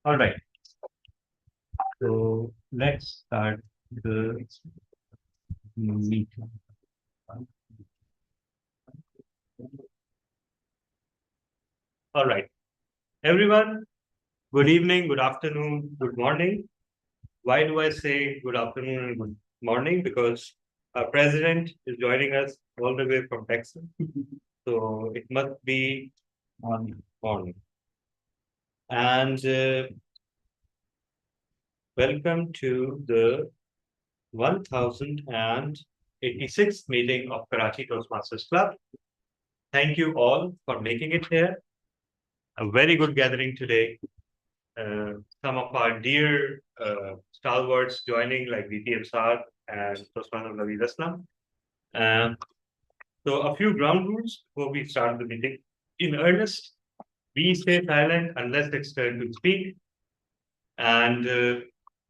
All right. So let's start the meeting. All right. Everyone, good evening, good afternoon, good morning. Why do I say good afternoon and good morning? Because our president is joining us all the way from Texas. So it must be morning. And welcome to the 1086th meeting of Karachi Toastmasters Club. Thank you all for making it here. A very good gathering today. Some of our dear stalwarts joining, like VPM Saad and Toastmaster Naveed Aslam. So a few ground rules before we start the meeting. In earnest, we stay silent unless it's turn to speak. And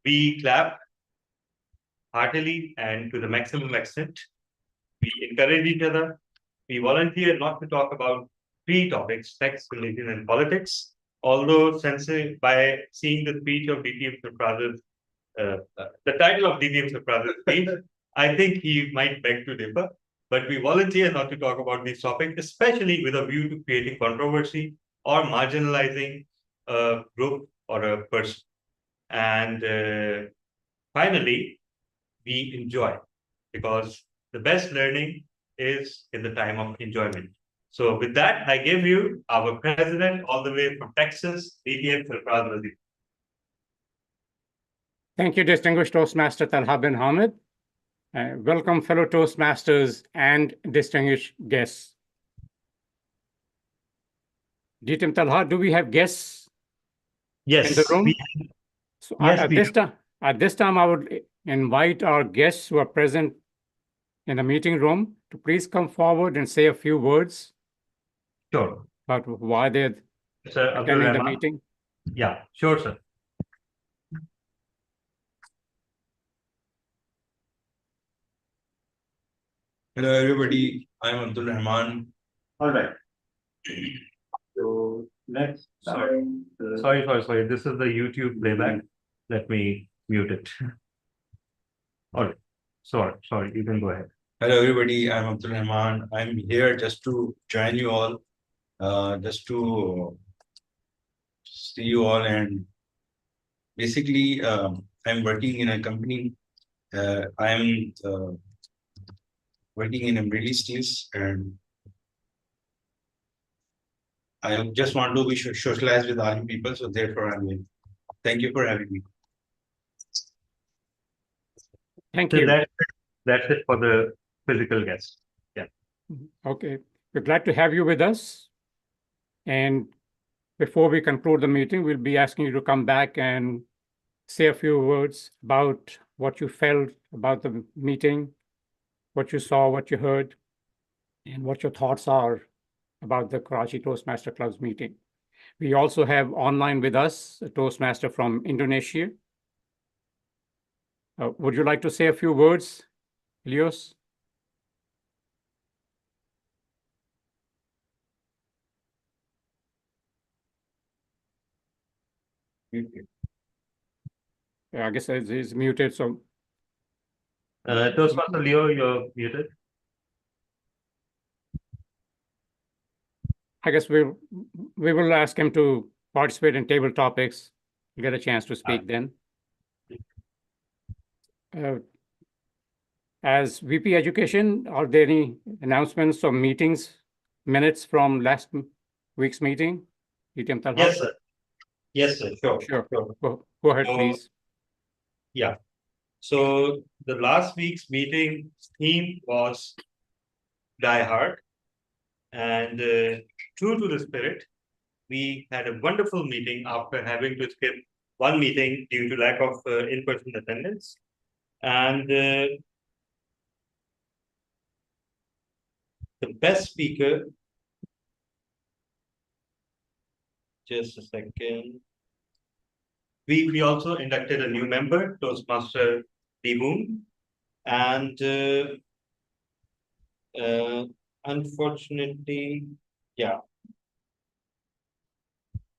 we clap heartily and to the maximum extent. We encourage each other. We volunteer not to talk about three topics: sex, religion, and politics. Although, by seeing the speech of DTM Surpraz's, the title of DTM Surpraz's speech, I think he might beg to differ. But we volunteer not to talk about these topics, especially with a view to creating controversy or marginalizing a group or a person. And finally, we enjoy, because the best learning is in the time of enjoyment. So with that, I give you our president all the way from Texas, DTM Sarfraz Nadeem. Thank you, distinguished Toastmaster Talha bin Hamid. Welcome, fellow Toastmasters and distinguished guests. DTM Talha, do we have guests Yes, in the room? So yes, at this time, I would invite our guests who are present in the meeting room to please come forward and say a few words. Sure. About why they're attending the meeting. Yeah, sure, sir. Hello, everybody. I'm Abdul Rahman. All right. So let's sorry. This is the YouTube playback. Let me mute it. All right. Sorry. You can go ahead. Hello, everybody. I'm Abdul Rahman. I'm here just to join you all, just to see you all. And basically, I'm working in a company. I'm working in a Middle East, and I just want to be socialized with all you people. So therefore, I'm here. Thank you for having me. Thank you. That's it for the physical guests. Yeah. Okay. We're glad to have you with us. And before we conclude the meeting, we'll be asking you to come back and say a few words about what you felt about the meeting, what you saw, what you heard, and what your thoughts are about the Karachi Toastmaster Club's meeting. We also have online with us a Toastmaster from Indonesia. Would you like to say a few words, Elios? I guess he's muted, so. Toastmaster Leo, you're muted. I guess we will ask him to participate in table topics, get a chance to speak then. As VP Education, are there any announcements or meetings, minutes from last week's meeting? Yes, sir. Yes, sir. Sure. Go ahead, please. Yeah. So the last week's meeting theme was Die Hard. And true to the spirit, we had a wonderful meeting after having to skip one meeting due to lack of in-person attendance. And the best speaker, just a second. We also inducted a new member, Toastmaster Deboom. And unfortunately, yeah.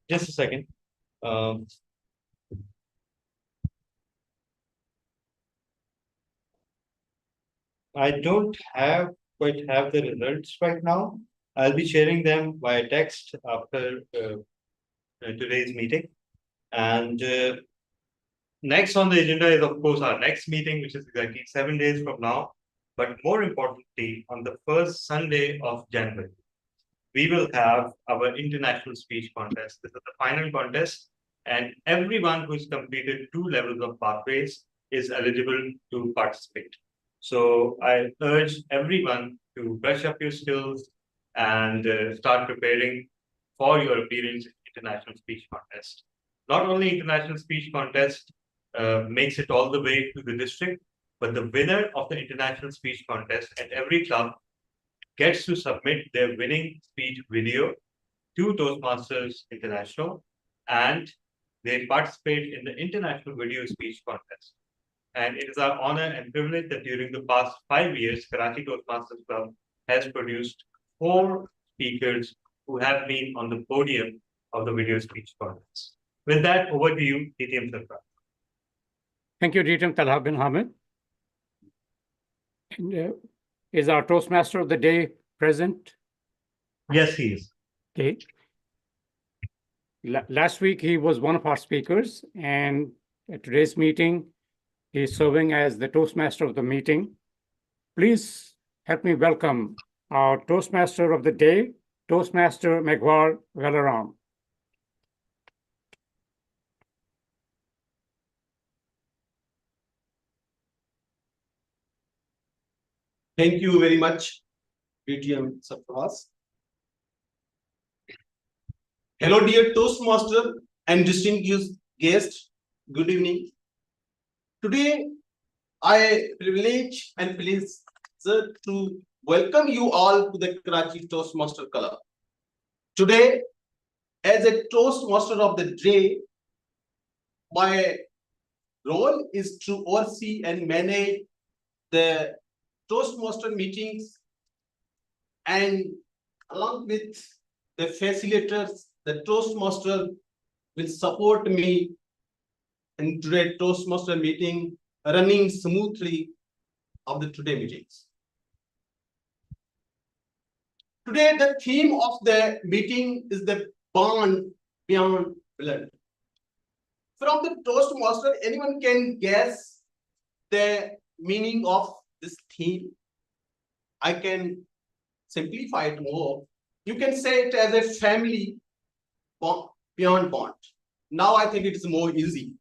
Just a second. I don't quite have the results right now. I'll be sharing them via text after today's meeting. And next on the agenda is, of course, our next meeting, which is exactly 7 days from now. But more importantly, on the first Sunday of January, we will have our international speech contest. This is the final contest, and everyone who's completed 2 levels of pathways is eligible to participate. So I urge everyone to brush up your skills and start preparing for your appearance in international speech contest. Not only international speech contest makes it all the way to the district, but the winner of the international speech contest at every club gets to submit their winning speech video to Toastmasters International, and they participate in the International Video Speech Contest. And it is our honor and privilege that during the past 5 years, Karachi Toastmasters Club has produced 4 speakers who have been on the podium of the video speech contest. With that, over to you, DTM Sarkar. Thank you, DTM Talha bin Hamid. And, is our Toastmaster of the day present? Yes, he is. Okay. Last week, he was one of our speakers, and at today's meeting, he's serving as the Toastmaster of the meeting. Please help me welcome our Toastmaster of the day, Toastmaster Megwar Velaram. Thank you very much, DTM Sarfraz. Hello, dear Toastmaster and distinguished guests. Good evening. Today, I privilege and pleasure to welcome you all to the Karachi Toastmaster Club. Today, as a Toastmaster of the day, my role is to oversee and manage the Toastmaster meetings, and along with the facilitators, the Toastmaster will support me in today's Toastmaster meeting running smoothly of the today meetings. Today, the theme of the meeting is the bond beyond blood. From the Toastmaster, anyone can guess the meaning of this theme. I can simplify it more. You can say it as a family bond, beyond bond. Now I think it is more easy.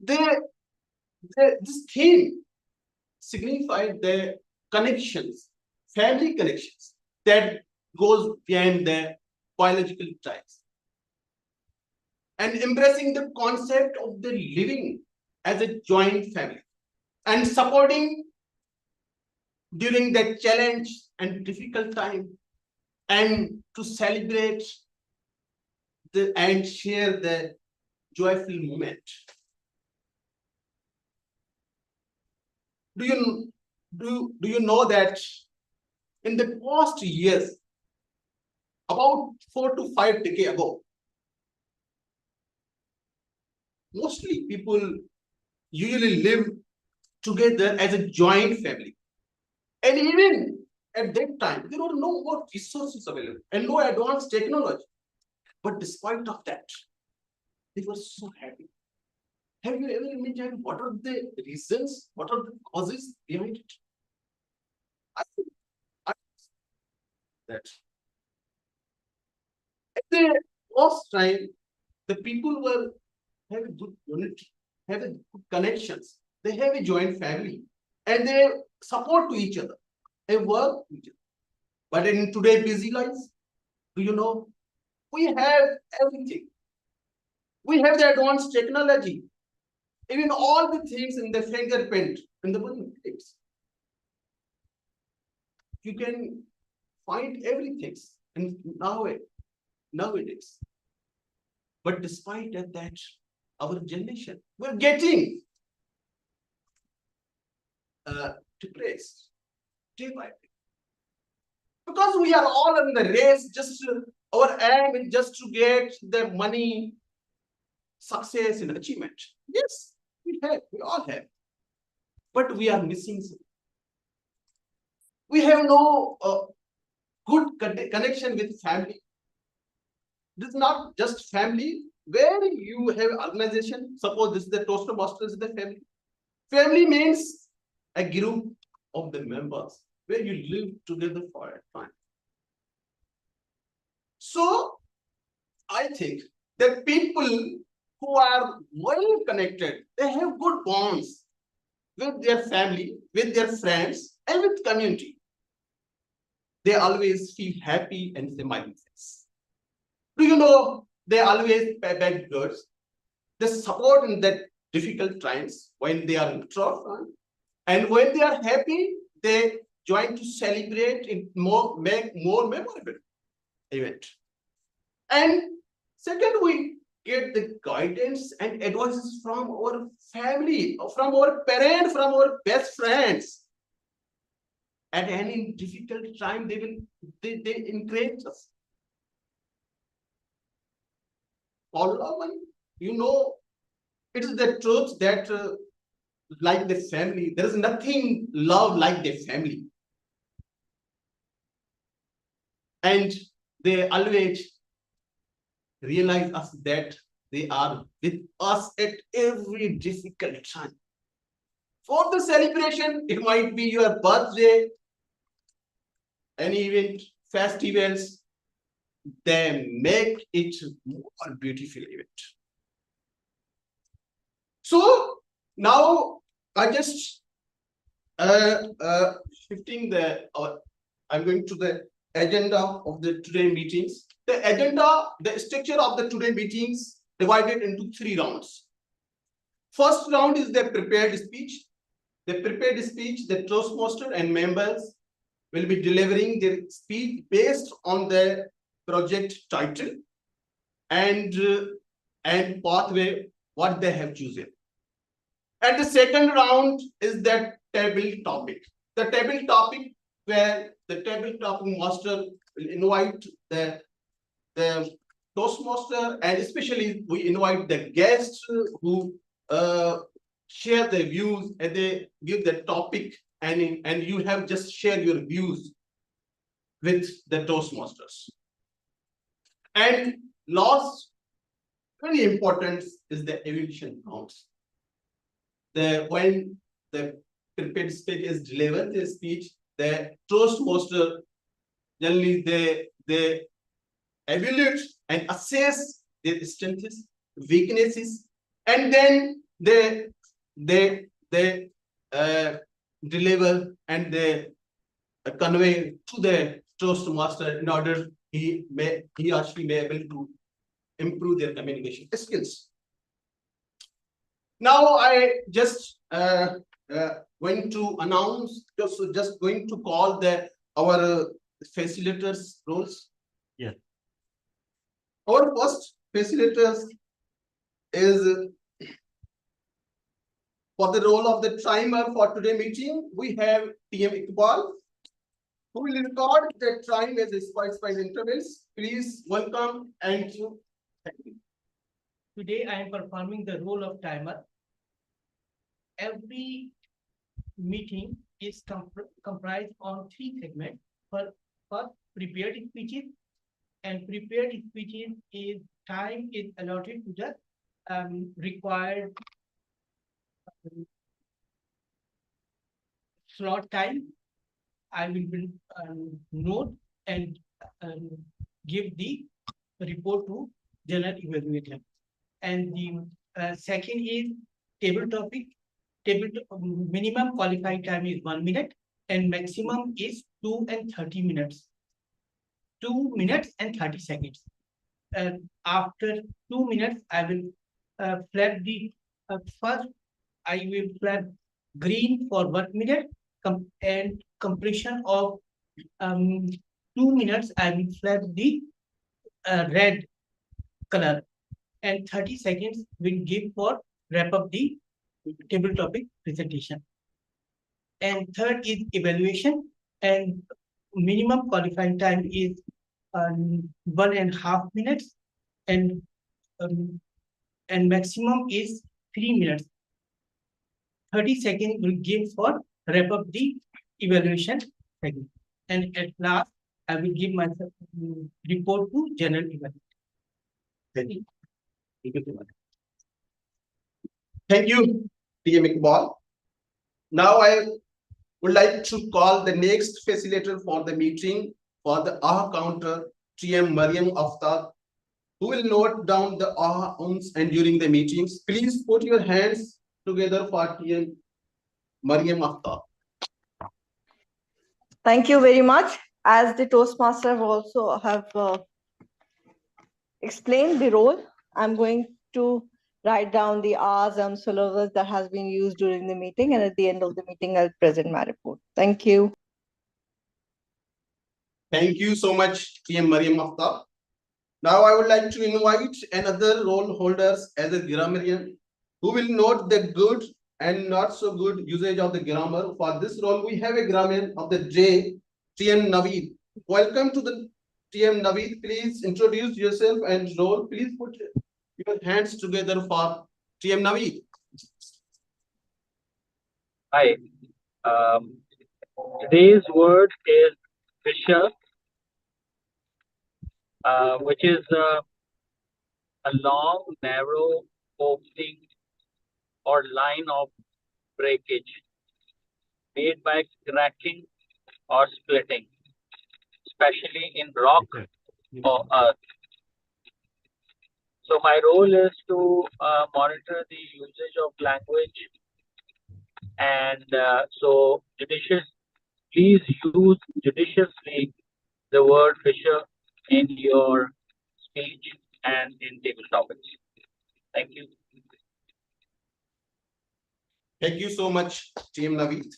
This theme signified the connections, family connections that goes beyond the biological ties, and embracing the concept of the living as a joint family and supporting during the challenge and difficult time, and to celebrate and share the joyful moment. Do you know that in the past years, about 4 to 5 decades ago, mostly people usually live together as a joint family. And even at that time, there were no more resources available and no advanced technology. But despite of that, they were so happy. Have you ever imagined what are the reasons, what are the causes behind it? I think that at the last time, the people were have a good unity, have a good connections. They have a joint family, and they support to each other. They work with each other. But in today's busy lives, do you know, we have everything. We have the advanced technology. Even all the things in the fingerprint, in the one clicks. You can find everything and nowadays. But despite that, our generation, we're getting depressed day by day. Because we are all in the race just Our aim is just to get the money, success and achievement. Yes, we all have. But we are missing something. We have no good connection with family. This is not just family. Where you have organization, suppose this is the Toastmasters, the family. Family means a group of the members where you live together for a time. So I think that people who are well connected, they have good bonds with their family, with their friends, and with community. They always feel happy and smiling face. Do you know they always pay back goods? They support in that difficult times when they are in trouble, and when they are happy, they join to celebrate it more, make more memorable event. And second, we get the guidance and advices from our family, from our parents, from our best friends. At any difficult time, they encourage us. Allah, you know, it is the truth that like the family, there is nothing love like the family. And they always realize us that they are with us at every difficult time. For the celebration, it might be your birthday, any event, festivals, they make it more beautiful event. So now I just shifting I'm going to the agenda of the today meetings. The agenda, the structure of the today meetings divided into 3 rounds. First round is the prepared speech. The prepared speech, the Toastmaster and members will be delivering their speech based on the project title and pathway what they have chosen. And the second round is that table topic. The table topic where the table topic master will invite the Toastmaster, and especially we invite the guests who share their views, and they give the topic, and you have just share your views with the Toastmasters. And last, very important, is the evaluation rounds. When the prepared speech is delivered, the speech, the Toastmaster generally they evaluate and assess their strengths, weaknesses, and then they deliver and they convey to the Toastmaster in order he or she may be able to improve their communication skills. Now I just going to announce, just going to call our facilitators roles. Yeah. Our first facilitators is for the role of the timer for today meeting. We have PM Iqbal, who will record the time as a spice intervals. Please welcome and thank you. Today I am performing the role of timer. Every meeting is comprised on 3 segments. First, prepared speeches, and prepared speeches is time is allotted to the required slot time. I will note and give the report to general evaluator. And the second is table topic. Minimum qualified time is 1 minute and maximum is 2 and 30 minutes. 2 minutes and 30 seconds. After 2 minutes, I will flag the first. I will flag green for 1 minute and completion of 2 minutes. I will flag the red color, and 30 seconds will give for wrap up the table topic presentation. And third is evaluation, and minimum qualifying time is 1.5 minutes, and maximum is 3 minutes. 30 seconds will give for wrap up the evaluation segment. And at last, I will give my report to general evaluation. Thank you. Thank you, TM Iqbal. Now I would like to call the next facilitator for the meeting for the AHA counter, TM Mariam Aftab, who will note down the AHA ums and during the meetings. Please put your hands together for TM Mariam Aftab. Thank you very much. As the Toastmaster also have explained the role, I'm going to write down the R's and syllables that has been used during the meeting, and at the end of the meeting, I'll present my report. Thank you. Thank you so much, TM Mariam Aftab. Now I would like to invite another role holders as a grammarian who will note the good and not so good usage of the grammar. For this role, we have a grammarian of the J, TM Naveed. Welcome to the TM Naveed. Please introduce yourself and role. Please put your hands together for TM Naveed. Hi. Today's word is fissure, which is a long, narrow opening or line of breakage made by cracking or splitting, especially in rock or earth. So my role is to monitor the usage of language, and so please use judiciously the word fissure in your speech and in table topics. Thank you. Thank you so much, TM Naveed.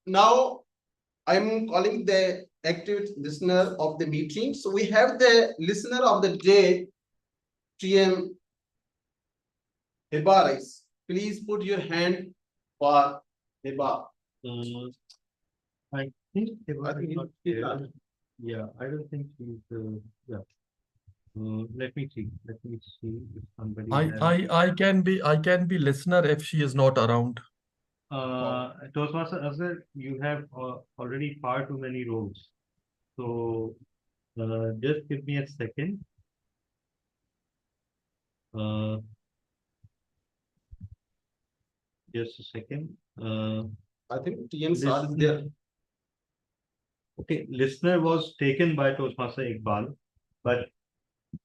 Now I'm calling the active listener of the meeting. So we have the listener of the day, TM Hiba. Please put your hand for Hiba. I think Hiba is not here. Yeah, I don't think he's yeah. Let me see. Let me see if somebody I can be listener if she is not around. Toastmaster Azhar, you have already far too many roles. So just give me a second. Just a second. I think TM Saad is there. Okay, listener was taken by Toastmaster Iqbal, but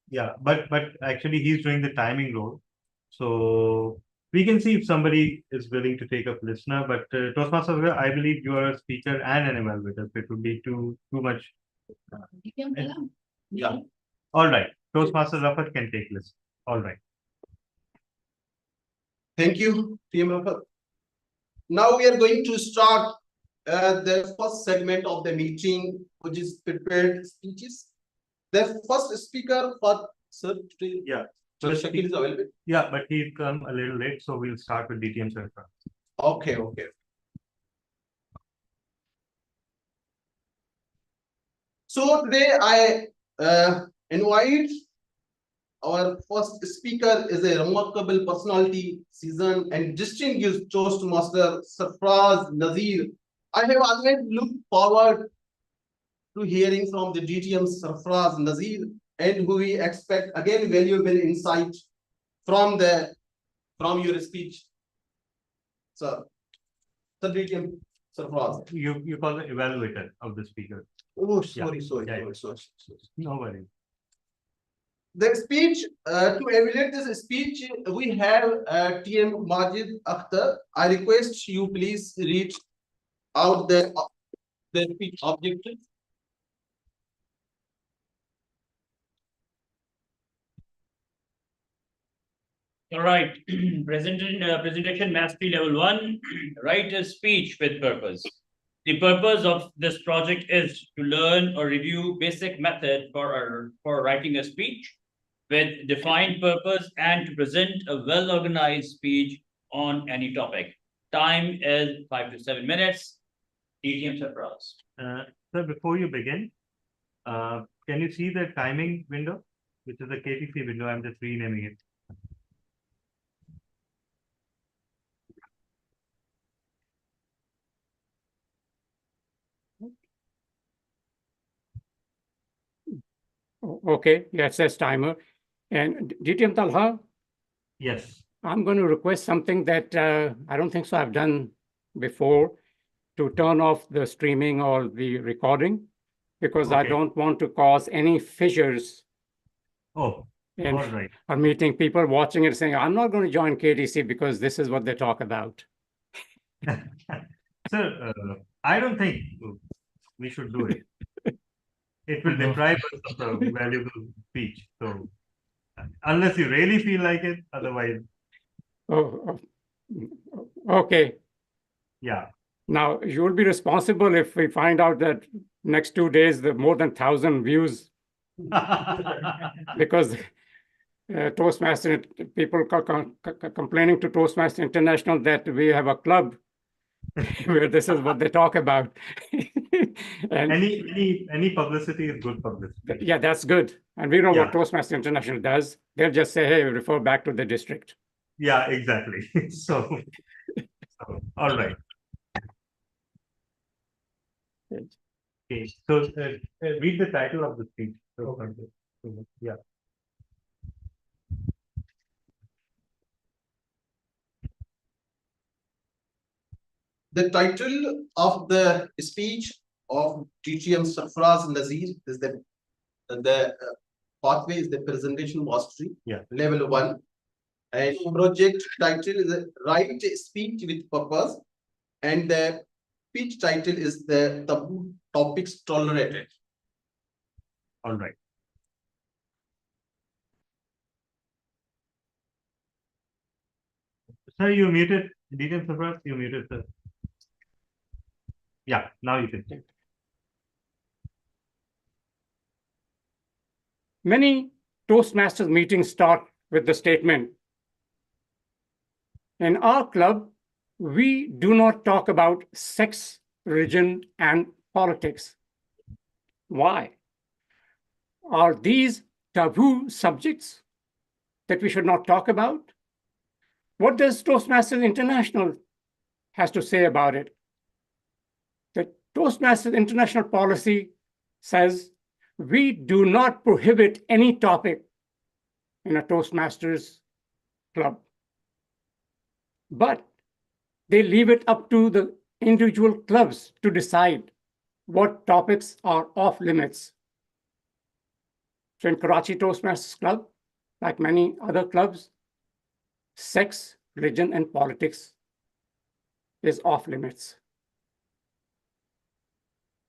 yeah, but actually he's doing the timing role. So we can see if somebody is willing to take up listener, but Toastmaster, I believe you are a speaker and an evaluator, so it would be too much. Yeah. All right, Toastmaster Rafat can take list. All right. Thank you, TM Rafat. Now we are going to start the first segment of the meeting, which is prepared speeches. The first speaker for sir today. Yeah. So Shakil is available. Yeah, but he'll come a little late, so we'll start with DTM sir. Okay, okay. So today I invite our first speaker is a remarkable personality, seasoned and distinguished Toastmaster Sarfraz Nazir. I have always looked forward to hearing from the DTM Sarfraz Nazir, and who we expect again valuable insight from your speech, sir. The DTM Sarfraz. You call the evaluator of the speaker. Oh, sorry. No worries. The speech, to evaluate this speech, we have TM Majid Akhtar. I request you please read out the speech objective. All right, presentation mastery level 1, write a speech with purpose. The purpose of this project is to learn or review basic method for writing a speech with defined purpose and to present a well-organized speech on any topic. Time is 5 to 7 minutes. DTM Sarfraz. Sir, before you begin, can you see the timing window, which is the KTC window? I'm just renaming it. Okay, yeah, it says timer. And DTM Talha, Yes. I'm going to request something that I don't think so I've done before, to turn off the streaming or the recording, because I Okay. don't want to cause any fissures Oh, in all right. our meeting. People watching it saying, I'm not going to join KTC because this is what they talk about. Sir, I don't think we should do it. It will deprive us of a valuable speech. So, unless you really feel like it, otherwise, Oh, okay. yeah. Now, you will be responsible if we find out that next 2 days, the more than 1,000 views, because Toastmaster people complaining to Toastmaster International that we have a club where this is what they talk about. And Any publicity is good publicity. yeah, that's good. And we know Yeah. what Toastmaster International does. They'll just say, hey, refer back to the district. Yeah, exactly. So all right. Okay. So read the title of the speech. So, yeah. The title of the speech of TTM Sarfraz Nazir is the pathway is the presentation mastery. Yeah. Level 1. And project title is the right speech with purpose. And the speech title is the taboo topics tolerated. All right. Sir, you muted. Details of you muted, sir. Yeah, now you can. Many Toastmasters meetings start with the statement, in our club, we do not talk about sex, religion, and politics. Why? Are these taboo subjects that we should not talk about? What does Toastmasters International has to say about it? The Toastmasters International policy says we do not prohibit any topic in a Toastmasters club, but they leave it up to the individual clubs to decide what topics are off limits. So in Karachi Toastmasters Club, like many other clubs, sex, religion, and politics is off limits.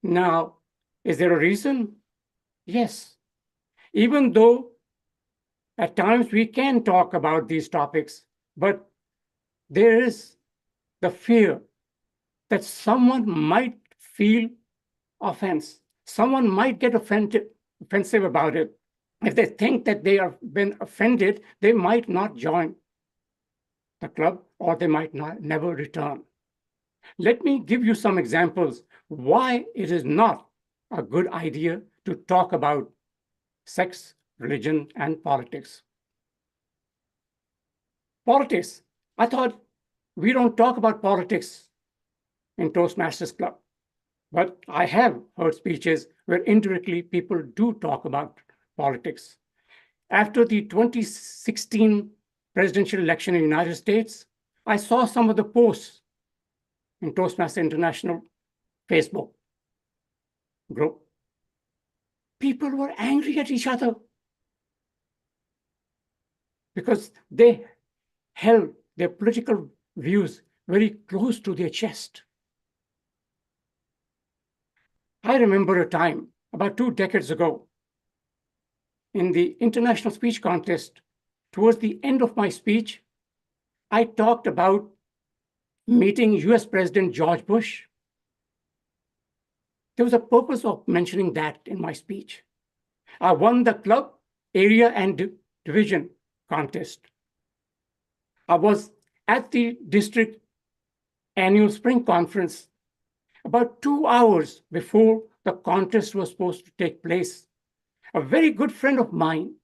Now, is there a reason? Yes. Even though at times we can talk about these topics, but there is the fear that someone might feel offense. Someone might get offensive about it. If they think that they have been offended, they might not join the club, or they might never return. Let me give you some examples why it is not a good idea to talk about sex, religion, and politics. Politics. I thought we don't talk about politics in Toastmasters Club, but I have heard speeches where indirectly people do talk about politics. After the 2016 presidential election in the United States, I saw some of the posts in Toastmasters International Facebook group. People were angry at each other because they held their political views very close to their chest. I remember a time about 2 decades ago in the international speech contest. Towards the end of my speech, I talked about meeting US President George Bush. There was a purpose of mentioning that in my speech. I won the club, area, and division contest. I was at the district annual spring conference about 2 hours before the contest was supposed to take place. A very good friend of mine,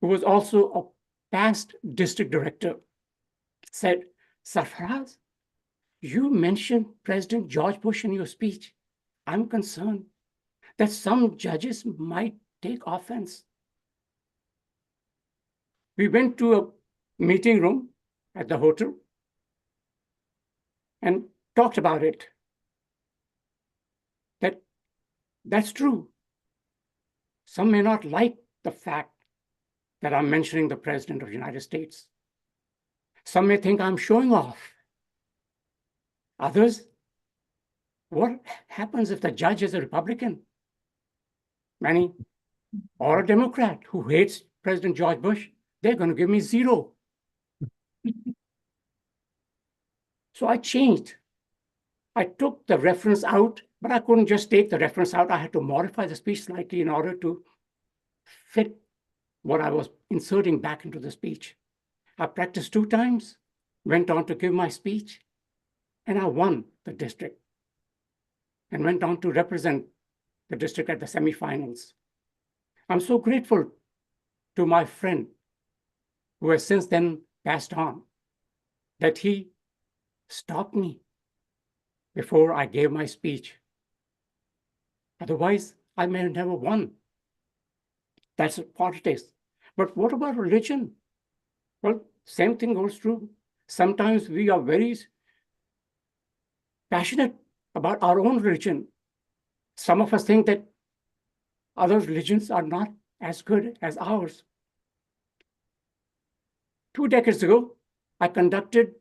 who was also a past district director, said, Sarfaraz, you mentioned President George Bush in your speech. I'm concerned that some judges might take offense. We went to a meeting room at the hotel and talked about it. That's true. Some may not like the fact that I'm mentioning the President of the United States. Some may think I'm showing off. Others, what happens if the judge is a Republican? Many, or a Democrat who hates President George Bush, they're going to give me 0. So I changed. I took the reference out, but I couldn't just take the reference out. I had to modify the speech slightly in order to fit what I was inserting back into the speech. I practiced 2 times, went on to give my speech, and I won the district and went on to represent the district at the semifinals. I'm so grateful to my friend who has since then passed on that he stopped me before I gave my speech. Otherwise, I may have never won. That's politics. But what about religion? Well, same thing holds true. Sometimes we are very passionate about our own religion. Some of us think that other religions are not as good as ours. 2 decades ago, I conducted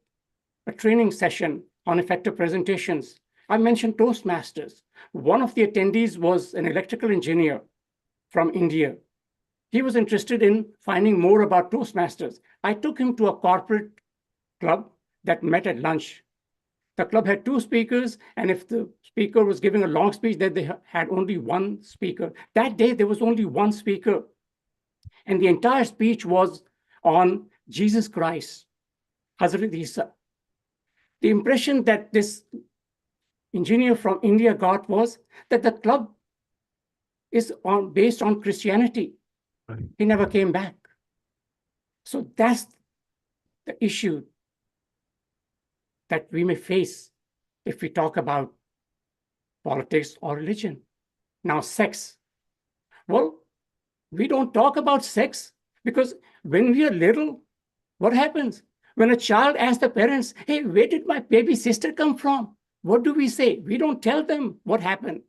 a training session on effective presentations. I mentioned Toastmasters. One of the attendees was an electrical engineer from India. He was interested in finding more about Toastmasters. I took him to a corporate club that met at lunch. The club had 2 speakers, and if the speaker was giving a long speech, then they had only 1 speaker. That day, there was only 1 speaker. And the entire speech was on Jesus Christ, Hazrat Isa. The impression that this engineer from India got was that the club is based on Christianity. Right. He never came back. So that's the issue that we may face if we talk about politics or religion. Now, sex. Well, we don't talk about sex because when we are little, what happens? When a child asks the parents, hey, where did my baby sister come from? What do we say? We don't tell them what happened.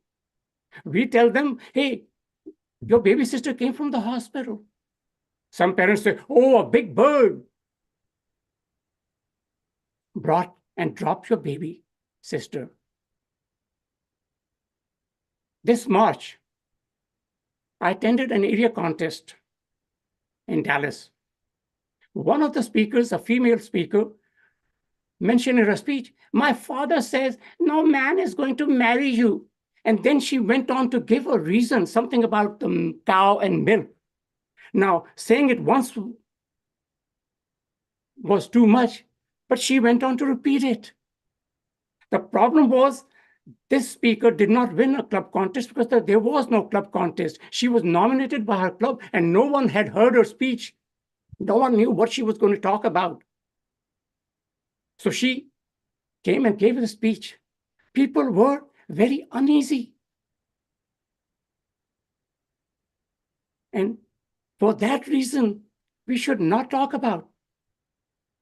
We tell them, hey, your baby sister came from the hospital. Some parents say, oh, a big bird brought and dropped your baby sister. This March, I attended an area contest in Dallas. One of the speakers, a female speaker, mentioned in her speech, my father says, no man is going to marry you. And then she went on to give a reason, something about the cow and milk. Now, saying it once was too much, but she went on to repeat it. The problem was this speaker did not win a club contest because there was no club contest. She was nominated by her club and no one had heard her speech. No one knew what she was going to talk about. So she came and gave a speech. People were very uneasy. And for that reason, we should not talk about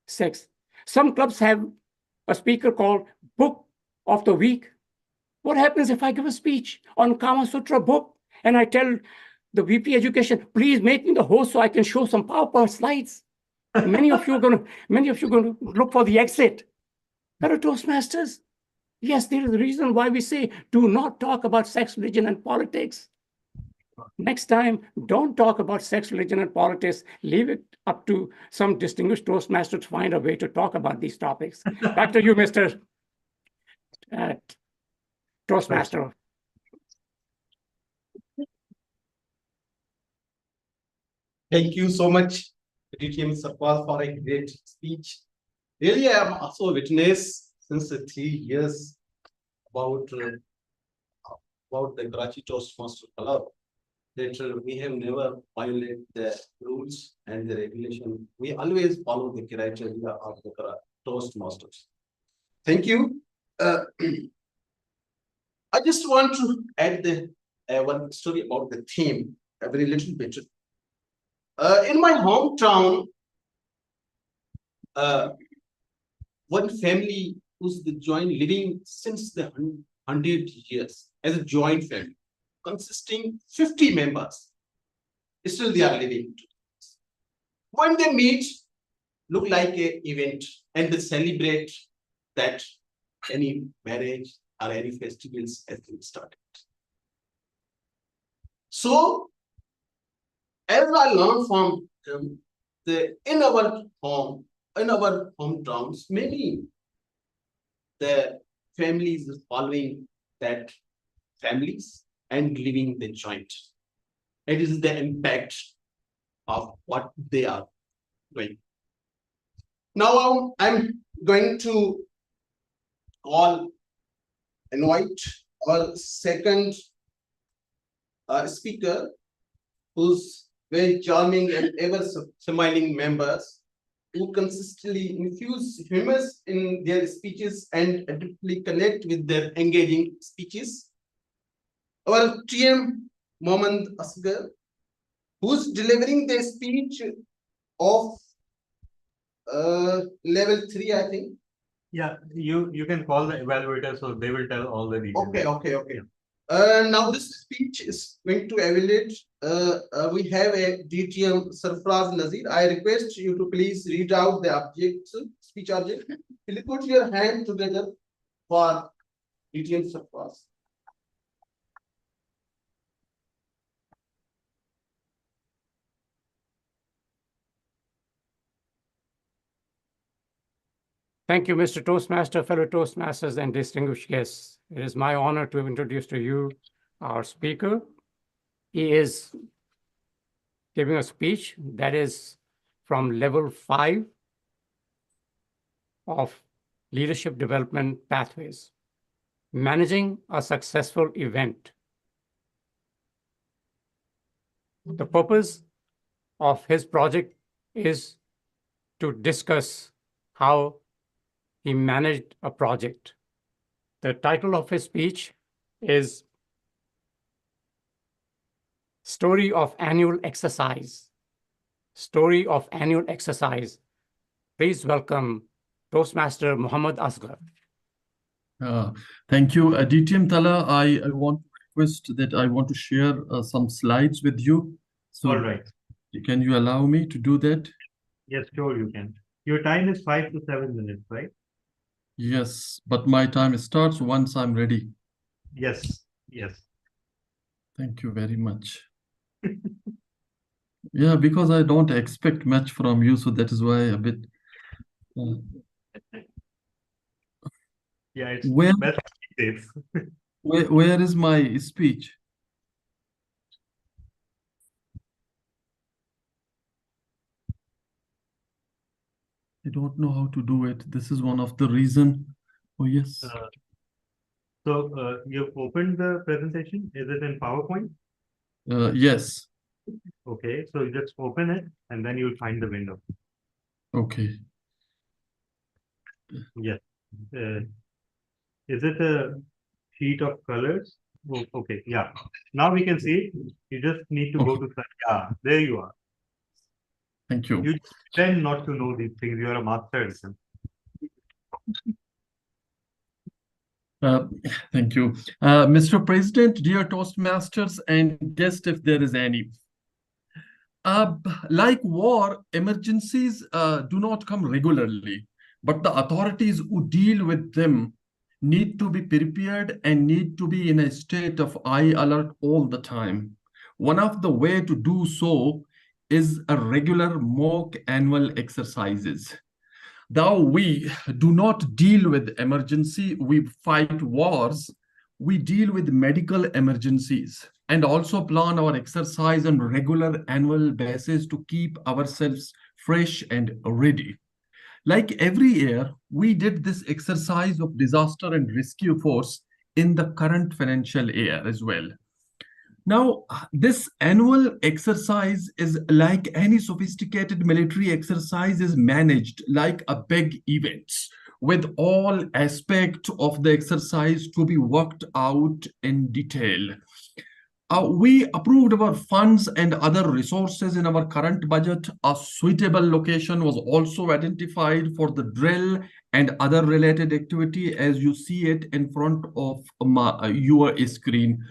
sex. Some clubs have a speaker called Book of the Week. What happens if I give a speech on Kama Sutra book and I tell the VP Education, please make me the host so I can show some PowerPoint slides? Many of you are going to look for the exit. But at Toastmasters, yes, there is a reason why we say do not talk about sex, religion, and politics. Next time, don't talk about sex, religion, and politics. Leave it up to some distinguished Toastmaster to find a way to talk about these topics. Back to you, Mr. Toastmaster. Thank you so much, DTM Sarfaz, for a great speech. Really, I am also a witness since 3 years about about the Karachi Toastmasters Club, that we have never violated the rules and the regulation. We always follow the criteria of the Toastmasters. Thank you. I just want to add the one story about the theme, a very little bit. In my hometown, one family who's the joint living since the 100 years as a joint family, consisting 50 members. Still they are living. When they meet, look like an event, and they celebrate that any marriage or any festivals has been started. So, as I learned from in our hometowns, many the families is following that families and living the joint. It is the impact of what they are doing. Now I'm going to invite our second speaker, who's very charming and ever smiling members, who consistently infuse humor in their speeches and deeply connect with their engaging speeches. Our TM Mohammad Asghar, who's delivering the speech of level 3, I think. Yeah, you can call the evaluator, so they will tell all the details. Okay. Now this speech is going to evaluate. We have a DTM Sarfraz Nazir. I request you to please read out the speech object. Please put your hand together for DTM Sarfraz. Thank you, Mr. Toastmaster, fellow Toastmasters, and distinguished guests. It is my honor to introduce to you our speaker. He is giving a speech that is from level 5 of Leadership Development Pathways, managing a successful event. The purpose of his project is to discuss how he managed a project. The title of his speech is Story of Annual Exercise. Story of Annual Exercise. Please welcome Toastmaster Muhammad Asghar. Thank you. DTM Tala, I want to request that I want to share some slides with you. So All right. can you allow me to do that? Yes, sure you can. Your time is 5 to 7 minutes, right? Yes, but my time starts once I'm ready. Yes. Thank you very much. Yeah, because I don't expect much from you, so that is why a bit. Yeah, it's Where- best days. Where is my speech? I don't know how to do it. This is one of the reason. Oh, yes. So you've opened the presentation. Is it in PowerPoint? Yes. Okay, so you just open it and then you'll find the window. Okay. Yes. Is it a sheet of colors? Oh, okay, yeah. Now we can see it. You just need to go to there you are. Thank you. You tend not to know these things. You are a master artisan. Thank you. Mr. President, dear Toastmasters and guest, if there is any. Like war, emergencies do not come regularly, but the authorities who deal with them need to be prepared and need to be in a state of high alert all the time. One of the way to do so is a regular mock annual exercises. Though we do not deal with emergency, we fight wars, we deal with medical emergencies and also plan our exercise on regular annual basis to keep ourselves fresh and ready. Like every year, we did this exercise of disaster and rescue force in the current financial year as well. Now, this annual exercise is like any sophisticated military exercise is managed like a big event with all aspects of the exercise to be worked out in detail. We approved our funds and other resources in our current budget. A suitable location was also identified for the drill and other related activity as you see it in front of your screen.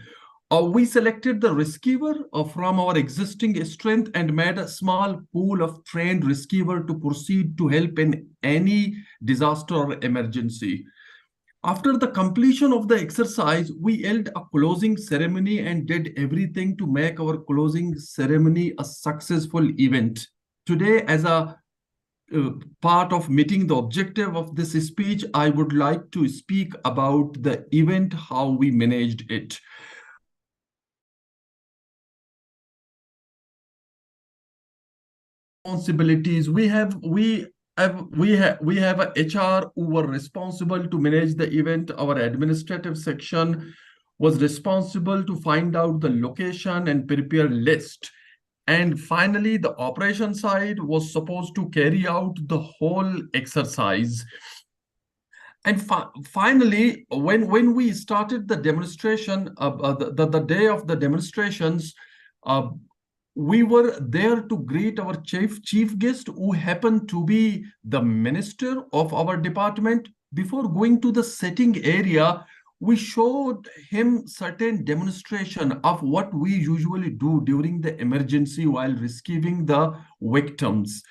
We selected the rescuer from our existing strength and made a small pool of trained rescuer to proceed to help in any disaster or emergency. After the completion of the exercise, we held a closing ceremony and did everything to make our closing ceremony a successful event. Today, as a part of meeting the objective of this speech, I would like to speak about the event, how we managed it. Responsibilities we have a HR who were responsible to manage the event. Our administrative section was responsible to find out the location and prepare list. And finally, the operation side was supposed to carry out the whole exercise. And finally, when we started the demonstration, the day of the demonstrations, we were there to greet our chief guest, who happened to be the minister of our department. Before going to the sitting area, we showed him certain demonstration of what we usually do during the emergency while rescuing the victims.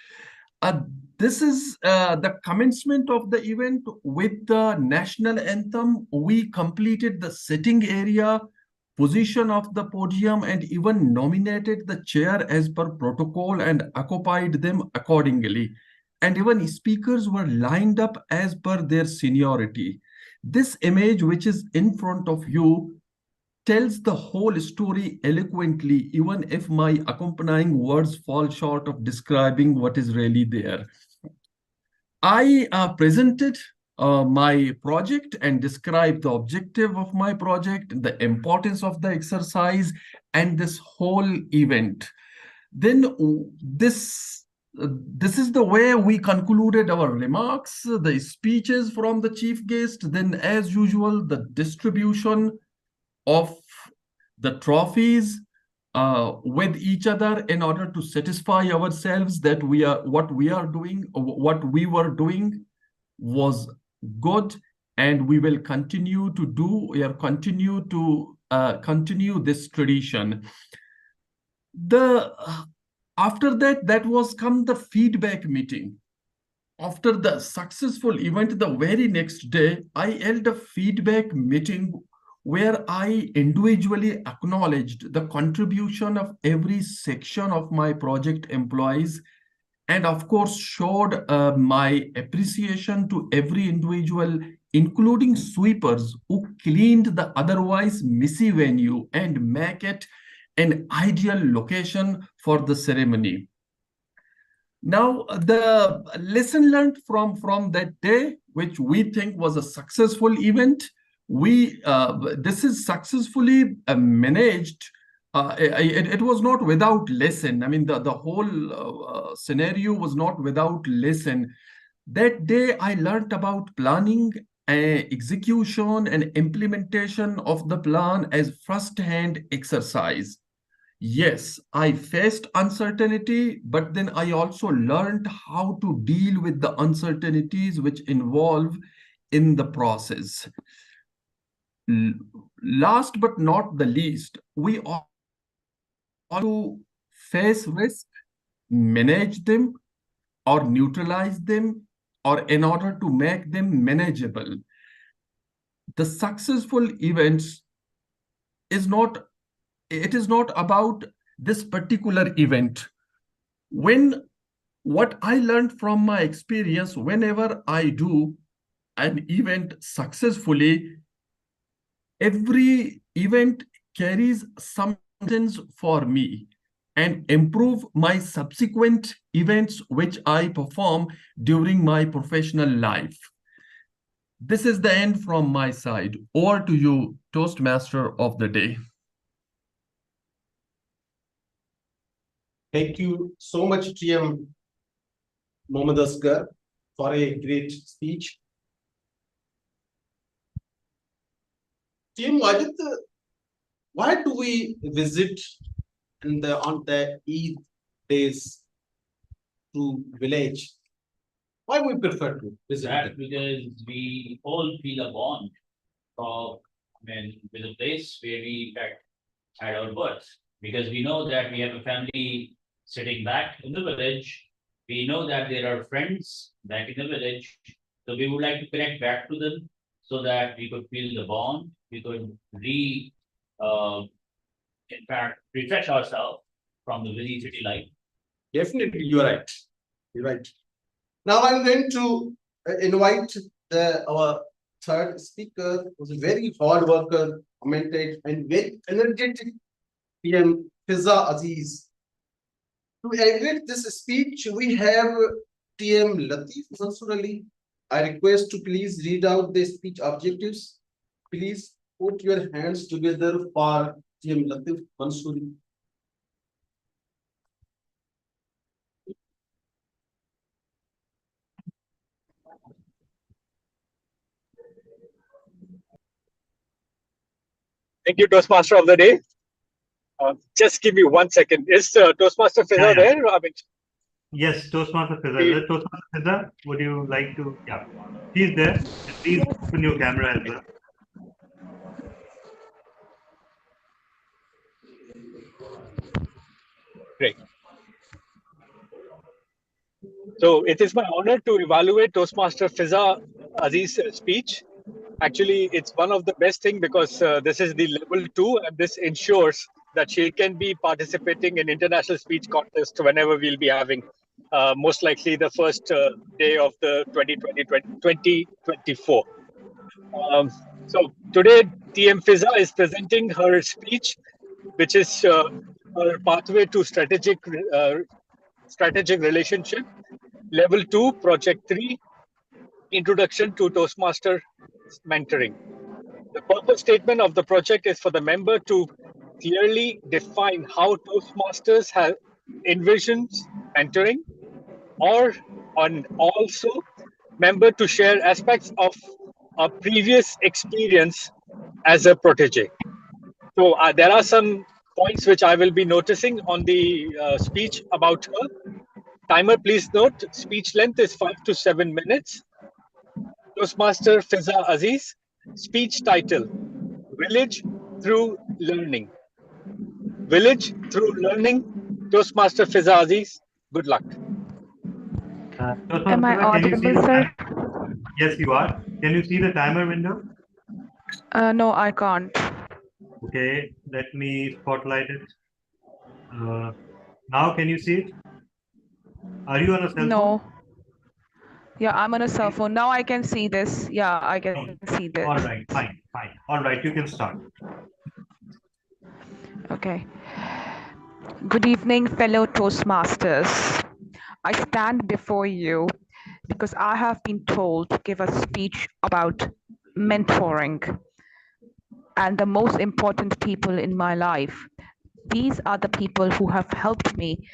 This is the commencement of the event with the national anthem. We completed the sitting area, position of the podium, and even nominated the chair as per protocol and occupied them accordingly. And even speakers were lined up as per their seniority. This image, which is in front of you, tells the whole story eloquently, even if my accompanying words fall short of describing what is really there. I presented my project and describe the objective of my project, the importance of the exercise, and this whole event. Then this is the way we concluded our remarks, the speeches from the chief guest. Then, as usual, the distribution of the trophies with each other in order to satisfy ourselves that what we were doing was good, and we will continue to do. We are continue to this tradition. After that was come the feedback meeting. After the successful event, the very next day, I held a feedback meeting where I individually acknowledged the contribution of every section of my project employees, and of course showed my appreciation to every individual, including sweepers who cleaned the otherwise messy venue and make it an ideal location for the ceremony. Now, the lesson learned from that day, which we think was a successful event, this is successfully managed. It was not without lesson. I mean, the whole scenario was not without lesson. That day, I learned about planning, execution, and implementation of the plan as first-hand exercise. Yes, I faced uncertainty, but then I also learned how to deal with the uncertainties which involve in the process. Last but not the least, we ought to face risk, manage them, or neutralize them, or in order to make them manageable. The successful events is not about this particular event. What I learned from my experience, whenever I do an event successfully, every event carries some lessons for me and improve my subsequent events which I perform during my professional life. This is the end from my side. Over to you, Toastmaster of the day. Thank you so much, TM Mohammad Asghar, for a great speech. TM Wajid, why do we visit on the Eid days to village? Why we prefer to visit That them? because we all feel a bond from, with a place where we in fact had our birth. Because we know that we have a family sitting back in the village. We know that there are friends back in the village. So we would like to connect back to them so that we could feel the bond. We could in fact, refresh ourselves from the busy city life. Definitely, you're right. You're right. Now I'm going to invite our third speaker, who's a very hard worker, commented, and very energetic PM Fiza Aziz. To aggregate this speech, we have TM Latif Mansur Ali. I request to please read out the speech objectives. Please put your hands together for TM Latif Mansur. Thank you, Toastmaster of the day. Just give me 1 second. Is Toastmaster Fiza Yeah. there? I mean, Yes, Toastmaster Fiza. Toastmaster Fiza, would you like to? Yeah, he's there. Please open your camera as well. great. So it is my honor to evaluate Toastmaster Fiza Aziz's speech. Actually, it's one of the best thing because this is the level 2, and this ensures that she can be participating in international speech contest whenever we'll be having, most likely the first day of the 2024. So today, TM Fiza is presenting her speech, which is her pathway to strategic relationship, level 2, project 3, introduction to Toastmaster mentoring. The purpose statement of the project is for the member to clearly define how Toastmasters have envisions mentoring, or on also member to share aspects of a previous experience as a protege. So there are some points which I will be noticing on the speech about her. Timer, please note, speech length is 5 to 7 minutes. Toastmaster Fiza Aziz, speech title, Village Through Learning. Village Through Learning, Toastmaster Fiza Aziz, good luck. Am I audible, sir? Yes, you are. Can you see the timer window? No, I can't. Okay, let me spotlight it. Now, can you see it? Are you on a cell phone? No. Yeah, I'm on a cell phone. Now I can see this. Yeah, I can see this. All right, fine. All right, you can start. Okay. Good evening, fellow Toastmasters. I stand before you because I have been told to give a speech about mentoring and the most important people in my life. These are the people who have helped me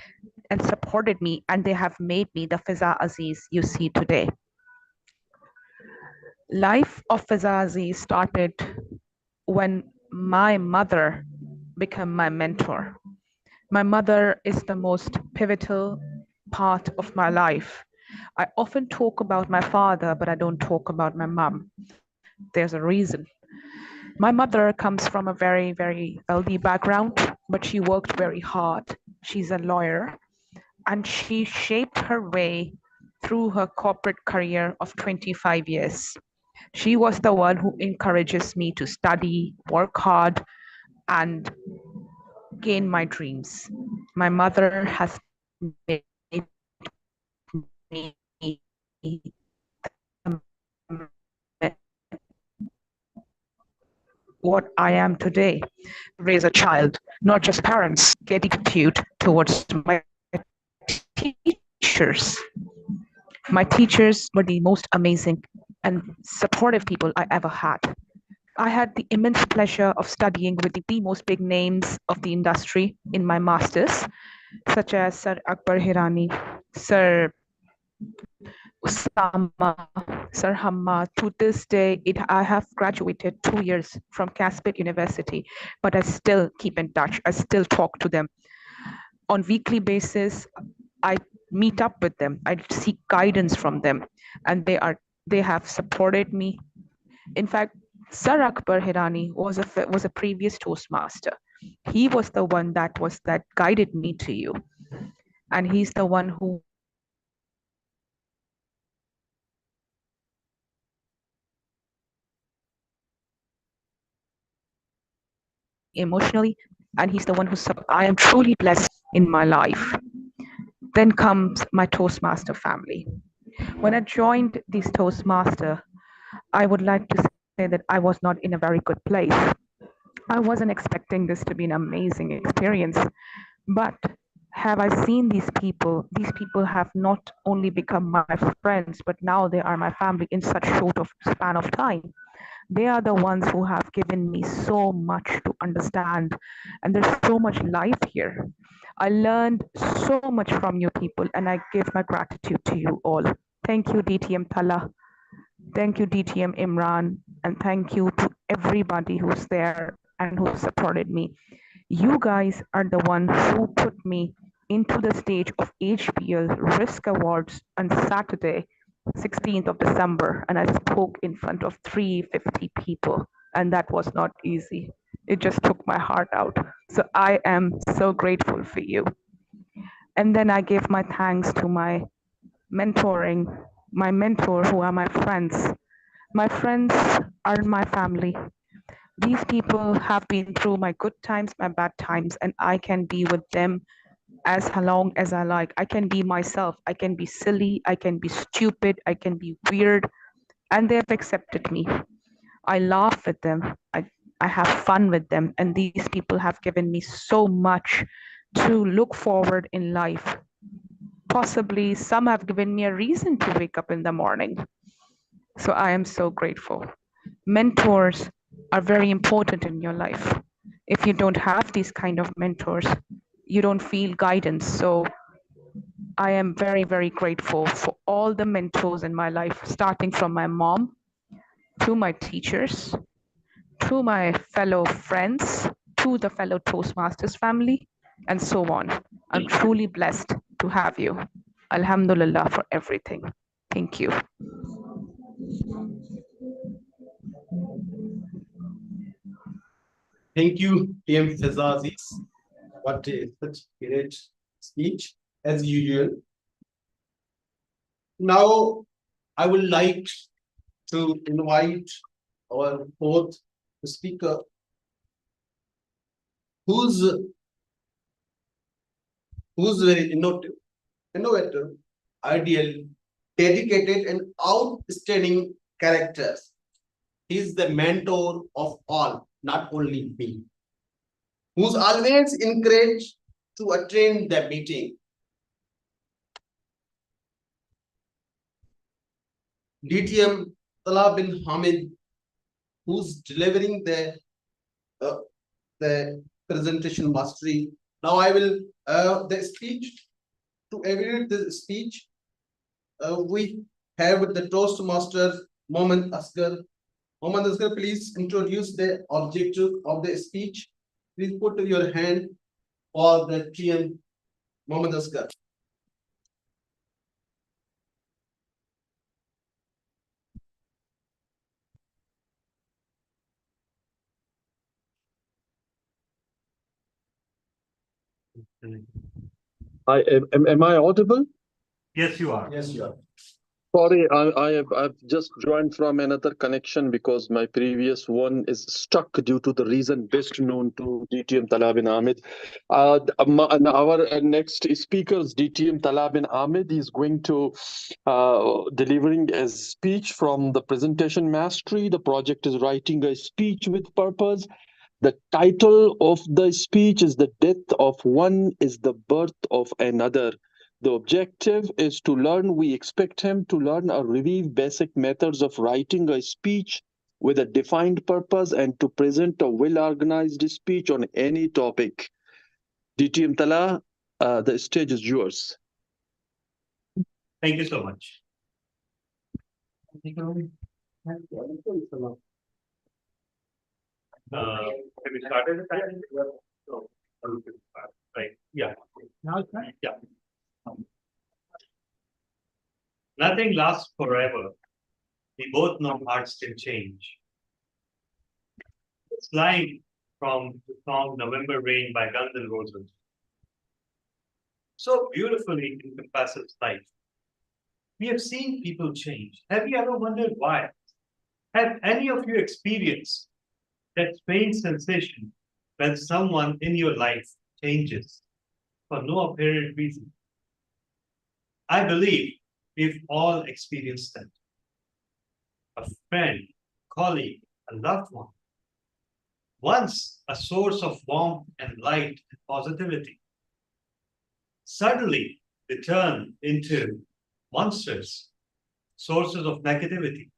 and supported me, and they have made me the Fiza Aziz you see today. Life of Fiza Aziz started when my mother became my mentor. My mother is the most pivotal part of my life. I often talk about my father, but I don't talk about my mom. There's a reason. My mother comes from a very, very wealthy background, but she worked very hard. She's a lawyer, and she shaped her way through her corporate career of 25 years. She was the one who encourages me to study, work hard, and gain my dreams. My mother has made me what I am today. Raise a child, not just parents, get attitude towards my teachers. My teachers were the most amazing and supportive people I ever had. I had the immense pleasure of studying with the most big names of the industry in my masters, such as Sir Akbar Hirani, Sir Usama, Sir Hamma. To this day, I have graduated 2 years from Caspit University, but I still keep in touch. I still talk to them on weekly basis. I meet up with them. I seek guidance from them, and they have supported me. In fact, Sir Akbar Hirani was a previous Toastmaster. He was the one that guided me to you, and he's the one who emotionally, and he's the one I am truly blessed in my life. Then comes my Toastmaster family. When I joined this Toastmaster, I would like to say that I was not in a very good place. I wasn't expecting this to be an amazing experience, but have I seen these people? These people have not only become my friends, but now they are my family in such short of span of time. They are the ones who have given me so much to understand, and there's so much life here. I learned so much from you people, and I give my gratitude to you all. Thank you, DTM Tala. Thank you, DTM Imran, and thank you to everybody who's there and who supported me. You guys are the ones who put me into the stage of HPL Risk Awards on Saturday, 16th of December, and I spoke in front of 350 people, and that was not easy. It just took my heart out. So I am so grateful for you. And then I give my thanks to my mentor who are my friends. My friends are my family. These people have been through my good times, my bad times, and I can be with them as long as I like. I can be myself. I can be silly. I can be stupid. I can be weird. And they have accepted me. I laugh with them. I have fun with them. And these people have given me so much to look forward in life. Possibly some have given me a reason to wake up in the morning. So I am so grateful. Mentors are very important in your life. If you don't have these kind of mentors, you don't feel guidance. So I am very, very grateful for all the mentors in my life, starting from my mom, to my teachers, to my fellow friends, to the fellow Toastmasters family, and so on. I'm truly blessed to have you. Alhamdulillah for everything. Thank you. Thank you, PM Fazazis. What a such great speech, as usual. Now, I would like to invite our fourth speaker, who's very innovative, ideal, dedicated, and outstanding characters. He's the mentor of all, not only me, who's always encouraged to attend the meeting. DTM Talab bin Hamid, who's delivering the presentation mastery. Now I will the speech to evaluate the speech. We have the Toastmaster Mohammed Asghar. Mohammed Asghar, please introduce the objective of the speech. Please put your hand for the TM Mohammed Asghar. Am I audible? Yes, you are. Yes, you are. Sorry, I've just joined from another connection because my previous one is stuck due to the reason best known to DTM Talabin Ahmed. Our next speaker, DTM Talabin Ahmed, is going to delivering a speech from the presentation mastery. The project is writing a speech with purpose. The title of the speech is "The Death of One is the Birth of Another." The objective is to learn, we expect him to learn or review basic methods of writing a speech with a defined purpose and to present a well-organized speech on any topic. DTM Tala, the stage is yours. Thank you so much. Have we started? Right, yeah. Now it's fine. Yeah. Nothing lasts forever. We both know hearts can change. This line from the song November Rain by Guns N' Roses so beautifully encompasses life. We have seen people change. Have you ever wondered why? Have any of you experienced that strange sensation when someone in your life changes for no apparent reason? I believe we've all experienced that. A friend, colleague, a loved one. Once a source of warmth and light and positivity. Suddenly they turn into monsters, sources of negativity,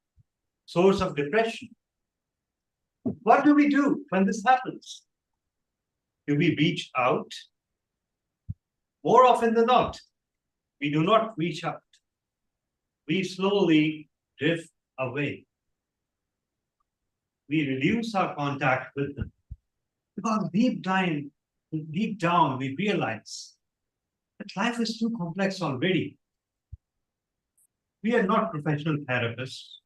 source of depression. What do we do when this happens? Do we reach out? More often than not, we do not reach out. We slowly drift away. We reduce our contact with them. Because deep down, we realize that life is too complex already. We are not professional therapists.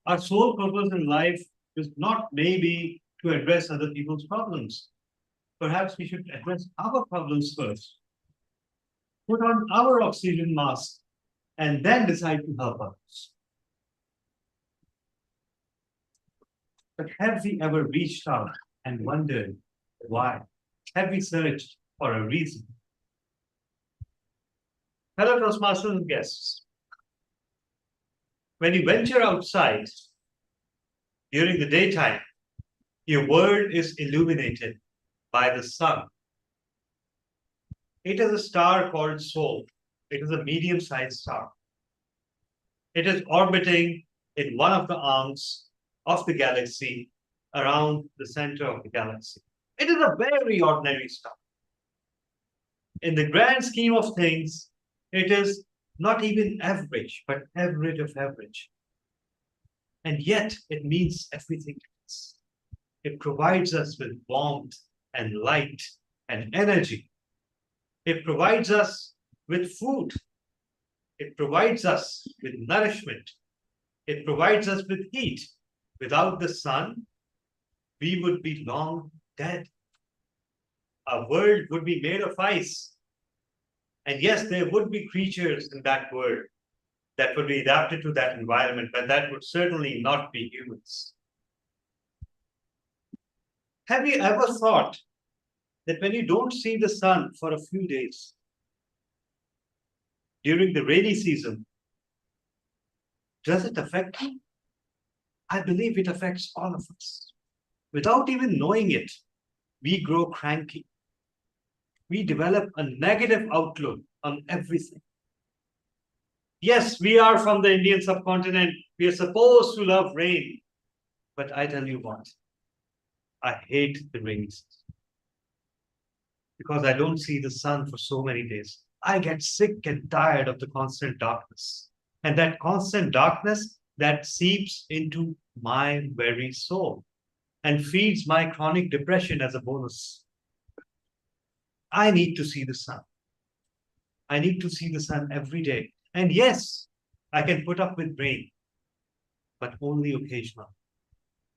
Our sole purpose in life is not maybe to address other people's problems. Perhaps we should address our problems first. Put on our oxygen mask and then decide to help others. But have we ever reached out and wondered why? Have we searched for a reason? Fellow Toastmasters and guests, when you venture outside during the daytime, your world is illuminated by the sun. It is a star called Sol. It is a medium-sized star. It is orbiting in one of the arms of the galaxy around the center of the galaxy. It is a very ordinary star. In the grand scheme of things, it is not even average, but average of average. And yet it means everything else. It provides us with warmth and light and energy. It provides us with food. It provides us with nourishment. It provides us with heat. Without the sun, we would be long dead. Our world would be made of ice. And yes, there would be creatures in that world that would be adapted to that environment, but that would certainly not be humans. Have you ever thought that when you don't see the sun for a few days, during the rainy season, does it affect you? I believe it affects all of us. Without even knowing it, we grow cranky. We develop a negative outlook on everything. Yes, we are from the Indian subcontinent. We are supposed to love rain. But I tell you what, I hate the rainy season. Because I don't see the sun for so many days. I get sick and tired of the constant darkness. And that constant darkness that seeps into my very soul and feeds my chronic depression as a bonus. I need to see the sun. I need to see the sun every day. And yes, I can put up with rain, but only occasionally,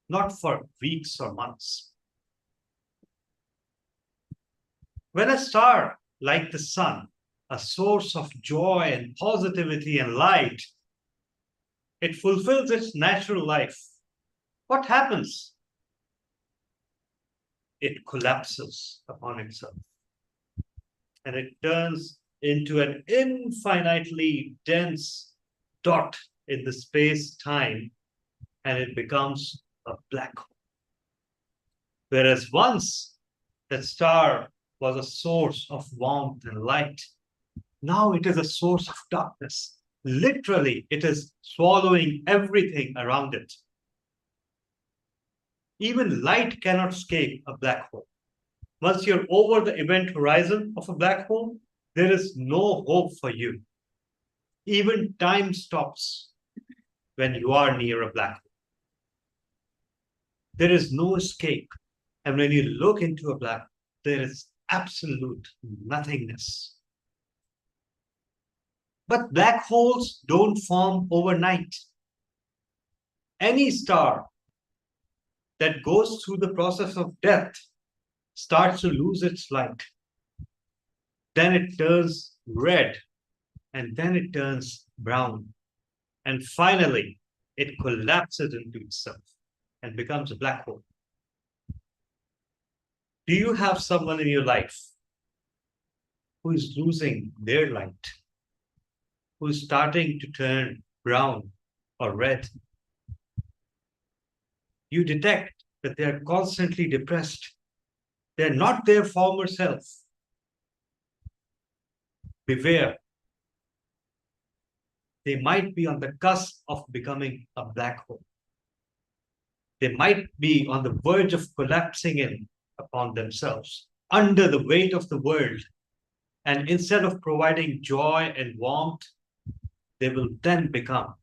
not for weeks or months. When a star like the sun, a source of joy and positivity and light, it fulfills its natural life, what happens? It collapses upon itself. And it turns into an infinitely dense dot in the space-time, and it becomes a black hole. Whereas once that star was a source of warmth and light, Now it is a source of darkness. Literally, it is swallowing everything around it. Even light cannot escape a black hole. Once you're over the event horizon of a black hole, there is no hope for you. Even time stops when you are near a black hole. There is no escape. And when you look into a black hole, there is absolute nothingness. But black holes don't form overnight. Any star that goes through the process of death starts to lose its light. Then it turns red, and then it turns brown. And finally, it collapses into itself and becomes a black hole. Do you have someone in your life who is losing their light, who is starting to turn brown or red? You detect that they are constantly depressed. They're not their former self. Beware. They might be on the cusp of becoming a black hole. They might be on the verge of collapsing in upon themselves under the weight of the world. And instead of providing joy and warmth, they will then become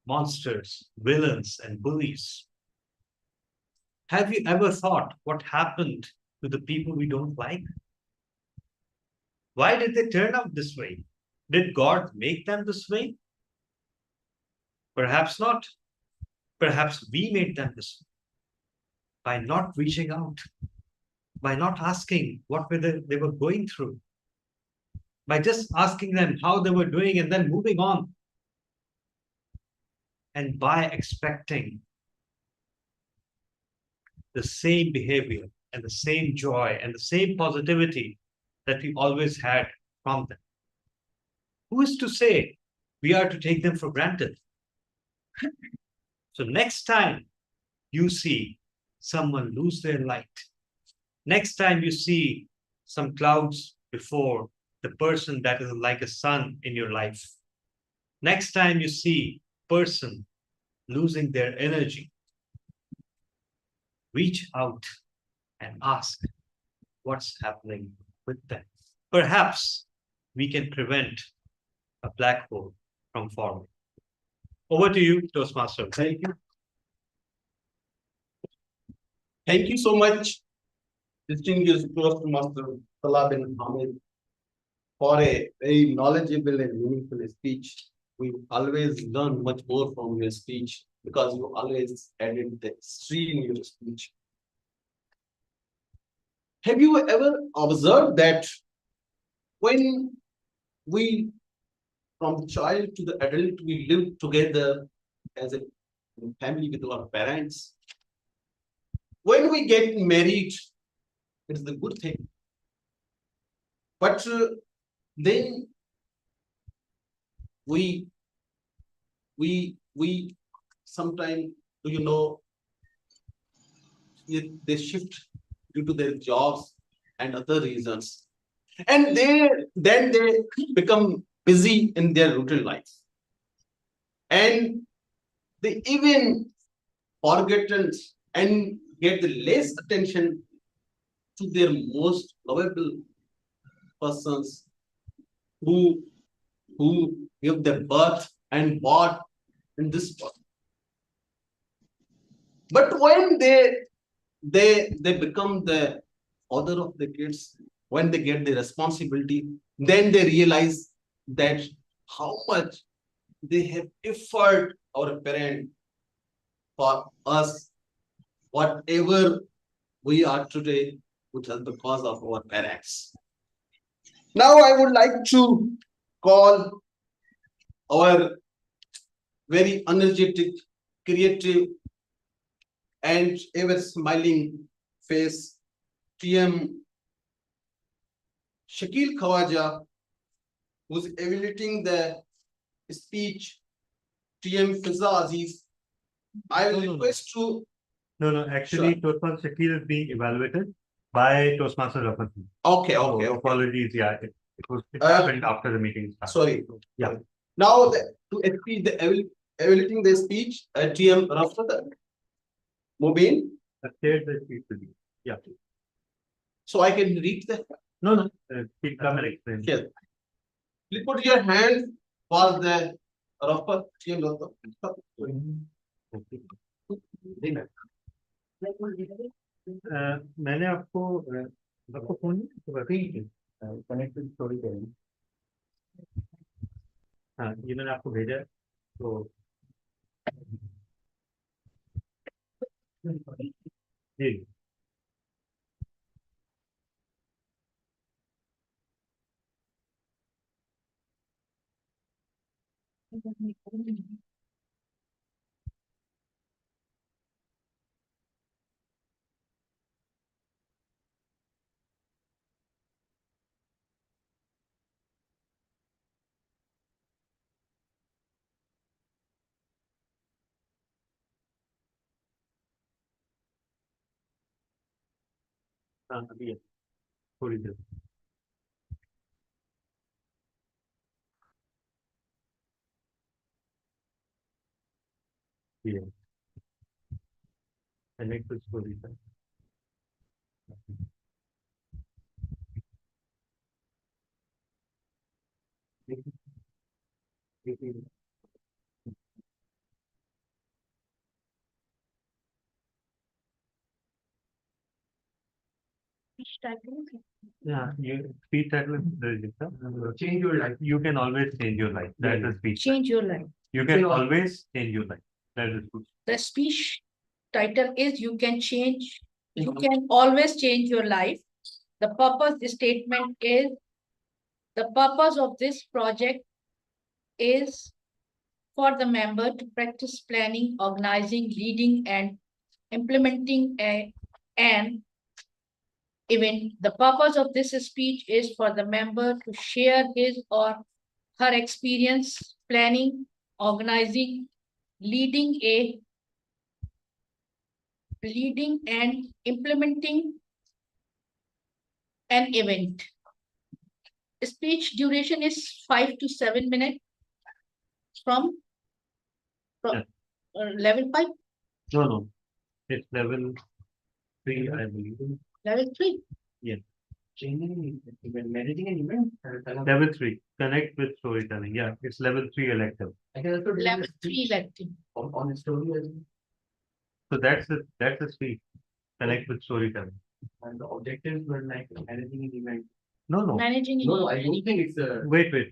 monsters, villains, and bullies. Have you ever thought what happened to the people we don't like? Why did they turn out this way? Did God make them this way? Perhaps not. Perhaps we made them this way by not reaching out, by not asking what they were going through, by just asking them how they were doing and then moving on, and by expecting the same behavior and the same joy and the same positivity that we always had from them. Who is to say we are to take them for granted? So next time you see someone lose their light, next time you see some clouds before the person that is like a sun in your life, next time you see a person losing their energy, reach out and ask what's happening with them. Perhaps we can prevent a black hole from forming. Over to you, Toastmaster. Thank you. Thank you so much, distinguished Toastmaster Salah bin Hamid, for a very knowledgeable and meaningful speech. We always learn much more from your speech because you always added the history in your speech. Have you ever observed that when we, from the child to the adult, we live together as a family with our parents? When we get married, it's the good thing. But then we sometimes, they shift due to their jobs and other reasons, and then they become busy in their routine life, and they even forget and get the less attention to their most lovable persons who give their birth and born in this world. But when they become the father of the kids, when they get the responsibility, then they realize that how much they have effort our parent for us, whatever we are today, which is because of our parents. Now I would like to call our very energetic, creative, and ever smiling face, TM Shakil Khawaja, who's evaluating the speech, TM Fiza Aziz. I will request to. No, actually, Toastmaster Shakil is being evaluated by Toastmaster Rafat. Okay. Apologies, yeah. It happened after the meeting started. Sorry. Yeah. Now, to evaluating the speech, TM Rafat Mubin, Shared the speech with you. Yeah. so I can read the. No. Please come and explain. Here. Please put your hand for the Rafat TM Rafat. मैंने आपको phone connect with story telling, हाँ ये मैंने आपको भेजा है तो जी हाँ अभी है थोड़ी देर ये connect with story telling Yeah, you speech title is register. Change your life. You can always change your life. That is speech. Change your life. You can always change your life. That is good. The speech title is You Can Change, You Can Always Change Your Life. The purpose statement is the purpose of this project is for the member to practice planning, organizing, leading, and implementing an event. The purpose of this speech is for the member to share his or her experience planning, organizing, leading and implementing an event. Speech duration is 5 to 7 minutes from level 5. No. It's level 3, I believe. Level 3. Yeah. Managing an event. Level 3. Connect with storytelling. Yeah, it's level 3 elective. Level 3 elective. On a story. So that's a speech. Connect with storytelling. And the objectives were like managing an event. No. Managing No, I don't think it's a. Wait. Wait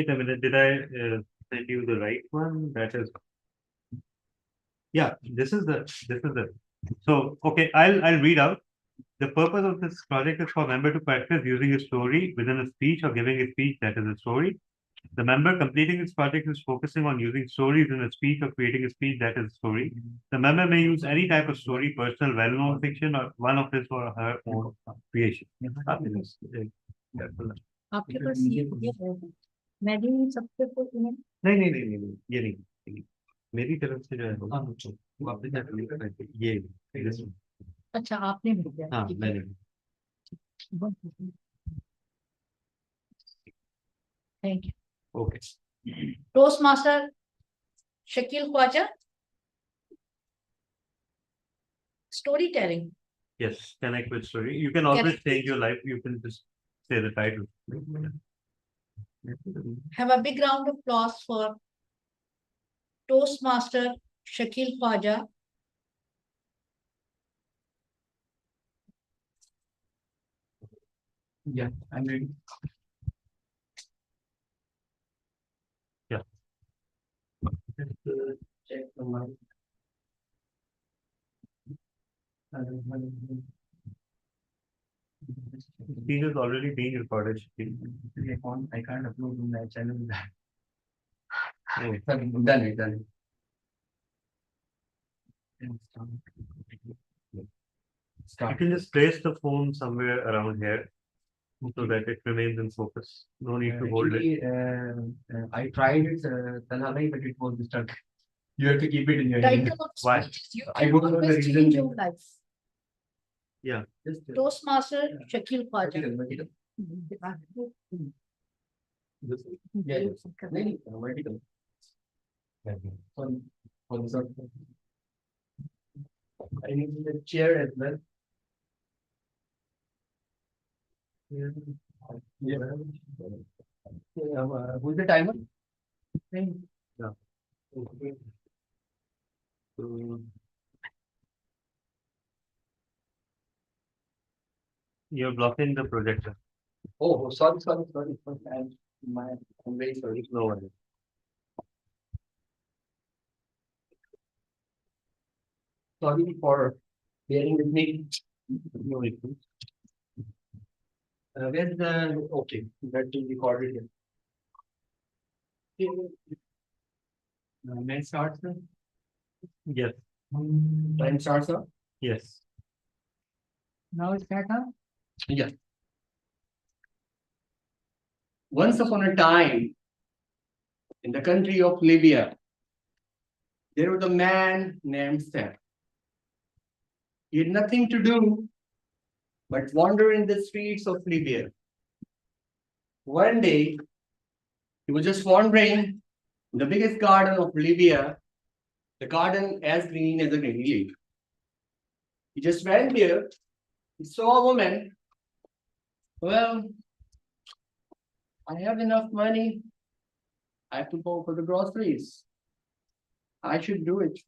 a minute. Did I send you the right one? That is. Yeah, this is the. So okay, I'll read out. The purpose of this project is for member to practice using a story within a speech or giving a speech that is a story. The member completing this project is focusing on using stories in a speech or creating a speech that is a story. The member may use any type of story, personal, well-known fiction, or one of his or her own creation. आपके पास ये है मैं भी सबसे नहीं ये नहीं मेरी तरफ से जो है वापस ये अच्छा आपने भेजा हाँ मैंने thank you okay toast master Shakeel Khawaja story telling Yes, connect with story. You can always change your life. You can just say the title. Have a big round of applause for Toastmaster Shakil Khwaja. Yeah, I'm ready. Yeah. Just check the mic. Screen is already being recorded. I can't upload on my channel. Oh, done it. You can just place the phone somewhere around here so that it remains in focus. No need to hold it. I tried it, Tanhalai, but it was stuck. You have to keep it in your hand. Title of Why? speech is You I Can don't know the Always reason. Change Your Life. Yeah. Toastmaster Shakil Khwaja. I need the chair as well. Who's the timer? Yeah. Okay. You're blocking the projector. Oh, sorry. I'm very sorry. No worries. Sorry for bearing with me. No issue. Where's the, okay, that will be recorded here. May I start, sir? Yes. Time starts, sir? Yes. Now it's back up? Yeah. Once upon a time, in the country of Libya, there was a man named Sam. He had nothing to do but wander in the streets of Libya. One day, he was just wandering in the biggest garden of Libya, the garden as green as a green leaf. He just went there, he saw a woman. Well, I have enough money. I have to go for the groceries. I should do it.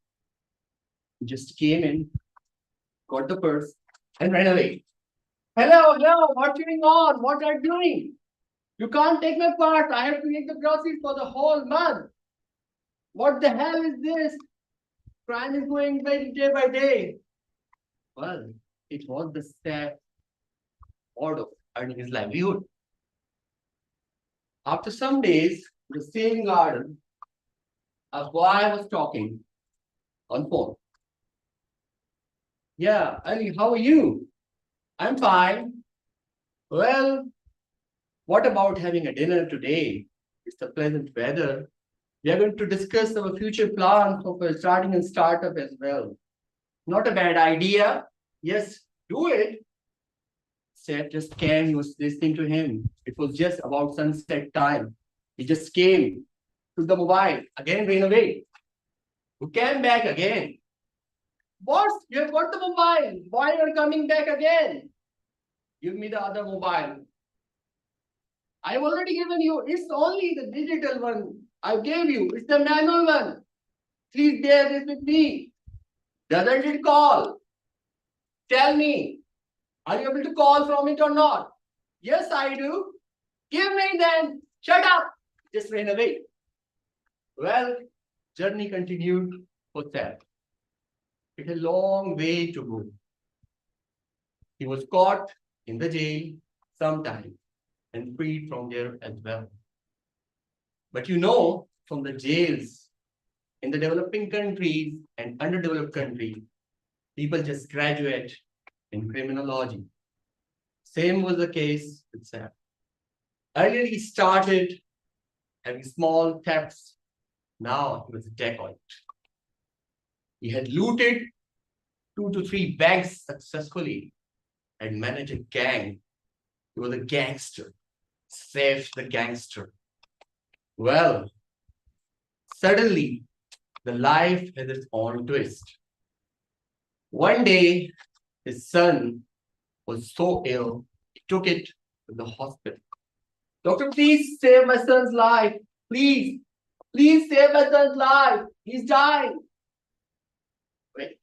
He just came in, got the purse, and ran away. Hello, what's going on? What are you doing? You can't take my part. I have to make the groceries for the whole month. What the hell is this? Crime is going day by day. Well, it was the sad mode of earning his livelihood. After some days, in the same garden, a boy was talking on phone. Yeah, Ali, how are you? I'm fine. Well, what about having a dinner today? It's the pleasant weather. We are going to discuss our future plans for starting a startup as well. Not a bad idea. Yes, do it. Seth just came, he was listening to him. It was just about sunset time. He just came, took the mobile, again ran away. Who came back again? Boss, you have got the mobile. Why are you coming back again? Give me the other mobile. I've already given you. It's only the digital one I gave you. It's the manual one. Please bear this with me. Doesn't it call? Tell me. Are you able to call from it or not? Yes, I do. Give me then. Shut up. Just ran away. Well, journey continued for Seth. It's a long way to go. He was caught in the jail sometime and freed from there as well. But you know, from the jails in the developing countries and underdeveloped countries, people just graduate in criminology. Same was the case with Sam. Earlier he started having small thefts. Now he was a dacoit. He had looted 2 to 3 banks successfully and managed a gang. He was a gangster. Saved the gangster. Well, suddenly the life has its own twist. One day, his son was so ill, he took it to the hospital. Doctor, please save my son's life. Please save my son's life. He's dying. Wait.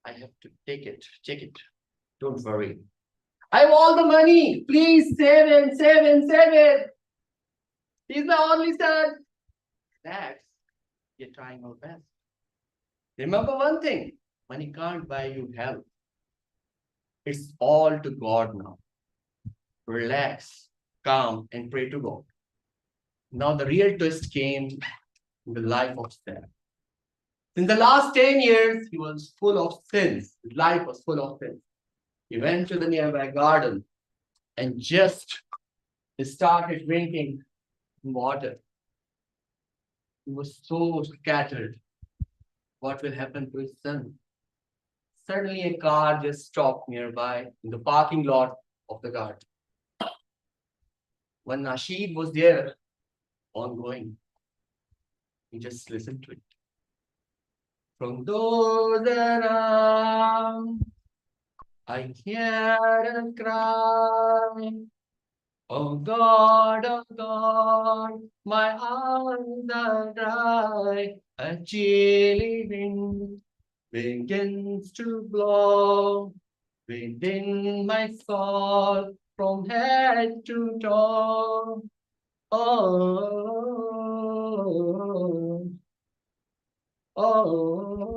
I have to check it. Don't worry. I have all the money. Please save him. He's my only son. That's, we're trying our best. Remember one thing, money can't buy you health. It's all to God now. Relax, calm, and pray to God. Now the real twist came in the life of Seth. In the last 10 years, he was full of sins. His life was full of sins. He went to the nearby garden and just started drinking water. He was so scattered. What will happen to his son? Suddenly a car just stopped nearby in the parking lot of the garden. When Nasheed was there, ongoing, he just listened to it. From those around, I hear a cry. Oh God, my eyes are dry. A chilly wind begins to blow within my soul from head to toe. Oh, oh.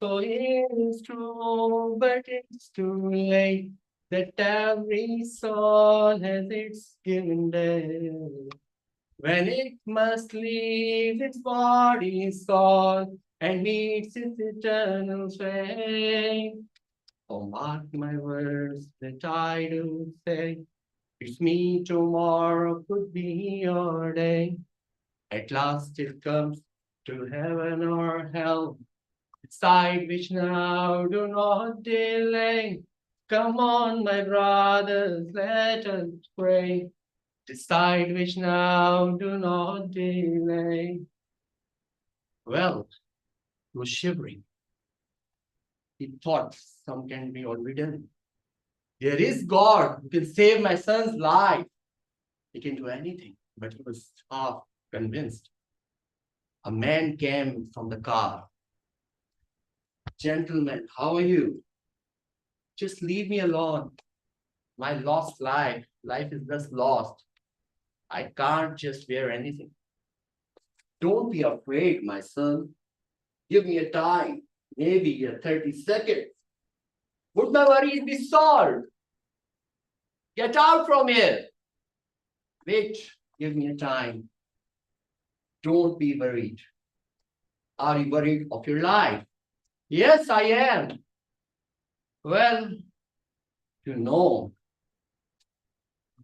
So it is true, but it's too late that every soul has its given day. When it must leave its body's soul and meets its eternal fate. Oh, mark my words that I do say, it's me tomorrow could be your day. At last it comes to heaven or hell. Decide which now, do not delay. Come on, my brothers, let us pray. Decide which now, do not delay. Well, he was shivering. He thought some can be already done. There is God who can save my son's life. He can do anything, but he was half convinced. A man came from the car. Gentlemen, how are you? Just leave me alone. My lost life is just lost. I can't just bear anything. Don't be afraid, my son. Give me a time, maybe a 30 seconds. Would my worries be solved? Get out from here. Wait, give me a time. Don't be worried. Are you worried of your life? Yes, I am. Well, you know,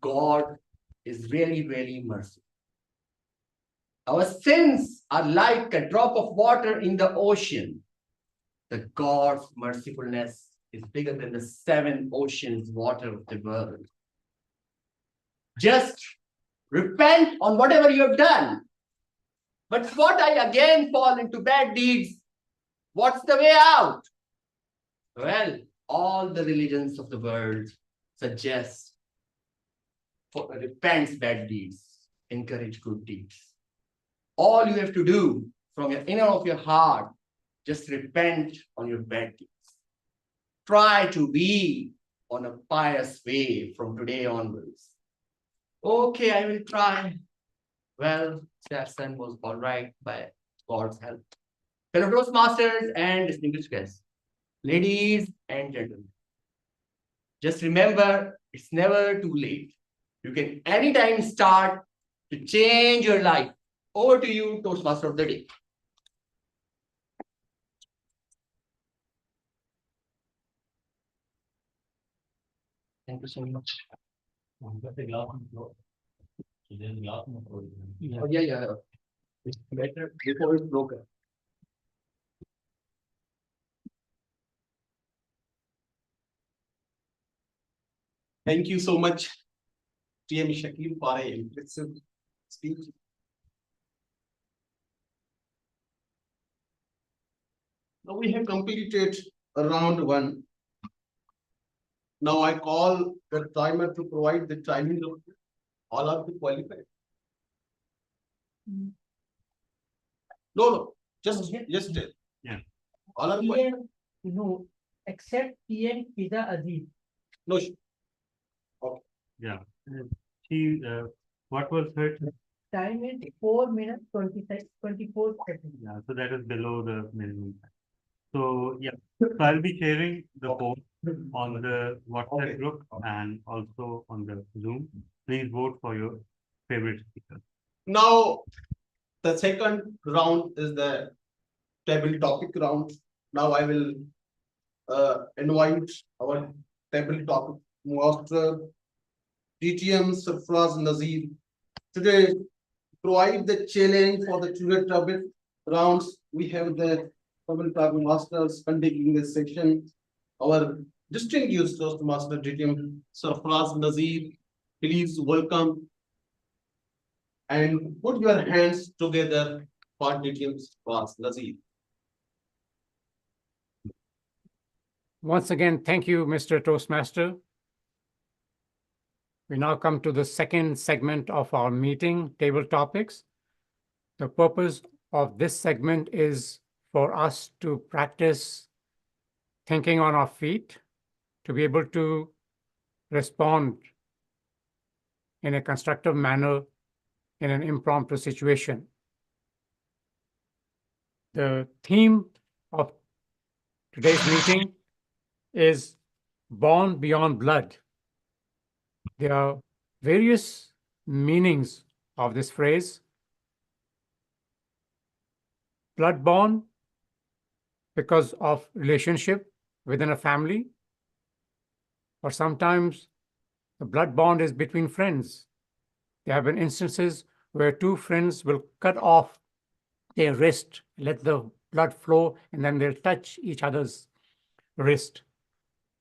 God is really, really merciful. Our sins are like a drop of water in the ocean. The God's mercifulness is bigger than the 7 oceans water of the world. Just repent on whatever you have done. But what I again fall into bad deeds, what's the way out? Well, all the religions of the world suggest repent bad deeds, encourage good deeds. All you have to do from your inner of your heart, just repent on your bad deeds. Try to be on a pious way from today onwards. Okay, I will try. Well, that son was all right by God's help. Fellow Toastmasters and distinguished guests, ladies and gentlemen, just remember, it's never too late. You can anytime start to change your life. Over to you, Toastmaster of the day. Thank you so much. Oh, yeah. It's better before it's broken. Thank you so much, TM Shakil, for an impressive speech. Now we have completed round 1. Now I call the timer to provide the timing of all of the qualified. No, just Yeah. All are TM, no, except TM Fiza Aziz. no. Yeah. She, what was her? Time is 4 minutes 24 seconds. Yeah, so that is below the minimum. So yeah, so I'll be sharing the poll on the WhatsApp group and also on the Zoom. Please vote for your favorite speaker. Now the second round is the table topic round. Now I will invite our table topic master DTM Sarfraz Nazir today provide the challenge for the today topic rounds. we have the public Toastmasters conducting this session. Our distinguished Toastmaster DTM Sarfraz Nazir, please welcome and put your hands together for DTM Sarfraz Nazir. Once again, thank you, Mr. Toastmaster. We now come to the second segment of our meeting, table topics. The purpose of this segment is for us to practice thinking on our feet, to be able to respond in a constructive manner in an impromptu situation. The theme of today's meeting is born beyond blood. There are various meanings of this phrase. Blood-born because of relationship within a family, or sometimes the blood bond is between friends. There have been instances where two friends will cut off their wrist, let the blood flow, and then they'll touch each other's wrist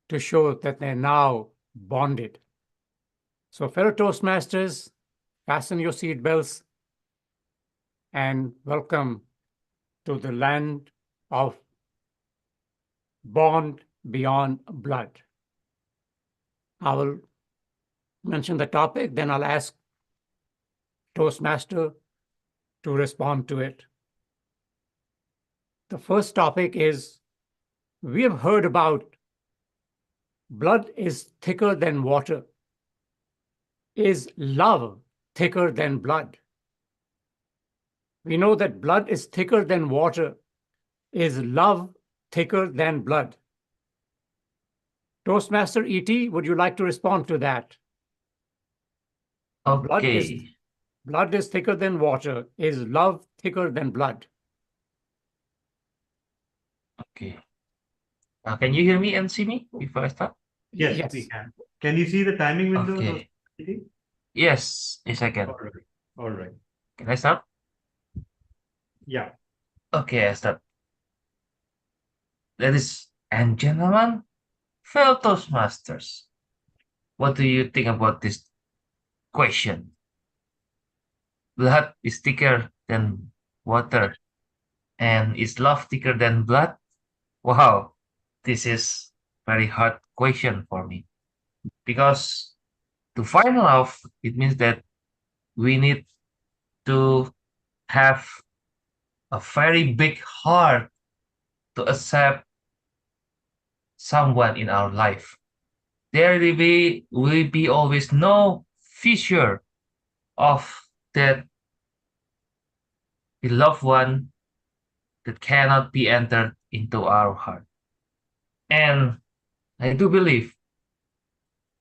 to show that they're now bonded. So fellow Toastmasters, fasten your seat belts and welcome to the land of bond beyond blood. I will mention the topic, then I'll ask Toastmaster to respond to it. The first topic is, we have heard about blood is thicker than water. Is love thicker than blood? We know that blood is thicker than water. Is love thicker than blood? Toastmaster E.T., would you like to respond to that? Okay. Blood is thicker than water. Is love thicker than blood? Okay. Can you hear me and see me before I start? Yes, we can. Can you see the timing window? Okay. Yes, a second. All right. All right. Can I start? Yeah. Okay, I start. Ladies and gentlemen, fellow Toastmasters, what do you think about this question? Blood is thicker than water, and is love thicker than blood? Wow, this is very hard question for me, because to find love, it means that we need to have a very big heart to accept someone in our life. There will be always no fissure of that beloved one that cannot be entered into our heart. And I do believe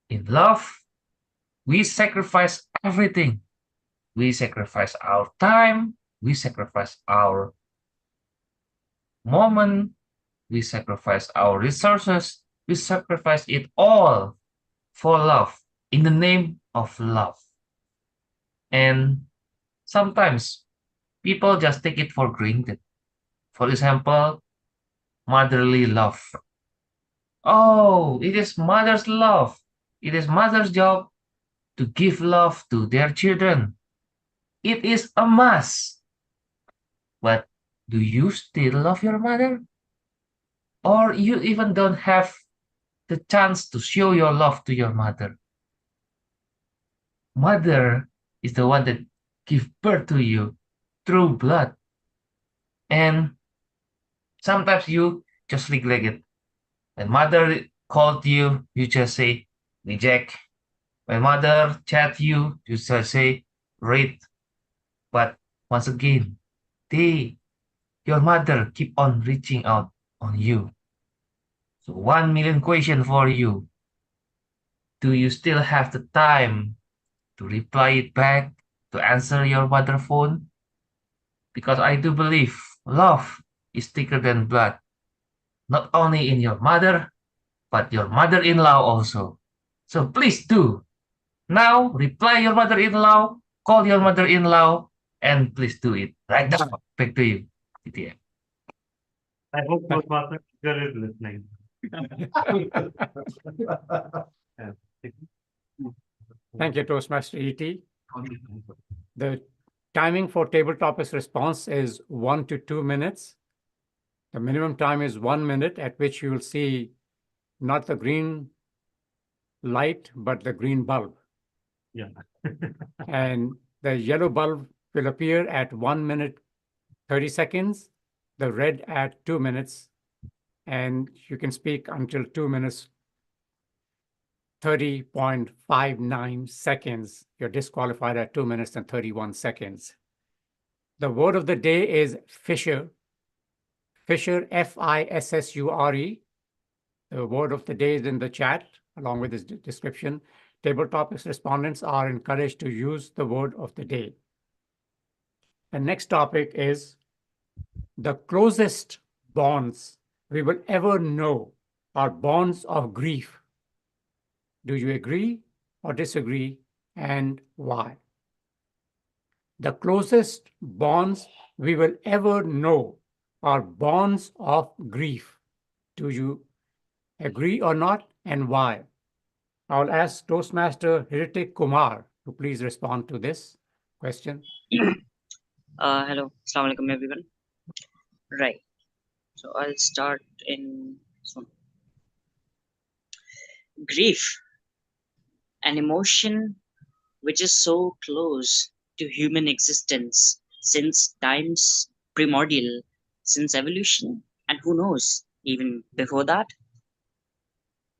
in love, we sacrifice everything. We sacrifice our time, we sacrifice our moment, we sacrifice our resources, we sacrifice it all for love, in the name of love. And sometimes people just take it for granted. For example, motherly love. Oh, it is mother's love. It is mother's job to give love to their children. It is a must. But do you still love your mother? Or you even don't have the chance to show your love to your mother? Mother is the one that gives birth to you through blood. And sometimes you just neglect it. When mother called you, you just say, reject. When mother chat you, you just say, read. But once again, your mother keep on reaching out on you. So 1 million question for you. Do you still have the time to reply it back, to answer your mother phone? Because I do believe love is thicker than blood. Not only in your mother, but your mother-in-law also. So please do. Now, reply your mother-in-law, call your mother-in-law, and please do it right now. Back to you, TTM. I hope Toastmaster teacher is listening. Yeah. Thank you, Toastmaster ET. The timing for table topics response is 1 to 2 minutes. The minimum time is 1 minute, at which you will see not the green light, but the green bulb. Yeah. And the yellow bulb will appear at 1 minute 30 seconds, the red at 2 minutes, and you can speak until 2 minutes 30.59 seconds. You're disqualified at 2 minutes and 31 seconds. The word of the day is Fisher. Fisher, F-I-S-S-U-R-E. The word of the day is in the chat, along with this description. Table topics respondents are encouraged to use the word of the day. The next topic is the closest bonds we will ever know are bonds of grief. Do you agree or disagree, and why? The closest bonds we will ever know are bonds of grief. Do you agree or not, and why? I'll ask Toastmaster Hritik Kumar to please respond to this question. Hello, Assalamu alaikum everyone. Right, so I'll start in soon. Grief, an emotion which is so close to human existence since times primordial, since evolution, and who knows, even before that,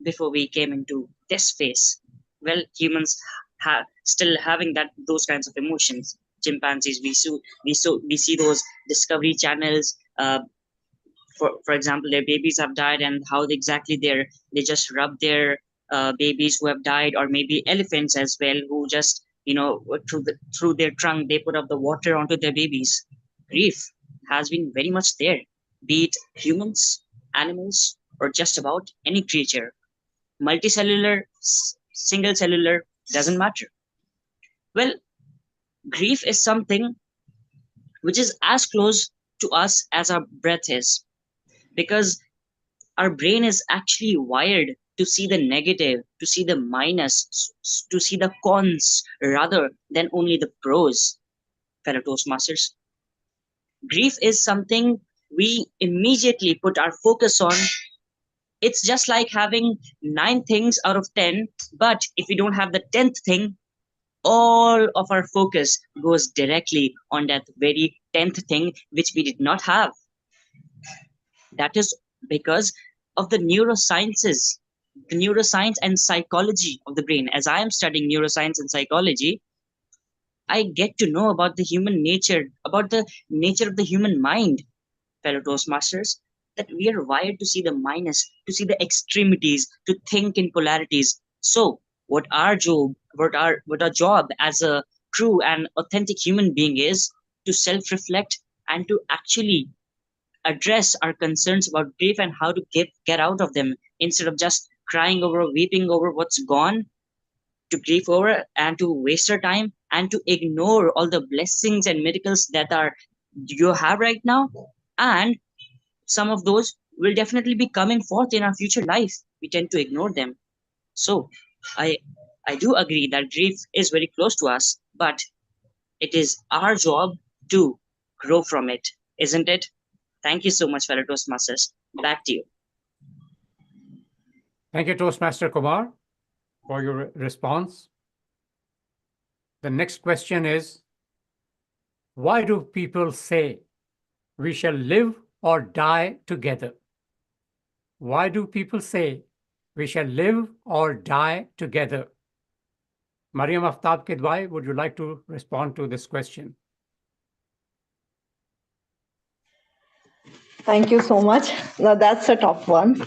before we came into this phase. Well, humans still having those kinds of emotions. Chimpanzees, we see those Discovery channels. For example, their babies have died, and how exactly they just rub their babies who have died, or maybe elephants as well, who just through their trunk they put up the water onto their babies. Grief has been very much there, be it humans, animals, or just about any creature. Multicellular, single cellular, doesn't matter. Well, grief is something which is as close to us as our breath is, because our brain is actually wired to see the negative, to see the minus, to see the cons rather than only the pros, fellow Toastmasters. Grief is something we immediately put our focus on. It's just like having 9 things out of 10, but if we don't have the 10th thing, all of our focus goes directly on that very 10th thing which we did not have. That is because of the neurosciences, the neuroscience and psychology of the brain. As I am studying neuroscience and psychology, I get to know about the human nature, about the nature of the human mind, fellow Toastmasters, that we are wired to see the minus, to see the extremities, to think in polarities. So what our job as a true and authentic human being is to self-reflect and to actually address our concerns about grief and how to get out of them, instead of just crying over, weeping over what's gone, to grieve over and to waste our time and to ignore all the blessings and miracles that you have right now. And some of those will definitely be coming forth in our future life. We tend to ignore them. So I do agree that grief is very close to us, but it is our job to grow from it, isn't it? Thank you so much, fellow Toastmasters. Back to you. Thank you, Toastmaster Kumar, for your response. The next question is, why do people say we shall live or die together? Why do people say we shall live or die together? Mariam Aftab Kidwai, would you like to respond to this question? Thank you so much. Now that's a tough one.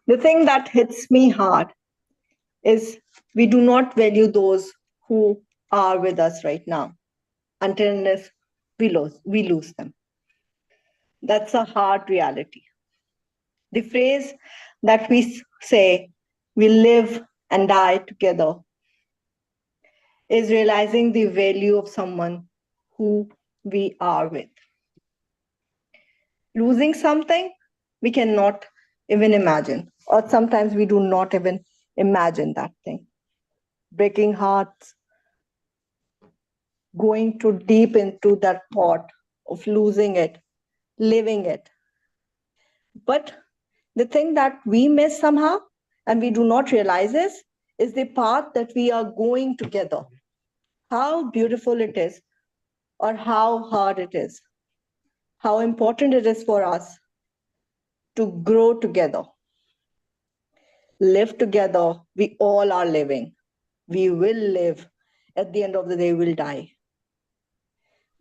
The thing that hits me hard is we do not value those who are with us right now until unless we lose them. That's a hard reality. The phrase that we say, we live and die together, is realizing the value of someone who we are with. Losing something we cannot even imagine, or sometimes we do not even imagine that thing. Breaking hearts, going too deep into that thought of losing it, living it. But the thing that we miss somehow and we do not realize is the path that we are going together. How beautiful it is, or how hard it is, how important it is for us to grow together, live together. We all are living. We will live. At the end of the day, we'll die.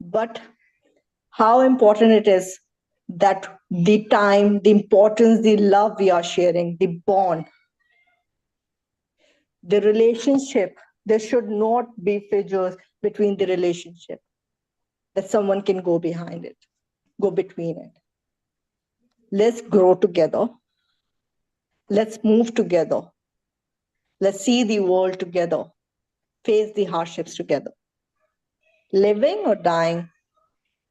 But how important it is that the time, the importance, the love we are sharing, the bond, the relationship, there should not be fissures between the relationship, that someone can go behind it, go between it. Let's grow together. Let's move together. Let's see the world together, face the hardships together. Living or dying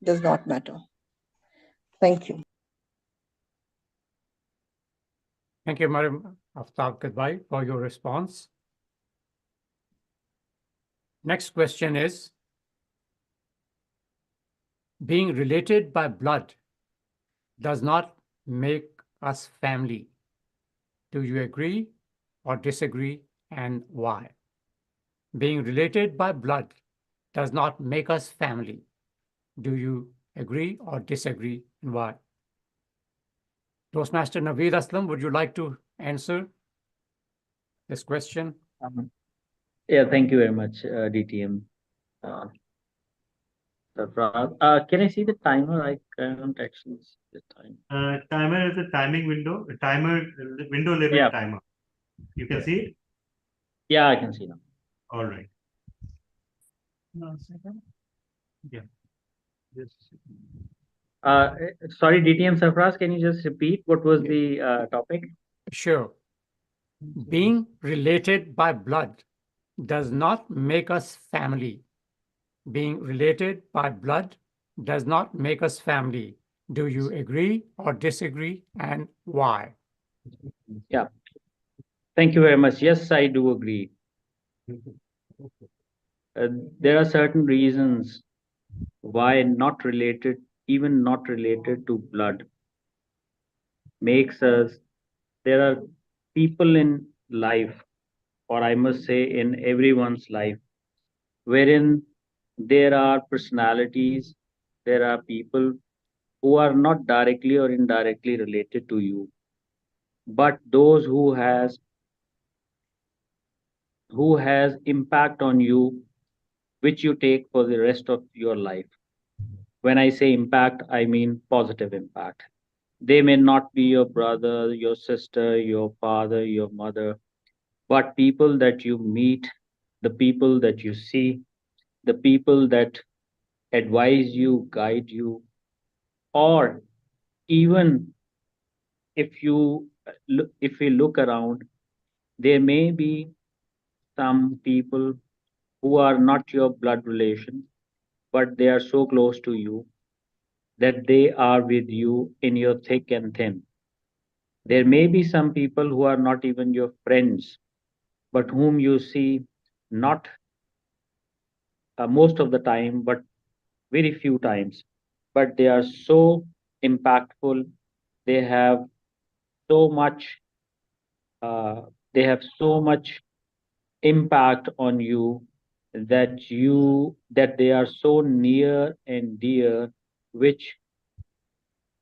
does not matter. Thank you. Thank you, Madam Aftab Kadbai, for your response. Next question is, being related by blood does not make us family. Do you agree or disagree, and why? Being related by blood does not make us family. Do you agree or disagree, and why? Toastmaster Naveed Aslam, would you like to answer this question? Yeah, thank you very much, DTM. Can I see the timer? I can't actually see the time. Timer is a timing window, a timer, window level Yeah. timer. You can Yeah. see it? Yeah, I can see now. All right. Yeah. Yes. Sorry, DTM Sarfraz, can you just repeat what was the topic? Sure. Being related by blood does not make us family. Being related by blood does not make us family. Do you agree or disagree, and why? Yeah. Thank you very much. Yes, I do agree. There are certain reasons why not related, even not related to blood, makes us, there are people in life, or I must say in everyone's life, wherein there are personalities, there are people who are not directly or indirectly related to you, but those who has impact on you, which you take for the rest of your life. When I say impact, I mean positive impact. They may not be your brother, your sister, your father, your mother, but people that you meet, the people that you see, the people that advise you, guide you, or even if we look around, there may be some people who are not your blood relation, but they are so close to you that they are with you in your thick and thin. There may be some people who are not even your friends, but whom you see not most of the time, but very few times. But they are so impactful. They have so much. They have so much impact on you that they are so near and dear, which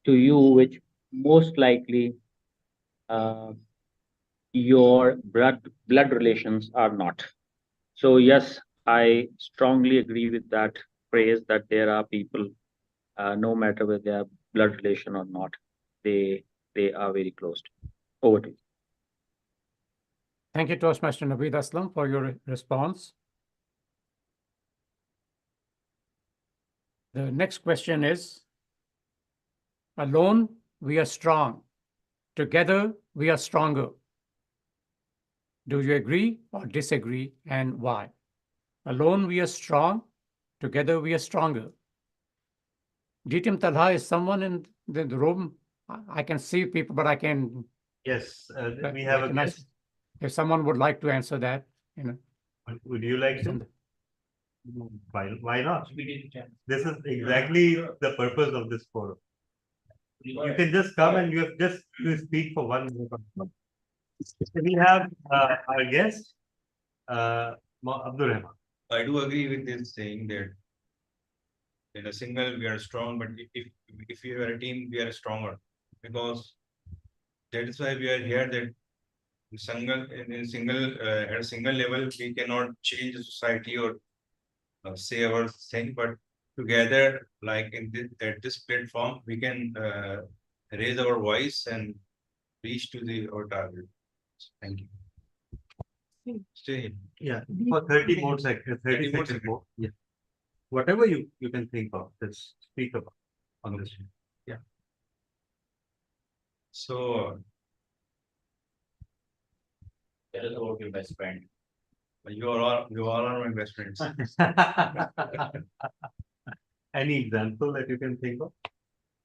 to you, which most likely uh, your blood relations are not. So yes, I strongly agree with that phrase that there are people, no matter whether they are blood relation or not, they are very close. Over to you. Thank you, Toastmaster Naveed Aslam, for your response. The next question is, alone we are strong, together we are stronger. Do you agree or disagree, and why? Alone we are strong, together we are stronger. DTM Talha, is someone in the room? I can see people, but I can. Yes, we have a recognize- guest. If someone would like to answer that, you know. Would you like to? Why not? We did it. This is exactly the purpose of this forum. You can just come and you have just to speak for 1 minute. So we have our guest, Abdul Rahman. I do agree with this saying that in a single we are strong, but if we are a team, we are stronger, because that is why we are here. That at a single level we cannot change the society or say our thing, but together, like at this platform, we can raise our voice and reach to our target. Thank you. Stay here. Yeah, for 30 more seconds, 30 seconds more. Yeah. Whatever you can think of, just speak about on this. Yeah. So Tell us about your best friend. you all are my best friends. Any example that you can think of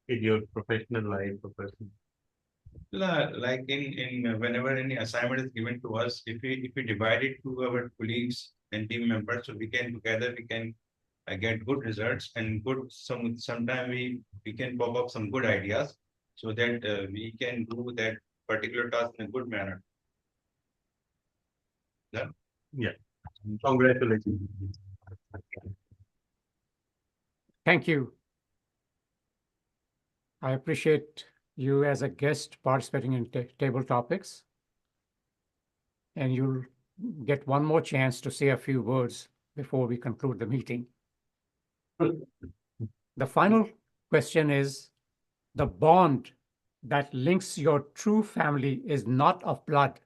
in your professional life or personal? Like in whenever any assignment is given to us, if we divide it to our colleagues and team members, so we can together get good results and sometimes we can pop up some good ideas so that we can do that particular task in a good manner. Yeah. Yeah. Congratulations. Thank you. I appreciate you as a guest participating in table topics. And you'll get one more chance to say a few words before we conclude the meeting. The final question is, the bond that links your true family is not of blood,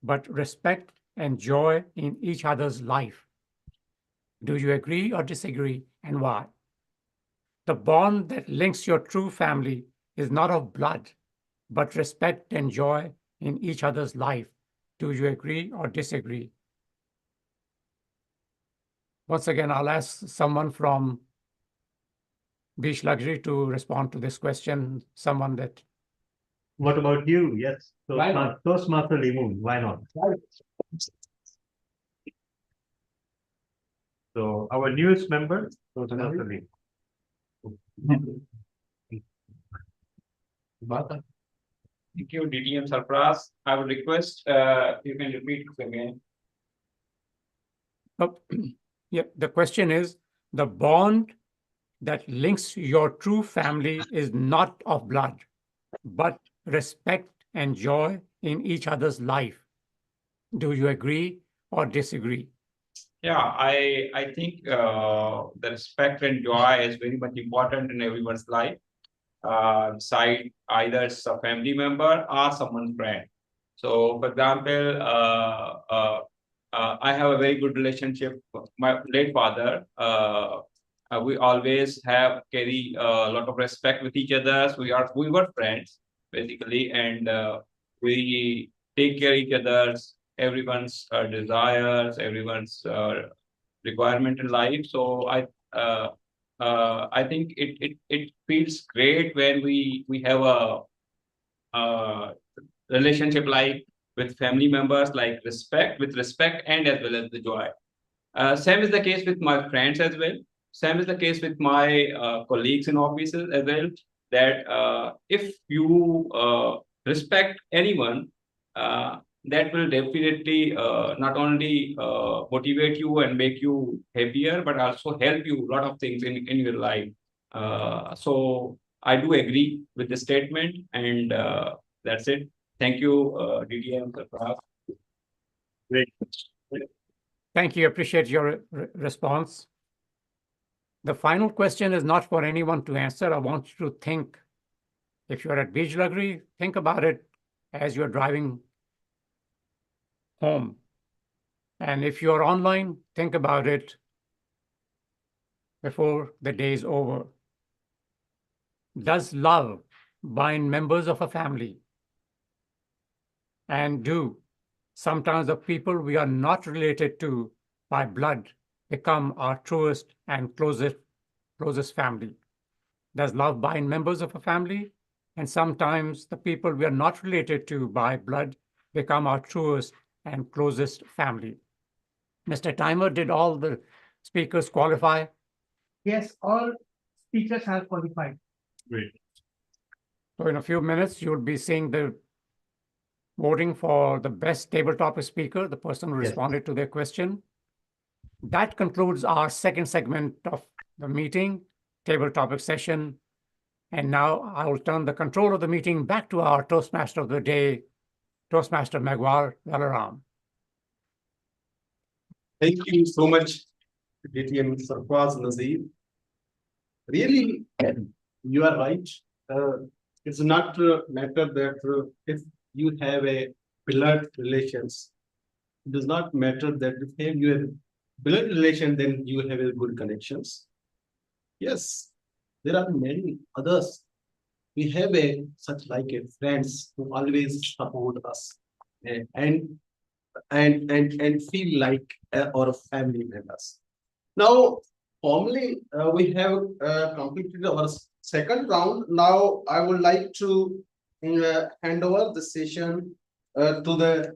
but respect and joy in each other's life. Do you agree or disagree, and why? The bond that links your true family is not of blood, but respect and joy in each other's life. Do you agree or disagree? Once again, I'll ask someone from Beach Luxury to respond to this question. Someone that. What about you? Yes. Why not? Toastmaster Limun, why not? So our newest member, Toastmaster Limun. Thank you, DTM Sarfraz. I would request you can repeat it again. Oh, yeah, the question is, the bond that links your true family is not of blood, but respect and joy in each other's life. Do you agree or disagree? Yeah, I think the respect and joy is very much important in everyone's life. Beside either it's a family member or someone's friend. So, for example, I have a very good relationship with my late father. We always have carry a lot of respect with each other. We were friends basically, and we take care of each other's everyone's desires, everyone's requirement in life. So I think it feels great when we have a relationship like with family members, like with respect and as well as the joy. Same is the case with my friends as well. Same is the case with my colleagues in offices as well. That if you respect anyone, that will definitely not only motivate you and make you happier, but also help you a lot of things in your life. So I do agree with the statement, and that's it. Thank you, DDM. Great. Thank you. Appreciate your response. The final question is not for anyone to answer. I want you to think. If you're at Beach Luxury, think about it as you're driving home. And if you're online, think about it before the day is over. Does love bind members of a family? And do sometimes the people we are not related to by blood become our truest and closest family? Does love bind members of a family? And sometimes the people we are not related to by blood become our truest and closest family. Mr. Timer, did all the speakers qualify? Yes, all speakers are qualified. Great. So in a few minutes, you'll be seeing the voting for the best table topic speaker, the person who responded to their question. That concludes our second segment of the meeting, table topic session. And now I will turn the control of the meeting back to our Toastmaster of the day, Toastmaster Megwar Velaram. Thank you so much, DTM Sarfraz Nazir. Really, you are right. It's not a matter that if you have a blood relations, it does not matter that if you have blood relation, then you have a good connections. Yes, there are many others. We have a such like a friends who always support us and feel like our family members. Now, formally, we have completed our second round. Now, I would like to hand over the session to the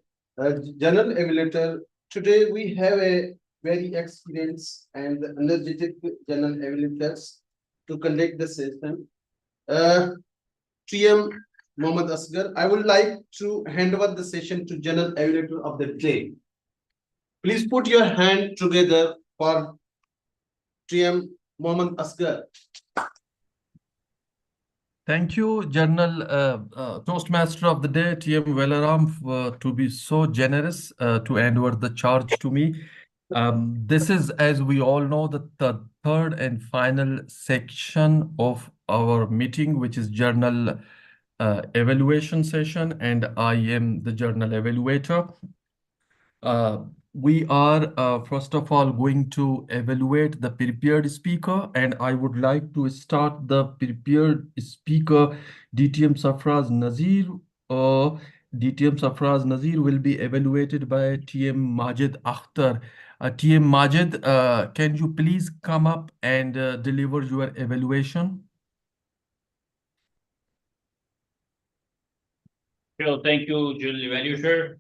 general evaluator. Today, we have a very experienced and energetic general evaluators to conduct the session. TM Mohammad Asgar, I would like to hand over the session to general evaluator of the day. Please put your hand together for TM Mohammad Asgar. Thank you, General Toastmaster of the Day, TM Velaram, to be so generous to hand over the charge to me. This is, as we all know, the third and final section of our meeting, which is journal evaluation session, and I am the journal evaluator. We are, first of all, going to evaluate the prepared speaker, and I would like to start the prepared speaker, DTM Sarfraz Nazir. DTM Sarfraz Nazir will be evaluated by TM Majid Akhtar. TM Majid, can you please come up and deliver your evaluation? Sure, thank you, Jill Evaluator.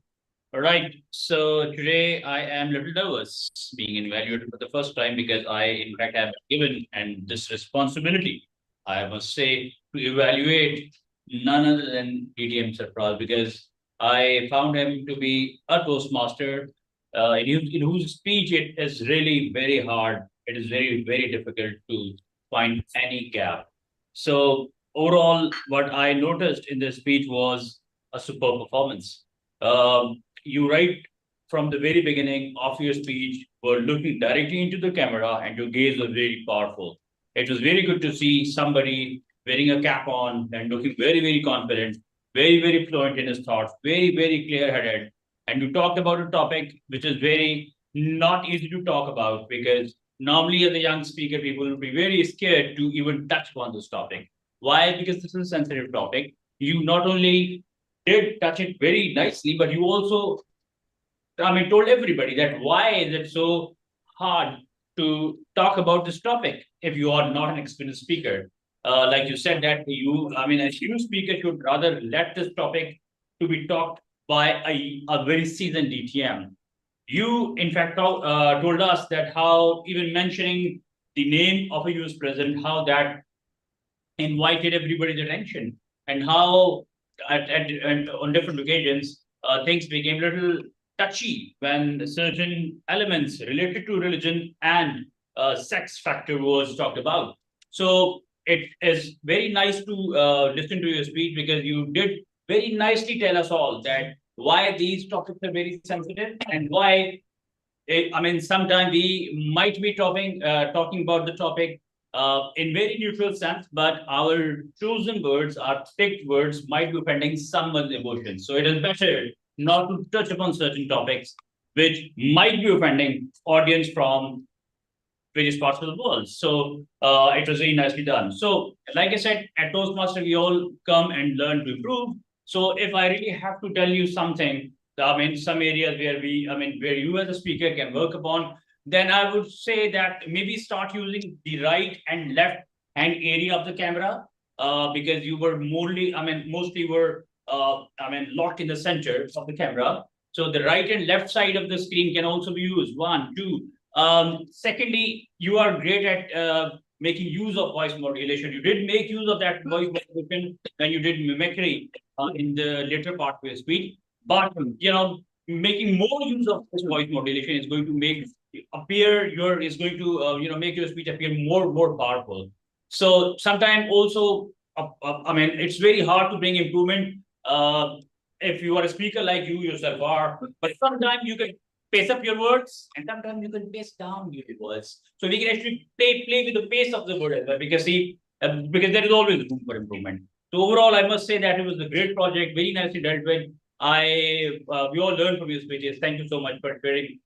All right, so today I am a little nervous being evaluated for the first time because I, in fact, have given and this responsibility, I must say, to evaluate none other than DTM Sarfraz because I found him to be a Toastmaster in whose speech it is really very hard. It is very, very difficult to find any gap. So overall, what I noticed in the speech was a superb performance. You right from the very beginning of your speech were looking directly into the camera and your gaze was very powerful. It was very good to see somebody wearing a cap on and looking very, very confident, very, very fluent in his thoughts, very, very clear-headed. And you talked about a topic which is very not easy to talk about because normally as a young speaker, people will be very scared to even touch upon this topic. Why? Because this is a sensitive topic. You not only did touch it very nicely, but you also, told everybody that why is it so hard to talk about this topic if you are not an experienced speaker? Like you said that you, a new speaker should rather let this topic to be talked by a very seasoned DTM. You, in fact, told us that how even mentioning the name of a US president, how that invited everybody's attention and how and on different occasions, things became a little touchy when certain elements related to religion and sex factor was talked about. So it is very nice to listen to your speech because you did very nicely tell us all that why these topics are very sensitive and why, sometimes we might be talking about the topic in very neutral sense, but our chosen words, our picked words might be offending someone's emotions. So it is better not to touch upon certain topics which might be offending audience from various parts of the world. So it was very nicely done. So like I said, at Toastmaster, we all come and learn to improve. So if I really have to tell you something, some areas where where you as a speaker can work upon, then I would say that maybe start using the right and left hand area of the camera, because you were mostly were, locked in the center of the camera. So the right and left side of the screen can also be used. One, two. Secondly, you are great at making use of voice modulation. You did make use of that voice modulation when you did mimicry in the later part of your speech. But making more use of this voice modulation is going to make make your speech appear more powerful. So sometimes also, it's very hard to bring improvement if you are a speaker like you yourself are. But sometimes you can pace up your words, and sometimes you can pace down your words. So we can actually play with the pace of the word as well, because there is always room for improvement. So overall, I must say that it was a great project, very nicely dealt with. We all learned from your speeches. Thank you so much for sharing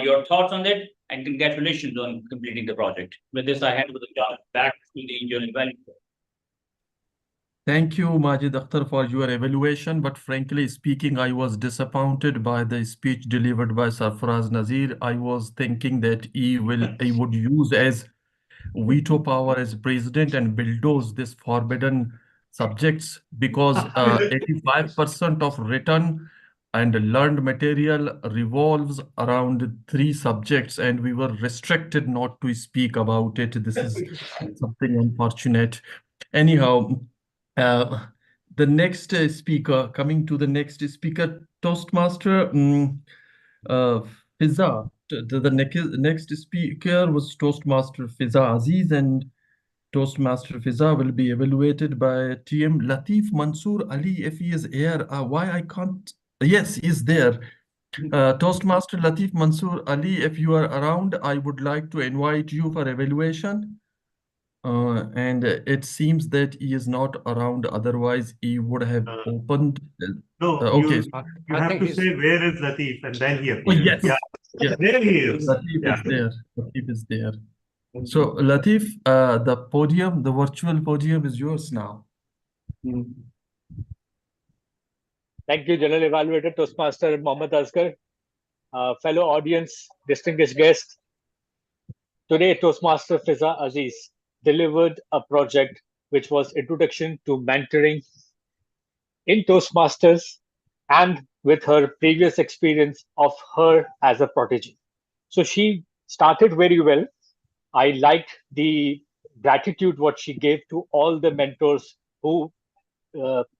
your thoughts on that, and congratulations on completing the project. With this, I hand over the job back to the journal evaluator. Thank you, Majid Akhtar, for your evaluation. But frankly speaking, I was disappointed by the speech delivered by Sarfaraz Nazir. I was thinking that he would use as veto power as president and bulldoze this forbidden subjects, because 85% of written and learned material revolves around 3 subjects, and we were restricted not to speak about it. This is something unfortunate. Anyhow, the next speaker, coming to the next speaker, Toastmaster Fiza. The next speaker was Toastmaster Fiza Aziz, and Toastmaster Fiza will be evaluated by TM Latif Mansoor Ali, if he is here. Why I can't? Yes, he is there. Toastmaster Latif Mansoor Ali, if you are around, I would like to invite you for evaluation. And it seems that he is not around, otherwise he would have opened. No, okay. you have to say where is Latif, and then he appears. Oh, yes. Yeah. Yes. There he is. Latif Yeah. is there. Latif is there. So Latif, the virtual podium is yours now. Thank you, General Evaluator Toastmaster Mohammad Asghar. Fellow audience, distinguished guests. Today, Toastmaster Fiza Aziz delivered a project which was Introduction to Mentoring in Toastmasters, and with her previous experience of her as a prodigy. So she started very well. I liked the gratitude what she gave to all the mentors who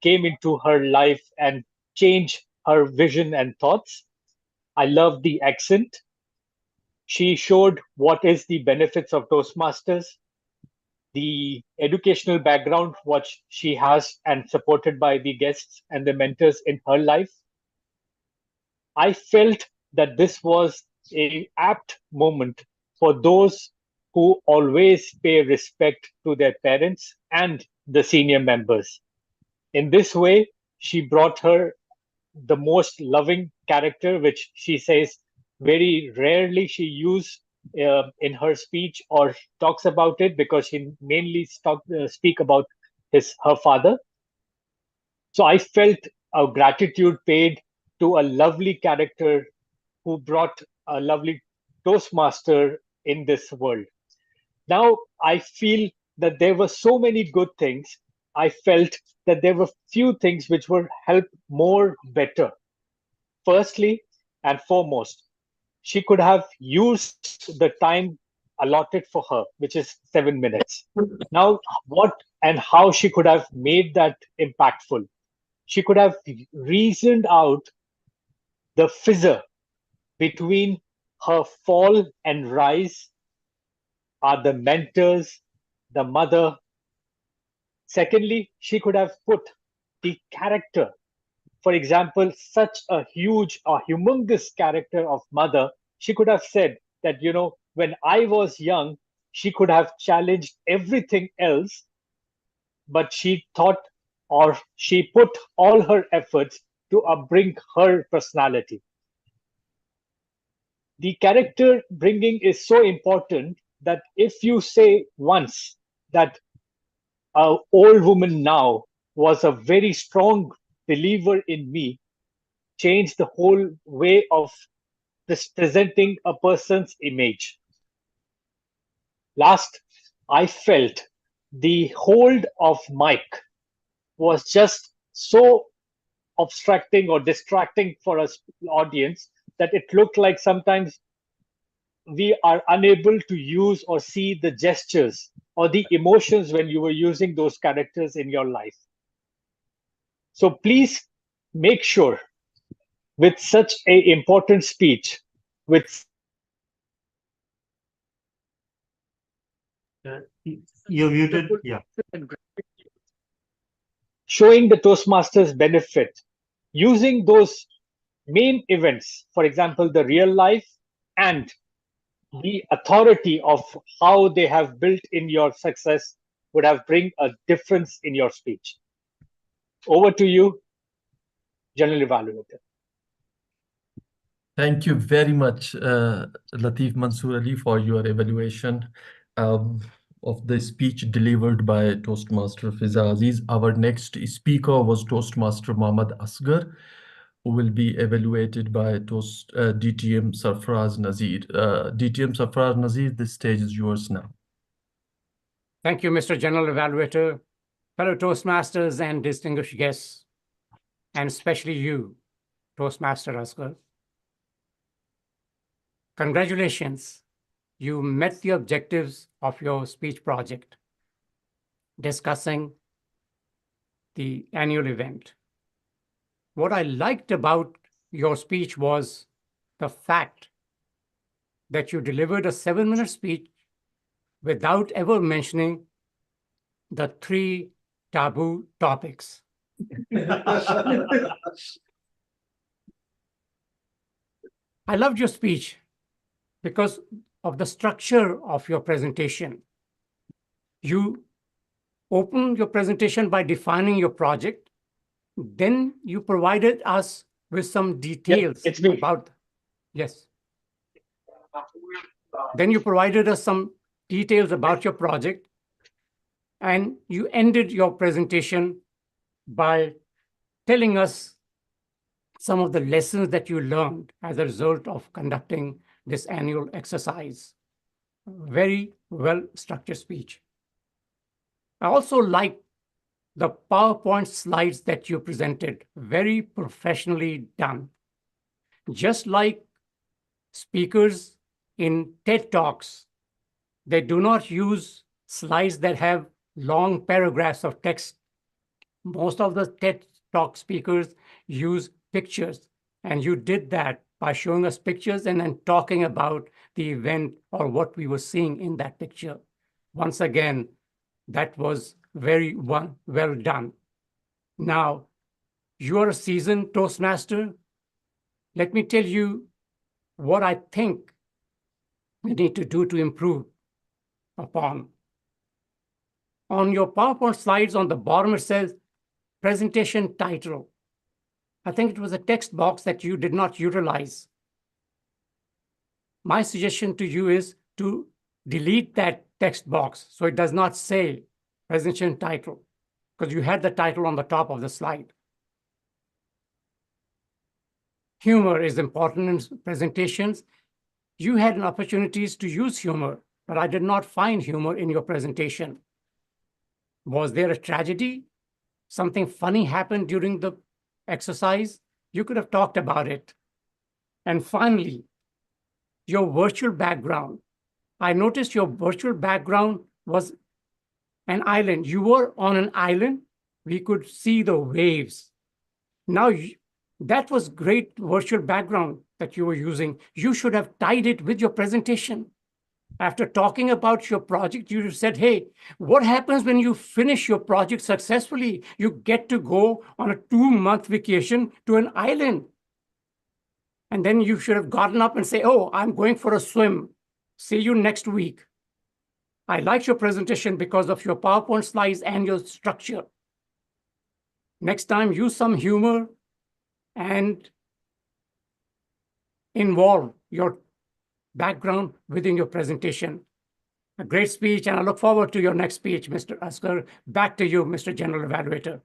came into her life and changed her vision and thoughts. I love the accent. She showed what is the benefits of Toastmasters, the educational background what she has, and supported by the guests and the mentors in her life. I felt that this was an apt moment for those who always pay respect to their parents and the senior members. In this way, she brought her the most loving character, which she says very rarely she uses in her speech or talks about it, because she mainly speak about her father. So I felt a gratitude paid to a lovely character who brought a lovely Toastmaster in this world. Now I feel that there were so many good things. I felt that there were few things which would help more better. Firstly and foremost, she could have used the time allotted for her, which is 7 minutes. Now, what and how she could have made that impactful? She could have reasoned out the fissure between her fall and rise are the mentors, the mother. Secondly, she could have put the character. For example, such a humongous character of mother, she could have said that, when I was young, she could have challenged everything else, but she thought, or she put all her efforts to upbring her personality. The character bringing is so important that if you say once that an old woman now was a very strong believer in me, change the whole way of presenting a person's image. Last, I felt the hold of mic was just so obstructing or distracting for us audience that it looked like sometimes we are unable to use or see the gestures or the emotions when you were using those characters in your life. So please make sure with such a important speech, with You're muted. Yeah. showing the Toastmasters benefit, using those main events, for example, the real life and the authority of how they have built in your success would have bring a difference in your speech. Over to you, General Evaluator. Thank you very much, Latif Mansoor Ali, for your evaluation of the speech delivered by Toastmaster Fiza Aziz. Our next speaker was Toastmaster Mohammad Asghar, who will be evaluated by DTM Sarfraz Nazir. DTM Sarfraz Nazir, the stage is yours now. Thank you, Mr. General Evaluator, fellow Toastmasters and distinguished guests, and especially you, Toastmaster Asghar. Congratulations, you met the objectives of your speech project, discussing the annual event. What I liked about your speech was the fact that you delivered a 7-minute speech without ever mentioning the 3 taboo topics. I loved your speech because of the structure of your presentation. You opened your presentation by defining your project. Then you provided us with some details about, yes. Then you provided us some details about your project, and you ended your presentation by telling us some of the lessons that you learned as a result of conducting this annual exercise. Very well-structured speech. I also liked the PowerPoint slides that you presented, very professionally done. Just like speakers in TED Talks, they do not use slides that have long paragraphs of text. Most of the TED Talk speakers use pictures, and you did that by showing us pictures and then talking about the event or what we were seeing in that picture. Once again, that was very well done. Now, you're a seasoned Toastmaster. Let me tell you what I think we need to do to improve upon. On your PowerPoint slides on the bottom, it says presentation title. I think it was a text box that you did not utilize. My suggestion to you is to delete that text box so it does not say presentation title, because you had the title on the top of the slide. Humor is important in presentations. You had an opportunities to use humor, but I did not find humor in your presentation. Was there a tragedy? Something funny happened during the exercise? You could have talked about it. And finally, your virtual background. I noticed your virtual background was an island. You were on an island. We could see the waves. Now, that was great virtual background that you were using. You should have tied it with your presentation. After talking about your project, you said, hey, what happens when you finish your project successfully? You get to go on a 2-month vacation to an island. And then you should have gotten up and say, oh, I'm going for a swim. See you next week. I liked your presentation because of your PowerPoint slides and your structure. Next time, use some humor and involve your background within your presentation. A great speech, and I look forward to your next speech, Mr. Asghar. Back to you, Mr. General Evaluator.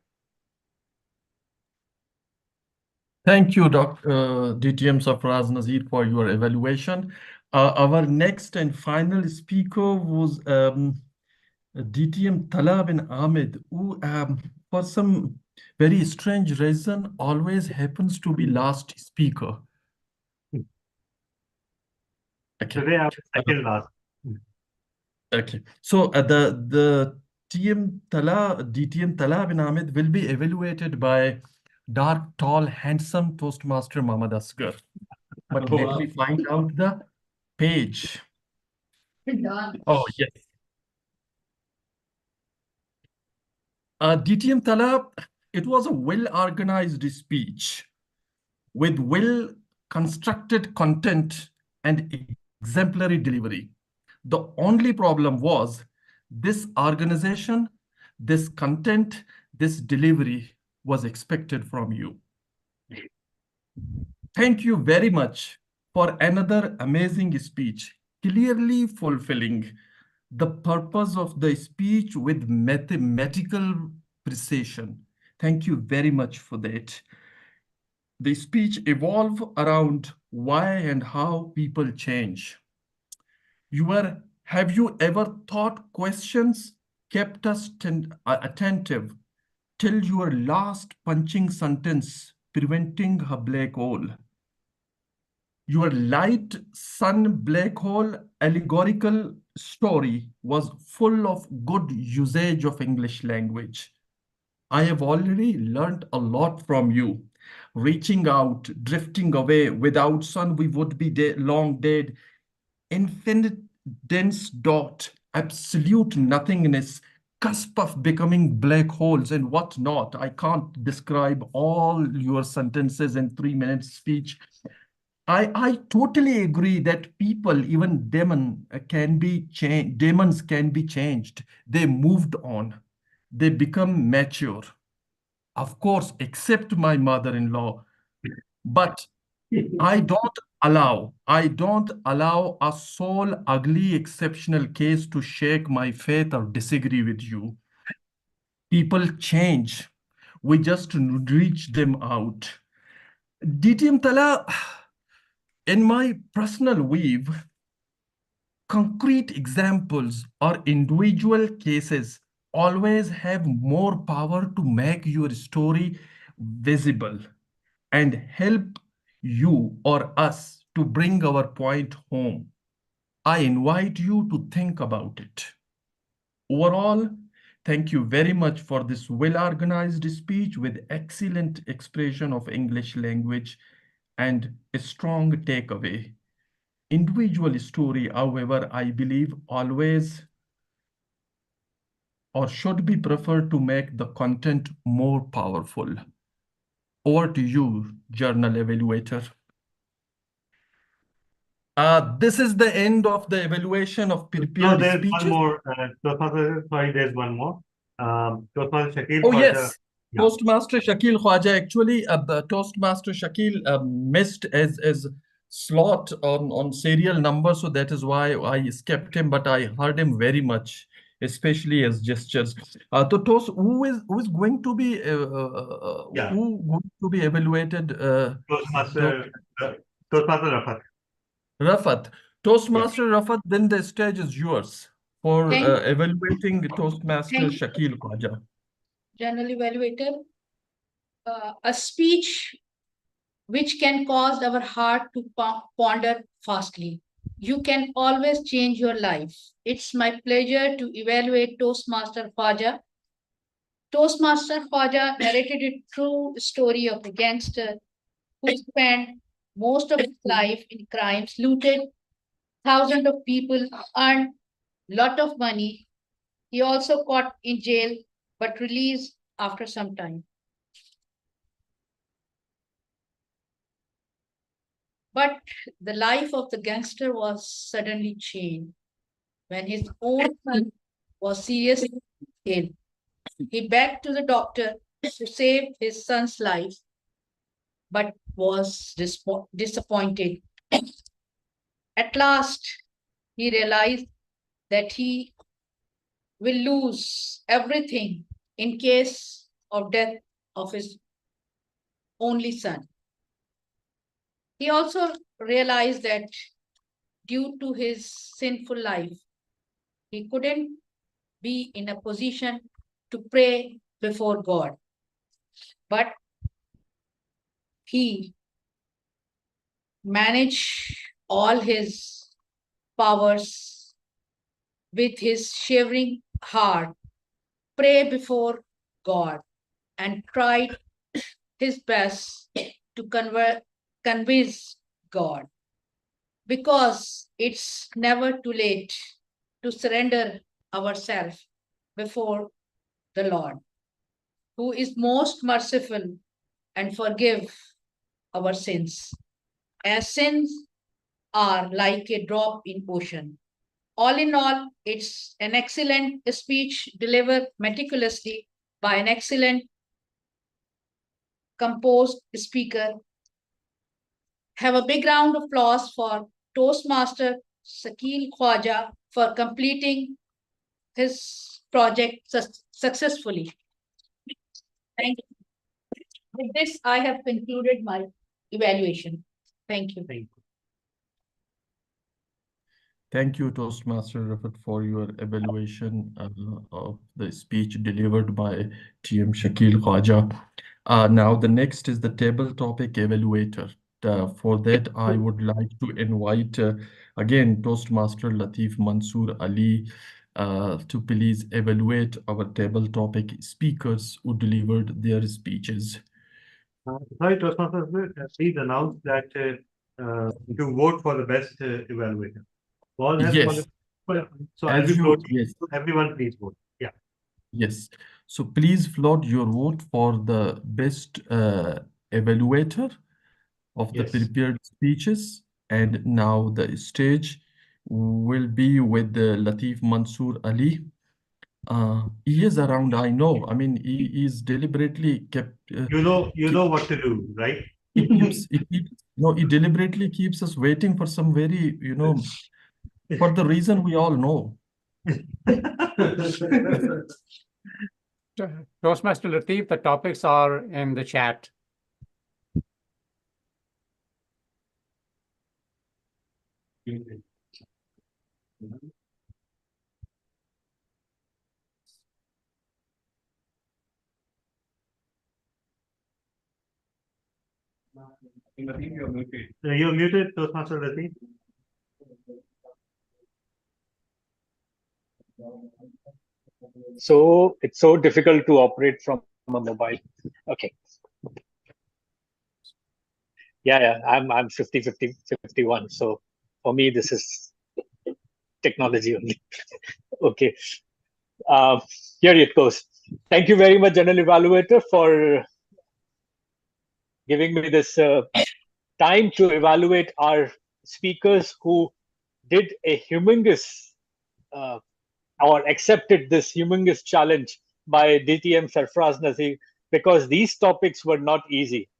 Thank you, DTM Sarfraz Nazir, for your evaluation. Our next and final speaker was DTM Tala bin Ahmed, who for some very strange reason always happens to be last speaker. Okay. Today I'm second last. Okay. So the DTM Tala bin Ahmed will be evaluated by dark, tall, handsome Toastmaster Muhammad Asghar. But let me find out the page. Oh, yes. DTM Tala, it was a well-organized speech with well-constructed content and exemplary delivery. The only problem was this organization, this content, this delivery was expected from you. Thank you very much for another amazing speech, clearly fulfilling the purpose of the speech with mathematical precision. Thank you very much for that. The speech evolved around why and how people change. Have you ever thought questions kept us attentive till your last punching sentence preventing a black hole? Your light sun black hole allegorical story was full of good usage of English language. I have already learned a lot from you. Reaching out, drifting away, without sun we would be long dead. Infinite dense dot, absolute nothingness, cusp of becoming black holes and whatnot. I can't describe all your sentences in 3 minute speech. I totally agree that people, even demons can be changed. They moved on. They become mature. Of course, except my mother-in-law. But I don't allow a sole ugly exceptional case to shake my faith or disagree with you. People change. We just reach them out. DTM Tala, in my personal weave, concrete examples or individual cases always have more power to make your story visible and help you or us to bring our point home. I invite you to think about it. Overall, thank you very much for this well-organized speech with excellent expression of English language and a strong takeaway. Individual story, however, I believe always or should be preferred to make the content more powerful. Over to you, journal evaluator. This is the end of the evaluation of prepared there's speeches. one more. Sorry, there's one more. Toastmaster Shakil Oh, Khwaja. yes. Yeah. Toastmaster Shakil Khwaja. Actually, the Toastmaster Shakil missed as slot on serial number, so that is why I skipped him, but I heard him very much, especially as gestures. So Toast, who is going to be who going to be evaluated? Toastmaster Rafat. Rafat. Toastmaster Rafat, then the stage is yours for evaluating Toastmaster Thank you. Shakil Khwaja. General evaluator, a speech which can cause our heart to ponder fastly. You can always change your life. It's my pleasure to evaluate Toastmaster Khwaja. Toastmaster Khwaja narrated a true story of a gangster who spent most of his life in crimes, looted thousands of people, earned lot of money. He also caught in jail but released after some time. But the life of the gangster was suddenly changed when his own son was seriously ill. He begged to the doctor to save his son's life, but was disappointed. At last, he realized that he will lose everything in case of death of his only son. He also realized that due to his sinful life, he couldn't be in a position to pray before God. But he managed all his powers with his shivering heart, pray before God, and tried his best to convince God. Because it's never too late to surrender ourselves before the Lord, who is most merciful and forgive our sins, as sins are like a drop in ocean. All in all, it's an excellent speech delivered meticulously by an excellent composed speaker. Have a big round of applause for Toastmaster Shakil Khwaja for completing his project successfully. Thank you. With this, I have concluded my evaluation. Thank you. Thank you, Toastmaster Rafat, for your evaluation of the speech delivered by TM Shakil Khwaja. Now, the next is the table topic evaluator. For that, I would like to invite again Toastmaster Latif Mansoor Ali to please evaluate our table topic speakers who delivered their speeches. Sorry, Toastmasters, please announce that you vote for the best evaluator. All have Yes, so as as we you, vote, yes, everyone please vote. Yeah. yes. So please float your vote for the best evaluator of the Yes. prepared speeches. And now the stage will be with Latif Mansoor Ali. He is around, I know. I mean, he is deliberately kept. You know what to do, right? He deliberately keeps us waiting for some very, for the reason we all know. Toastmaster Latif, the topics are in the chat. You're muted, Toastmaster Latif. So it's so difficult to operate from a mobile. Okay. Yeah, I'm 50, 51. So for me, this is technology only. Okay. Here it goes. Thank you very much, General Evaluator, for giving me this time to evaluate our speakers who did a humongous or accepted this humongous challenge by DTM Sarfraz Nazir, because these topics were not easy.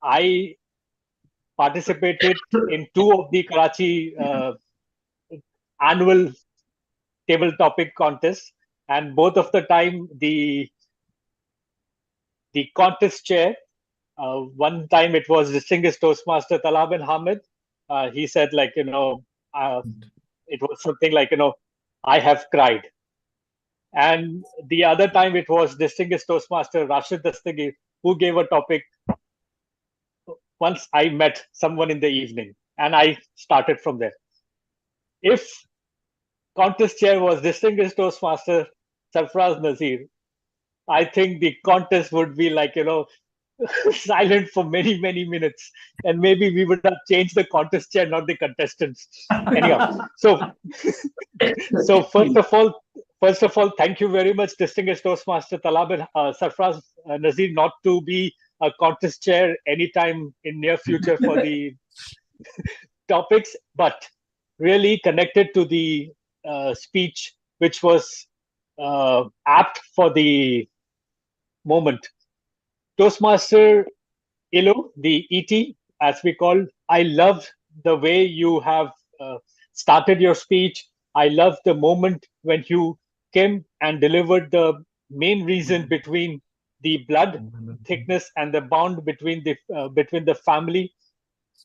I participated in 2 of the Karachi annual table topic contests, and both of the time the contest chair, one time it was distinguished Toastmaster Talabin Hamid. He said, like, it was something like, I have cried. And the other time it was distinguished Toastmaster Rashid Dastagir, who gave a topic. Once I met someone in the evening, and I started from there. If contest chair was distinguished Toastmaster Sarfraz Nazir, I think the contest would be like, silent for many, many minutes. And maybe we would have changed the contest chair, not the contestants. Anyhow, so first of all, thank you very much, distinguished Toastmaster Talab Sarfraz Nazir, not to be a contest chair anytime in near future for the topics, but really connected to the speech, which was apt for the moment. Toastmaster Ilo, the ET, as we call, I loved the way you have started your speech. I loved the moment when you came and delivered the main reason between the blood thickness and the bond between the family.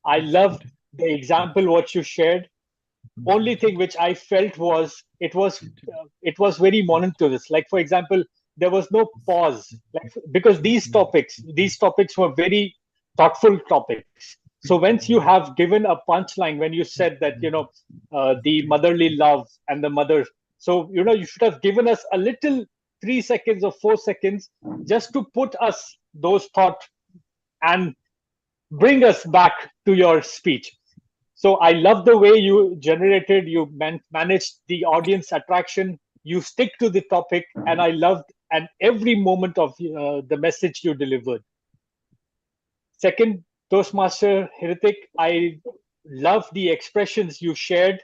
I loved the example what you shared only thing which I felt was it was very monotonous. Like for example, there was no pause, like because these topics were very thoughtful topics. So once you have given a punchline, when you said that the motherly love and the mother, so you should have given us a little 3 seconds or 4 seconds just to put us those thoughts and bring us back to your speech. So I love the way you managed the audience attraction. You stick to the topic, and I loved and every moment of the message you delivered. Second, Toastmaster Hritik, I love the expressions you shared.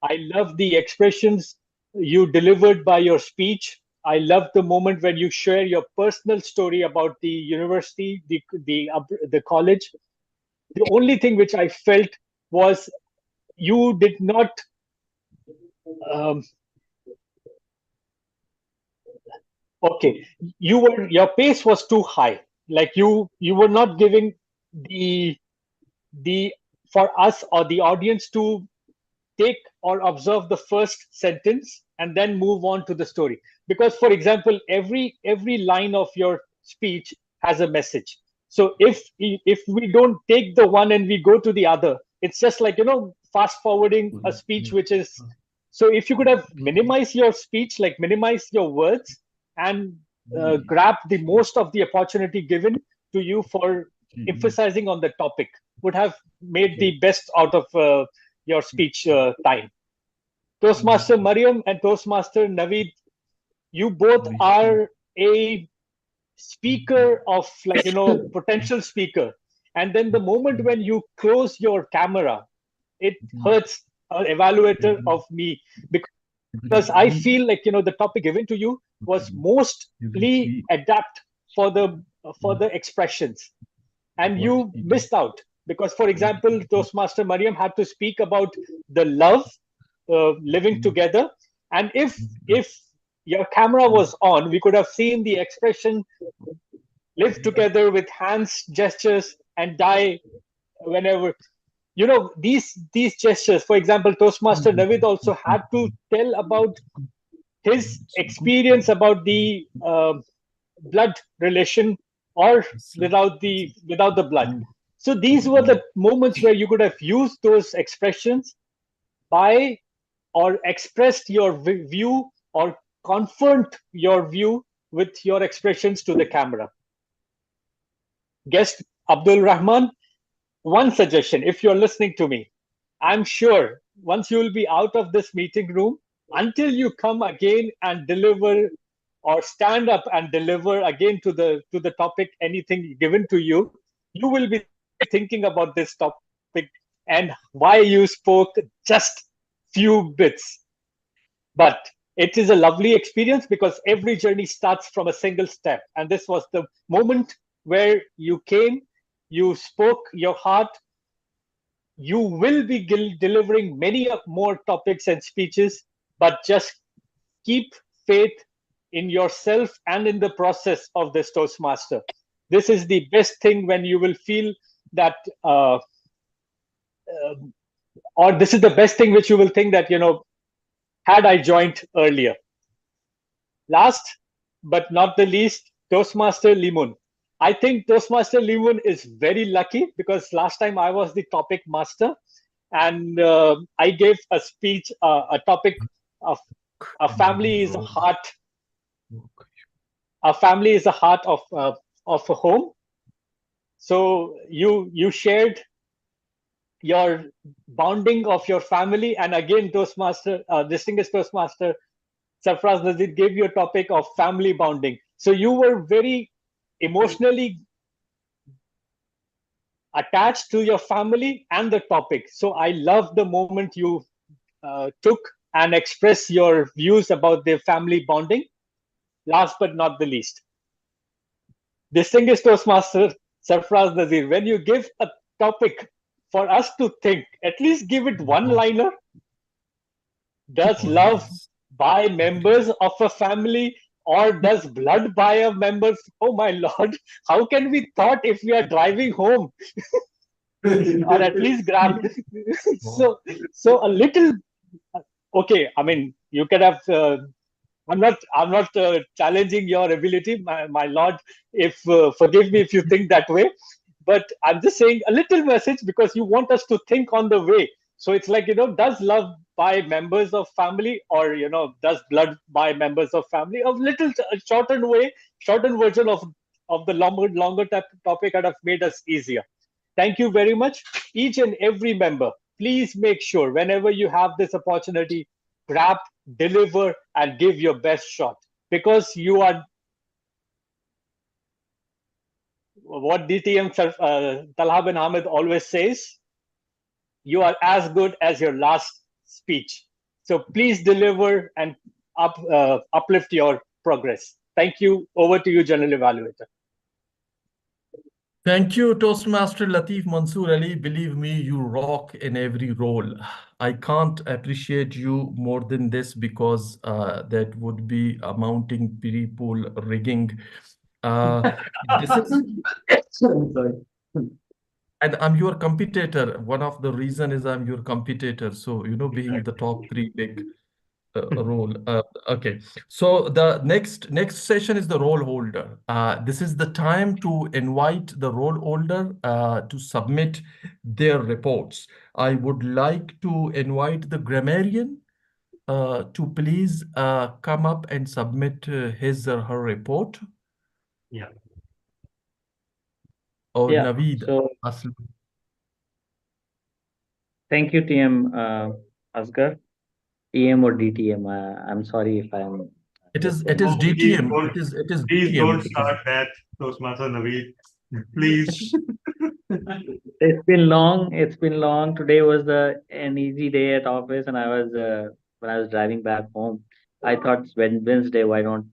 I love the expressions you delivered by your speech. I love the moment when you share your personal story about the university, the college. The only thing which I felt was you did not okay, your pace was too high. Like you were not giving the for us or the audience to take or observe the first sentence and then move on to the story. Because for example, every line of your speech has a message. So if we don't take the one and we go to the other, it's just like fast forwarding a speech which is. So if you could have minimized your speech, like minimize your words, and grab the most of the opportunity given to you for emphasizing on the topic, would have made the best out of your speech time. Toastmaster Mariam and Toastmaster Naveed, you both are a speaker of potential speaker. And then the moment when you close your camera, it hurts an evaluator of me, because I feel like the topic given to you was mostly adapt for the expressions, and you missed out. Because for example, Toastmaster Mariam had to speak about the love, living together, and if your camera was on, we could have seen the expression live together with hands gestures and die whenever these gestures. For example, Toastmaster Naveed also had to tell about his experience about the blood relation, or without the blood. So these were the moments where you could have used those expressions by or expressed your view or confirmed your view with your expressions to the camera. Guest Abdul Rahman, one suggestion, if you're listening to me, I'm sure once you will be out of this meeting room, until you come again and deliver or stand up and deliver again to the topic, anything given to you, you will be thinking about this topic and why you spoke just few bits. But it is a lovely experience because every journey starts from a single step. And this was the moment where you came, you spoke your heart. You will be delivering many more topics and speeches, but just keep faith in yourself and in the process of this Toastmaster. This is the best thing when you will feel that, or this is the best thing which you will think that, had I joined earlier. Last but not the least, Toastmaster Limun. I think Toastmaster Limun is very lucky because last time I was the topic master, and I gave a speech, a topic of a family is a heart. A family is the heart of a home. So you shared your bonding of your family, and again, Toastmaster, distinguished Toastmaster Sarfraz Nazir gave you a topic of family bonding. So you were very emotionally attached to your family and the topic. So I love the moment you took and expressed your views about the family bonding. Last but not the least, distinguished Toastmaster Sarfraz Nazir, when you give a topic for us to think, at least give it one-liner. Does love buy members of a family, or does blood buy a member? Oh my Lord, how can we thought if we are driving home? or at least grab. So a little. Okay, I mean, you can have. I'm not challenging your ability, my lord. If forgive me if you think that way, but I'm just saying a little message because you want us to think on the way. So it's like, does love buy members of family, or does blood buy members of family? A shortened way, shortened version of the longer topic that have made us easier. Thank you very much, each and every member. Please make sure whenever you have this opportunity, grab, deliver, and give your best shot, because you are what DTM Talha bin Ahmed always says, you are as good as your last speech. So please deliver and uplift your progress. Thank you. Over to you, General Evaluator. Thank you, Toastmaster Latif Mansoor Ali. Believe me, you rock in every role. I can't appreciate you more than this because that would be amounting people rigging. This is sorry. And I'm your competitor. One of the reason is I'm your competitor. So, being the top three big role. Okay. So the next session is the role holder. This is the time to invite the role holder to submit their reports. I would like to invite the grammarian to please come up and submit his or her report. Yeah. Or Yeah, Naveed so Aslam. thank you, TM Asgar. TM or DTM. I'm sorry if I'm. It is No, DTM. please It is please DTM. don't start that, Toastmaster Naveed. Please. It's been long. It's been long. Today was an easy day at office, and I was when I was driving back home, I thought it's Wednesday. Why don't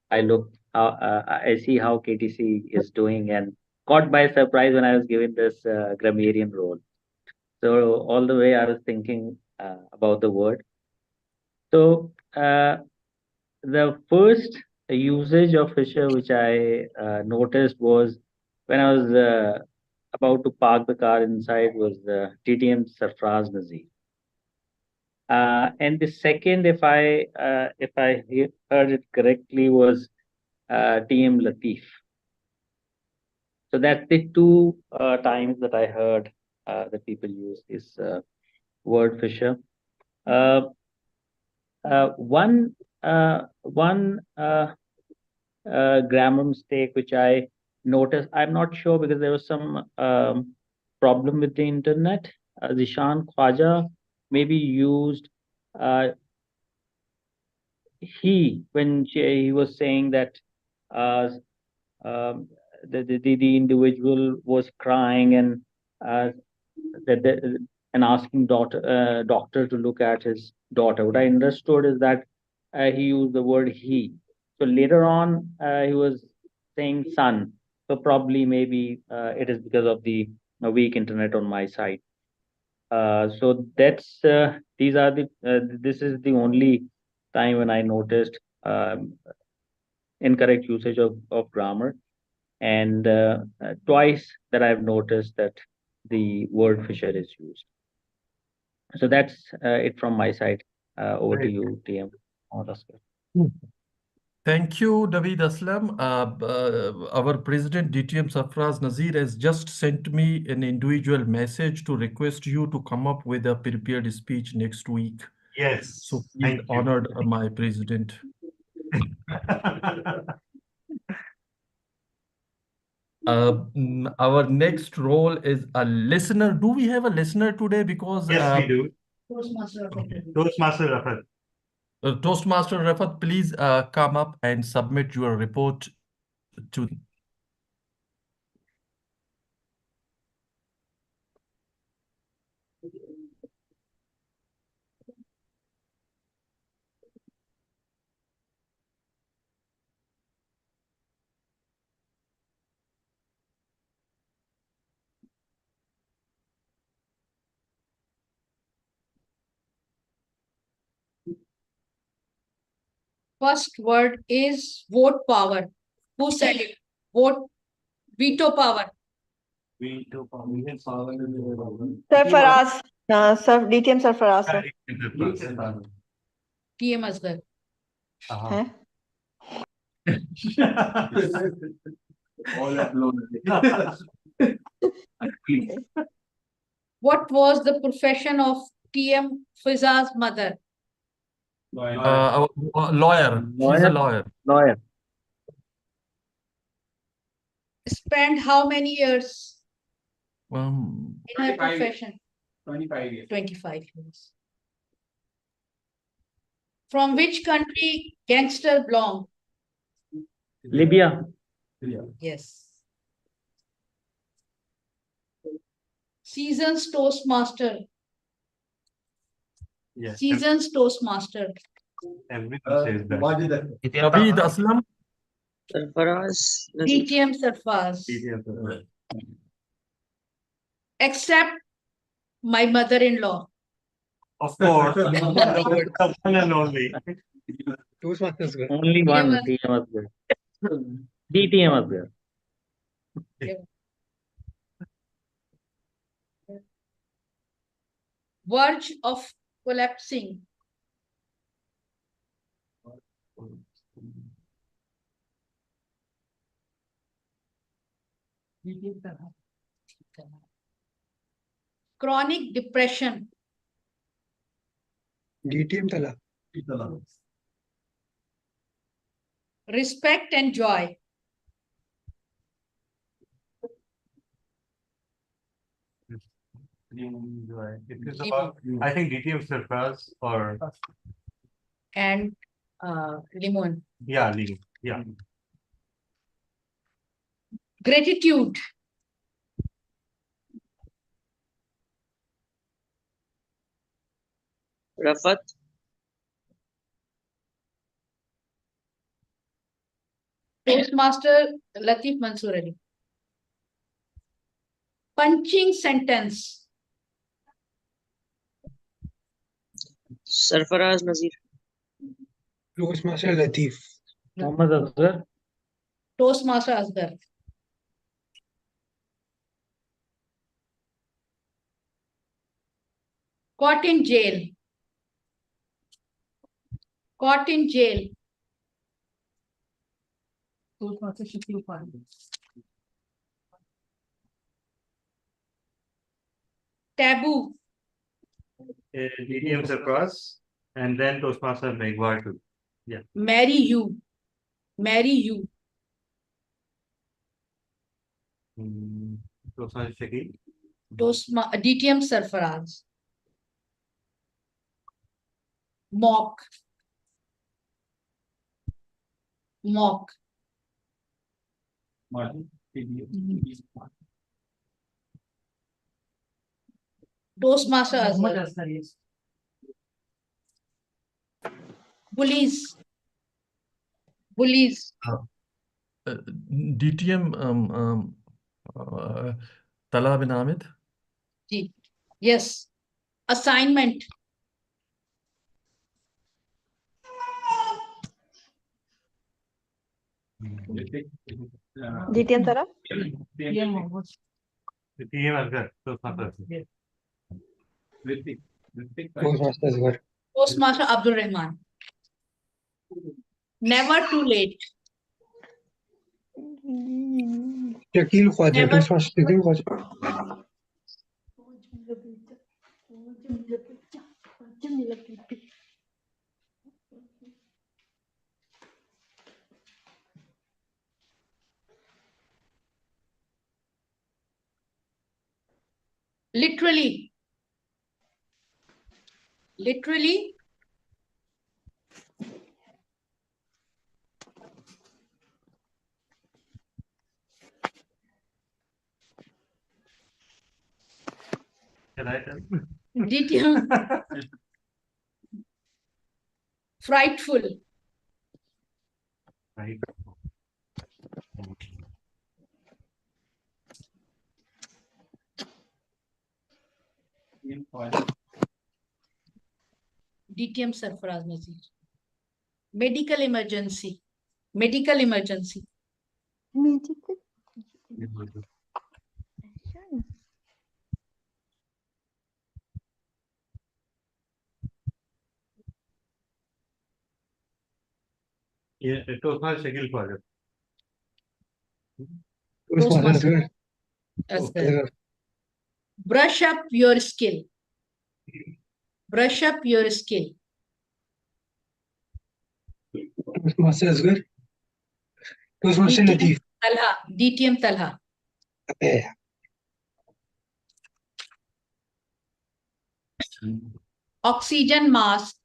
I look? I see how KTC is doing, and caught by surprise when I was given this grammarian role. So all the way I was thinking about the word. So the first usage of Fisher which I noticed was when I was about to park the car inside was the TTM Sarfraz Nazir. And the second, if I heard it correctly, was TM Latif. So that's the two times that I heard that people use this word Fisher. One grammar mistake which I noticed. I'm not sure because there was some problem with the internet. Zishan Khwaja maybe used he when he was saying that uh, the individual was crying and that and asking doctor to look at his daughter. What I understood is that he used the word he. So later on, he was saying son. So probably maybe it is because of the weak internet on my side. So that's these are the this is the only time when I noticed incorrect usage of grammar, and twice that I've noticed that the word Fisher is used. So that's it from my side. Over to you, TM or Oscar. Thank you, David Aslam. Our president, DTM Sarfraz Nazir, has just sent me an individual message to request you to come up with a prepared speech next week. Yes. So please honored my president. Our next role is a listener. Do we have a listener today? Because Yes, we do. Toastmaster. Toastmaster Rafat. Toastmaster Rafat, please come up and submit your report to. First word is vote power. Who said it? Vote, veto power. Sarfaraz, DTM Sarfaraz. TM Asghar. हैं? What was the profession of TM Fiza's mother? Lawyer. She's a lawyer. Lawyer. Spent how many years Um, in her profession? 25 years. 25 years. From which country gangster belong? Libya. Yes. Seasons Toastmaster. Yes. Seasons Toastmaster. Everything says that. Abid Aslam. Sarfaraz. DTM Sarfaz. Except my mother-in-law. Of course, the one and only. Only one. TM TM Asghar. DTM Asghar. Verge of collapsing. Chronic depression. DTM Tala. Respect and joy. It is about, I think DTM Surpass or And Limon. yeah, Lee. Yeah. Gratitude. Rafat. Toastmaster Latif Mansoor Ali. Punching sentence. Sarfaraz Nazir. Toastmaster Latif. Mohammad Asghar. Toastmaster Asghar. Caught in jail. Caught in jail. Toastmaster Shakil Khan. Taboo. DTM Surpass and then Toastmaster Megwar too. Yeah. Marry you. Marry you. Toastmaster Shakil. DTM Sarfaraz. Mock. Mock. Toastmaster Asghar. Bullies. Bullies. DTM Tala bin Ahmed. Yes. Assignment. DTM Tala. DTM Asghar. Toastmaster. Toastmaster Asghar. Toastmaster Abdul Rahman. Never too late. Shakil Khwaja. Never- Toastmaster Shakil Khwaja. Literally. Literally. Can I tell? DTM. Frightful. Right. DTM Sarfaraz Nazir. Medical emergency. Medical emergency. Medical. Yeah, Toastmaster Shakil Fazil. Toastmaster Asghar. Brush up your skill. Brush up your skill. Toastmaster Asghar. Toastmaster Latif. Talha. DTM Talha. Yeah. Oxygen mask.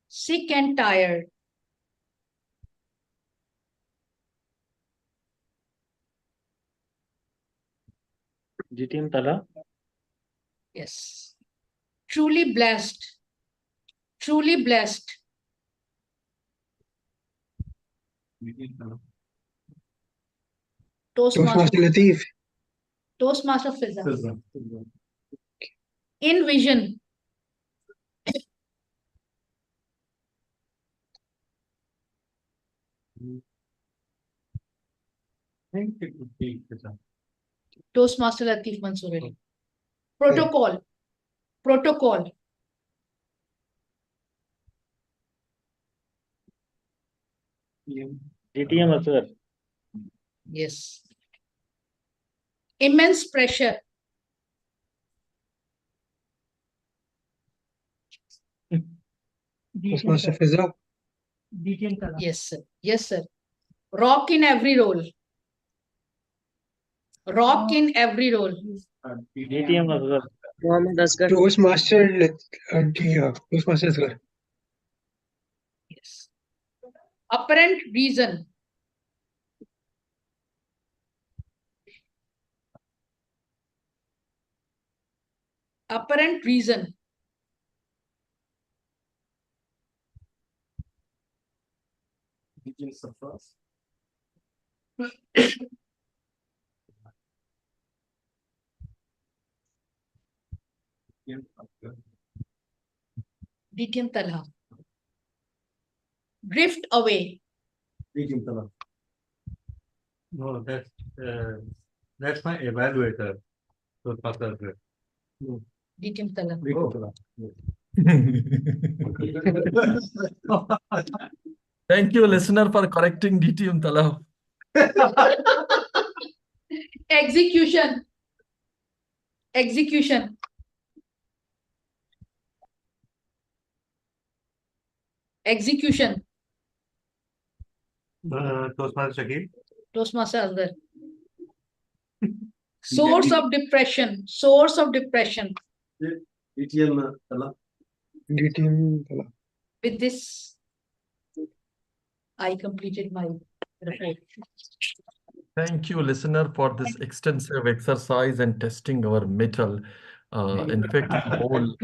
Sick and tired. DTM Tala. Yes. Truly blessed. Truly blessed. Toastmaster Latif. Toastmaster Fiza. In vision. Toastmaster Latif Mansoor Ali. Protocol. Protocol. DTM Asghar. Yes. Immense pressure. Toastmaster Fiza. DTM Tala. Yes, sir. Yes, sir. Rock in every role. Rock in every role. DTM Asghar. Mohammed Asghar. Toastmaster Toastmaster Asghar. Yes. Apparent reason. Apparent reason. DTM Talha. Drift away. No, that's my evaluator. Toastmaster Asghar. DTM Talha. Thank you, listener, for correcting DTM Tala. Execution. Execution. Execution. Toastmaster Shakil. Toastmaster Asghar. Source of depression. Source of depression. DTM Tala. With this, I completed my report. Thank you, listener, for this extensive exercise and testing our metal. In fact, the whole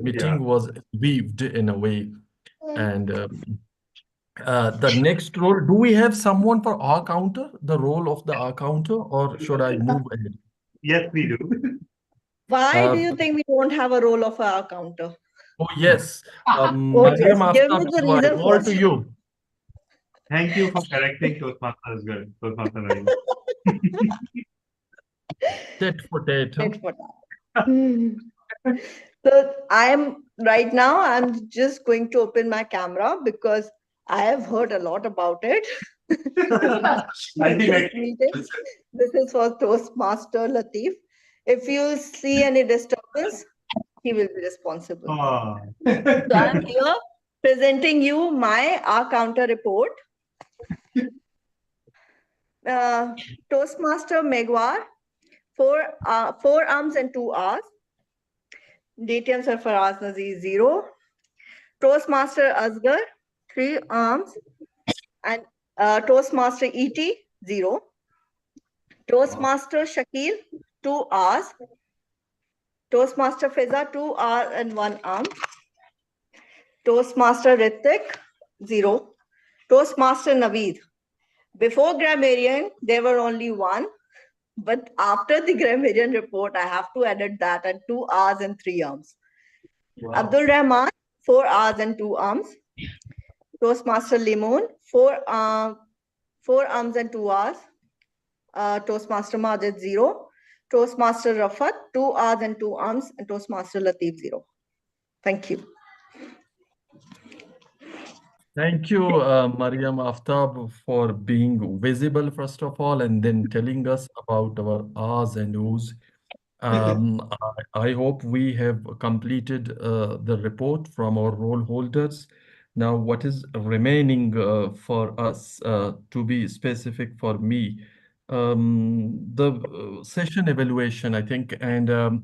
meeting was weaved in a way. And the next role, do we have someone for our counter, the role of the our counter, or should I move ahead? Yes, we do. Why do you think we don't have a role of our counter? Oh, yes. Oh, Mariam yes. Give me Aftab, the I reason call first. to you. Thank you for correcting Toastmaster Asghar. Toastmaster Naeem. Tit for tat. Huh? Tit for tat. So I'm right now, I'm just going to open my camera because I have heard a lot about it. This meeting. This is for Toastmaster Latif. If you see any disturbance, he will be responsible. So I'm here presenting you my our counter report. Toastmaster Megwar, 4 arms and 2 Rs. DTM Sarfaraz Nazir 0. Toastmaster Asghar, 3 arms. And Toastmaster ET 0. Toastmaster Shakil, 2 Rs. Toastmaster Fiza, 2 Rs and 1 arm. Toastmaster Ritik, 0. Toastmaster Naveed. Before grammarian, there were only 1. But after the grammarian report, I have to edit that and 2 Rs and 3 arms. Wow. Abdul Rahman, 4 Rs and 2 arms. Toastmaster Limon, 4 arms and 2 hours. Toastmaster Majid, 0. Toastmaster Rafat, 2 hours and 2 arms, and Toastmaster Latif, 0. Thank you. Thank you, Mariam Aftab, for being visible, first of all, and then telling us about our ahs and oohs. I hope we have completed the report from our role holders. Now, what is remaining for us, to be specific for me, the session evaluation, I think, and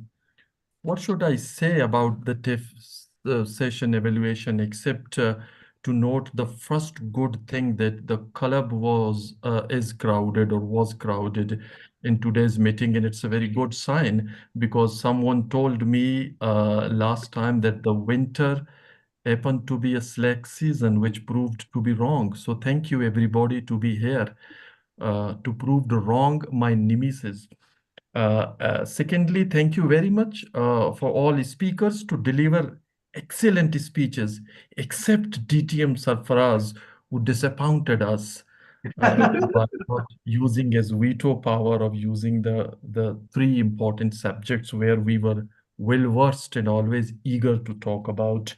what should I say about the TIFF session evaluation except to note the first good thing that the club is crowded or was crowded in today's meeting, and it's a very good sign because someone told me last time that the winter happened to be a slack season, which proved to be wrong. So thank you everybody to be here to prove the wrong my nemesis. Secondly, thank you very much for all speakers to deliver excellent speeches, except DTM Sarfaraz, who disappointed us by not using his veto power of using the 3 important subjects where we were well versed and always eager to talk about.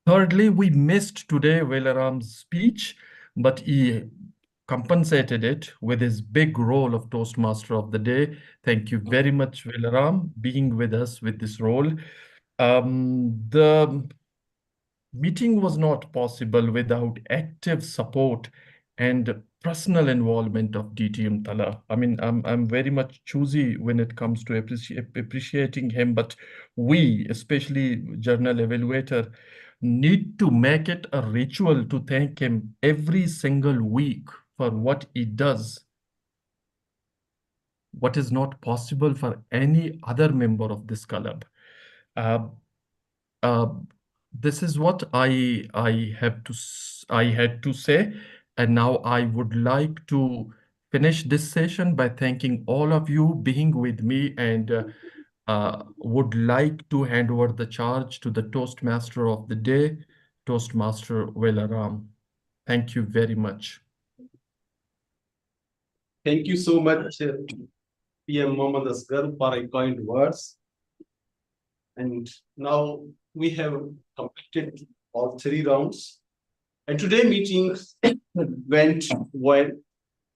Thirdly, we missed today Velaram's speech, but he compensated it with his big role of Toastmaster of the Day. Thank you very much, Velaram, being with us with this role. The meeting was not possible without active support and personal involvement of DTM Tala. I mean, I'm very much choosy when it comes to appreciating him, but we, especially journal evaluator, need to make it a ritual to thank him every single week for what he does, what is not possible for any other member of this club. This is what I had to say, and now I would like to finish this session by thanking all of you being with me, and would like to hand over the charge to the Toastmaster of the day, Toastmaster Velaram. Thank you very much. Thank you so much, PM Mohammad Asghar, for your kind words. And now we have completed all 3 rounds. And today meeting went well.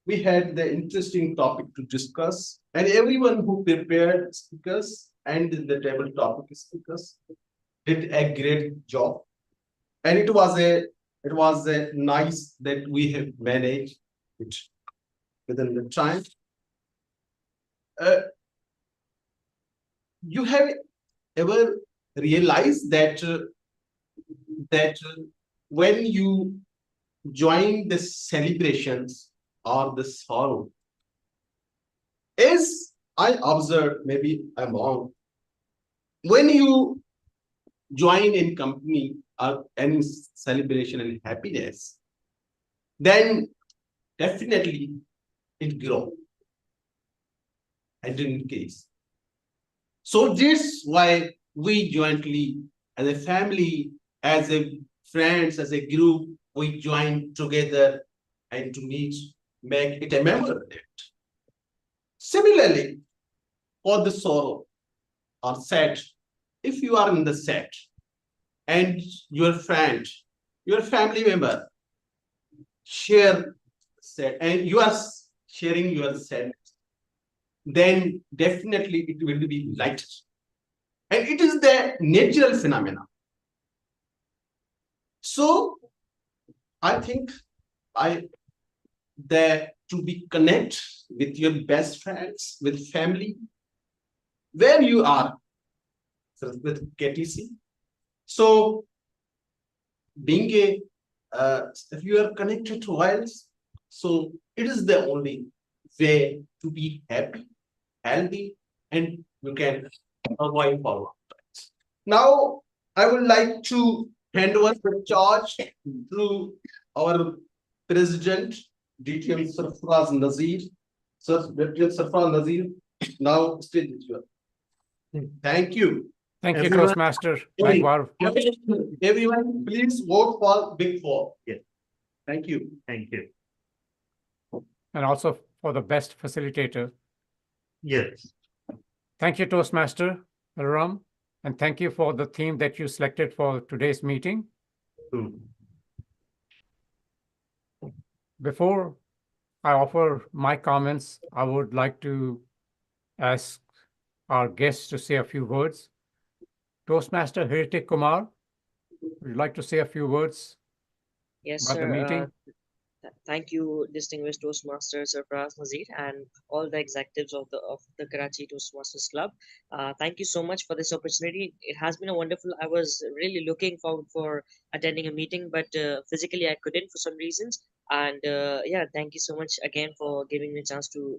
We had the interesting topic to discuss, and everyone who prepared speakers and the table topic speakers did a great job. And it was a nice that we have managed it within the time. You have ever realized that when you join the celebrations or the sorrow, as I observed, maybe I'm wrong, when you join in company or any celebration and happiness, then definitely it grows and increase. So this why we jointly, as a family, as a friends, as a group, we join together and to make it a memorable date. Similarly, for the sorrow or sad, if you are in the sad and your friend, your family member share sad and you are sharing your sadness, then definitely it will be lighter. And it is the natural phenomenon. So I think to be connect with your best friends, with family, where you are with KTC. So being if you are connected to wilds, so it is the only way to be happy, healthy, and you can avoid forward. Now, I would like to hand over the charge to our President, DTM Sarfaraz Nazir. Sir, DTM Sarfaraz Nazir, now stage is yours. Thank you. Thank you, Everyone- Toastmaster. Sorry, Langwar. Everyone, please vote for Big Four. Yes. Thank you. Thank you. And also for the best facilitator. Yes. Thank you, Toastmaster Ram, and thank you for the theme that you selected for today's meeting. Before I offer my comments, I would like to ask our guests to say a few words. Toastmaster Hritik Kumar, would you like to say a few words Yes, about the sir. meeting? Thank you, distinguished Toastmaster Sarfaraz Nazir, and all the executives of the Karachi Toastmasters Club. Thank you so much for this opportunity. It has been a wonderful. I was really looking forward for attending a meeting, but physically I couldn't for some reasons. And yeah, thank you so much again for giving me a chance to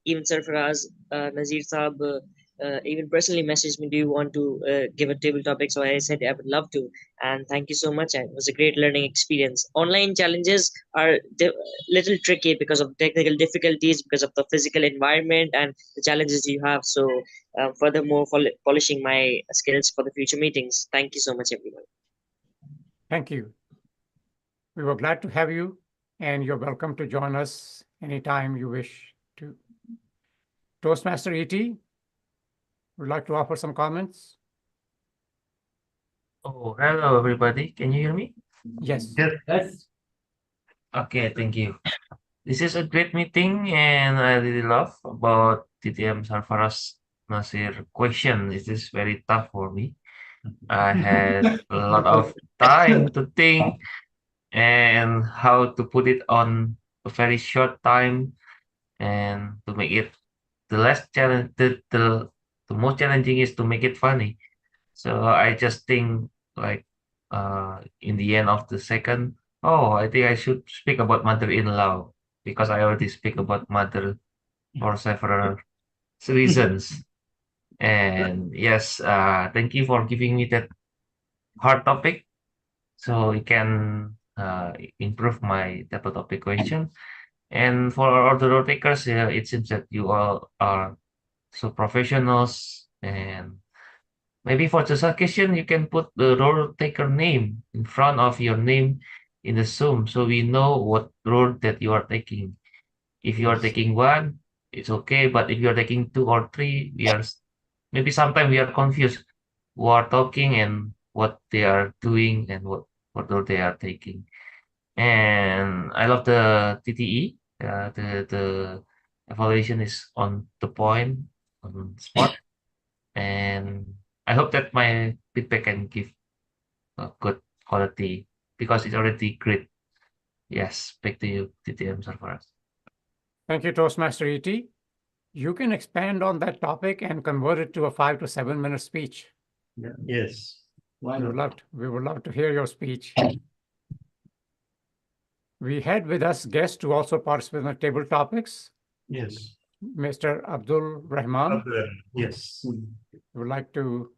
even Sarfaraz Nazir Saab. Even personally messaged me, do you want to give a table topic? So I said I would love to, and thank you so much. And it was a great learning experience. Online challenges are little tricky because of technical difficulties, because of the physical environment and the challenges you have. So furthermore, polishing my skills for the future meetings. Thank you so much, everyone. Thank you. We were glad to have you, and you're welcome to join us anytime you wish to. Toastmaster E.T., would like to offer some comments? Oh, hello everybody. Can you hear me? Yes. Yes. Okay, thank you. This is a great meeting, and I really love about TTM Sarfaraz Nasir question. It is very tough for me. I had a lot of time to think and how to put it on a very short time and to make it the less challenge the most challenging is to make it funny. So I just think like in the end of the second, oh, I think I should speak about mother-in-law because I already speak about mother for several reasons. And yes, thank you for giving me that hard topic so we can improve my table topic question. And for our order takers, it seems that you all are so professionals, and maybe for the suggestion, you can put the role taker name in front of your name in the Zoom so we know what role that you are taking. If you are taking one, it's okay, but if you are taking two or three, maybe sometimes we are confused who are talking and what they are doing and what role they are taking. And I love the TTE. The evaluation is on the point, on the spot, and I hope that my feedback can give a good quality because it's already great. Yes, back to you, TTM Sarfaraz. Thank you, Toastmaster E.T. You can expand on that topic and convert it to a 5 to 7 minute speech. Yeah. Yes. We would love to hear your speech. We had with us guests who also participate in the table topics. Yes. Mr. Abdul Rahman. Yes. We would like to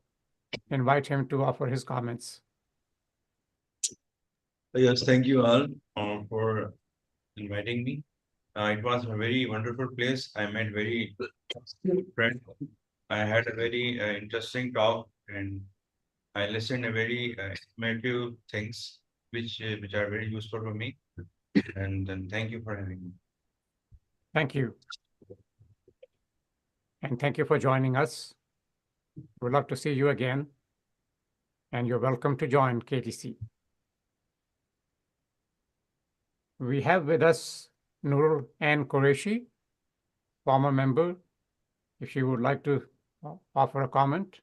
invite him to offer his comments. Yes, thank you all for inviting me. It was a very wonderful place. I met very friends. I had a very interesting talk, and I listened a very informative things which are very useful for me. And then thank you for having me. Thank you. And thank you for joining us. We'd love to see you again. And you're welcome to join KTC. We have with us Nurul Ann Qureshi, former member, if she would like to offer a comment.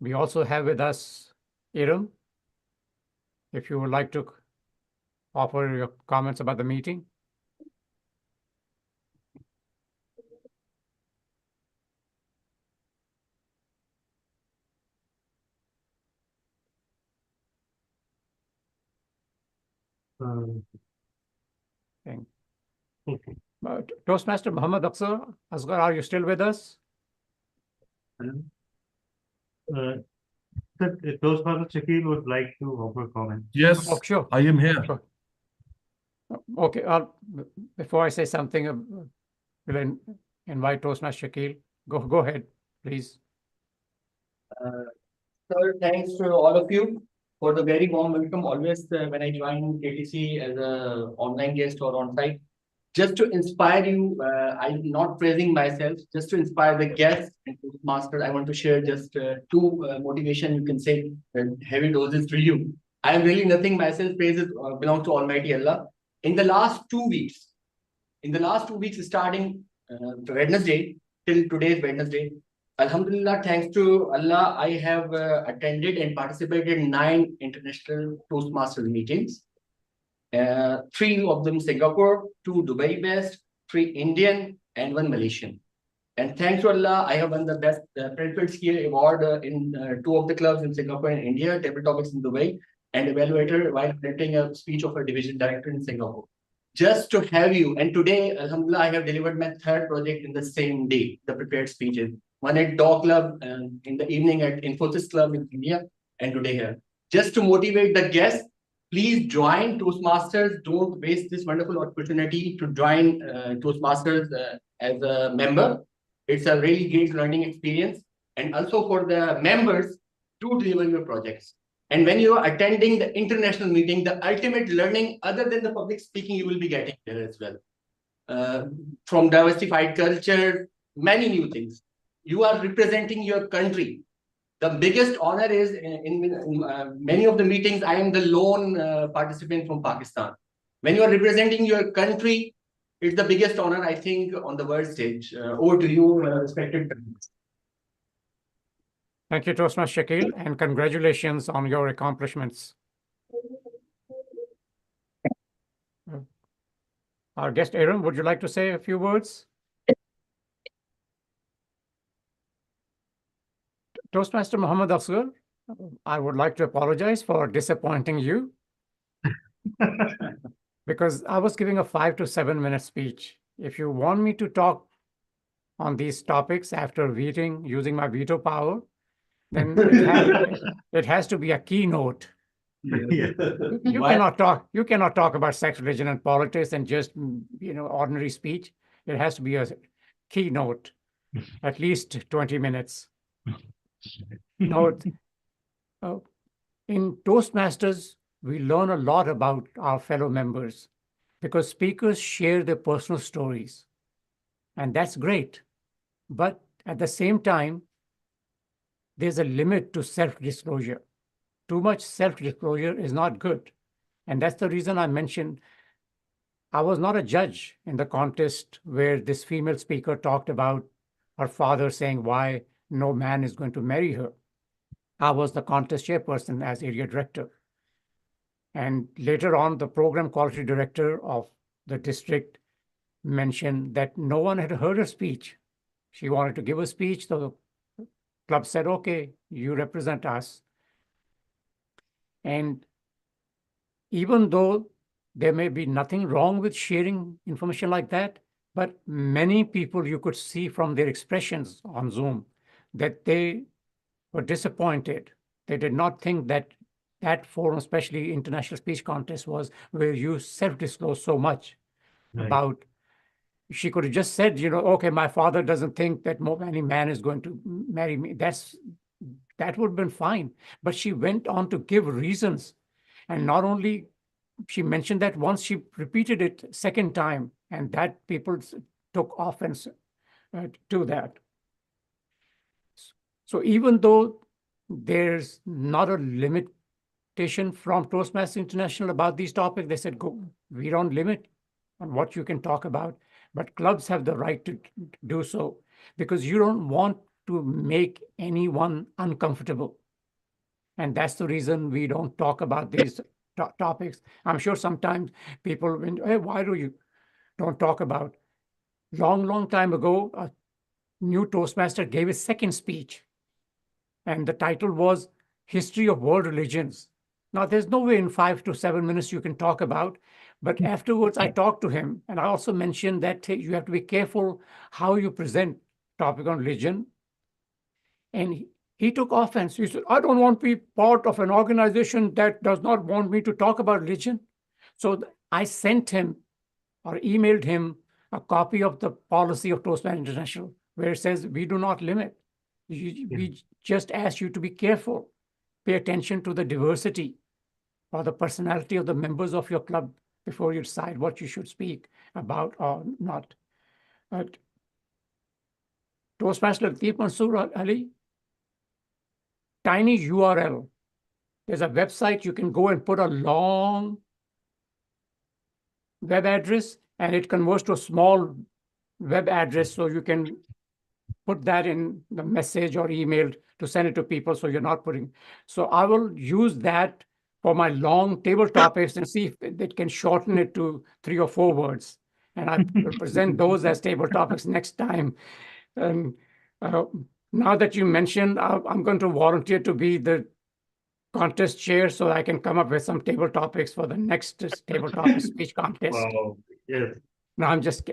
We also have with us Iram, if you would like to offer your comments about the meeting. Toastmaster Muhammad Asghar, are you still with us? Toastmaster Shakil would like to offer comment. Yes, Oh, sure. I am here. Sure. Okay, before I say something, We'll invite Toastmaster Shakil. Go ahead, please. Sir, thanks to all of you for the very warm welcome. Always when I join KTC as a online guest or on site, just to inspire you, I'm not praising myself, just to inspire the guests and master. I want to share just two motivation, you can say, heavy doses to you. I am really nothing myself. Praises belong to Almighty Allah. In the last 2 weeks, starting Wednesday till today's Wednesday, Alhamdulillah, thanks to Allah, I have attended and participated in 9 international Toastmasters meetings. 3 of them Singapore, 2 Dubai based, 3 Indian, and 1 Malaysian. And thanks to Allah, I have won the best Predicted Skill Award in 2 of the clubs in Singapore and India, Table Topics in Dubai, and evaluator while presenting a speech of a division director in Singapore. Just to have you, and today, Alhamdulillah, I have delivered my 3rd project in the same day, the prepared speeches. One at Dog Club, and in the evening at Infosys Club in India, and today here. Just to motivate the guests, please join Toastmasters. Don't waste this wonderful opportunity to join Toastmasters as a member. It's a really great learning experience. And also for the members to deliver your projects. And when you are attending the international meeting, the ultimate learning other than the public speaking, you will be getting there as well. From diversified culture, many new things. You are representing your country. The biggest honor is in many of the meetings, I am the lone participant from Pakistan. When you are representing your country, it's the biggest honor, I think, on the world stage. Over to you, respected colleagues. Thank you, Toastmaster Shakil, and congratulations on your accomplishments. Our guest, Aaron, would you like to say a few words? Toastmaster Muhammad Asghar, I would like to apologize for disappointing you because I was giving a 5 to 7 minute speech. If you want me to talk on these topics after using my veto power, then it has to be a keynote. Yeah. You cannot talk about sex, religion, and politics and just ordinary speech. It has to be a keynote, at least 20 minutes. Now, in Toastmasters, we learn a lot about our fellow members because speakers share their personal stories, and that's great. But at the same time, there's a limit to self-disclosure. Too much self-disclosure is not good. And that's the reason I mentioned I was not a judge in the contest where this female speaker talked about her father saying why no man is going to marry her. I was the contest chairperson as area director. And later on, the program quality director of the district mentioned that no one had heard her speech. She wanted to give a speech. The club said, okay, you represent us. And even though there may be nothing wrong with sharing information like that, but many people you could see from their expressions on Zoom that they were disappointed. They did not think that that forum, especially International Speech Contest, was where you self-disclose so much about. She could have just said, okay, my father doesn't think that any man is going to marry me. That would have been fine. But she went on to give reasons. And not only she mentioned that once, she repeated it second time, and that people took offense to that. So even though there's not a limitation from Toastmasters International about these topics, they said, we don't limit on what you can talk about, but clubs have the right to do so because you don't want to make anyone uncomfortable. And that's the reason we don't talk about these topics. I'm sure sometimes people, hey, why do you don't talk about? Long time ago, a new Toastmaster gave his second speech, and the title was History of World Religions. Now, there's no way in 5 to 7 minutes you can talk about, but afterwards I talked to him, and I also mentioned that you have to be careful how you present topic on religion. And he took offense. He said, I don't want to be part of an organization that does not want me to talk about religion. So I sent him or emailed him a copy of the policy of Toastmasters International, where it says we do not limit. We just ask you to be careful, pay attention to the diversity or the personality of the members of your club before you decide what you should speak about or not. But Toastmaster Lateef Mansoor Ali, tiny URL. There's a website you can go and put a long web address, and it converts to a small web address, so you can put that in the message or email to send it to people, so you're not putting. So I will use that for my long table topics and see if it can shorten it to 3 or 4 words. And I will present those as table topics next time. And now that you mentioned, I'm going to volunteer to be the contest chair so I can come up with some table topics for the next table topic speech contest. Wow. Yes. No, I'm just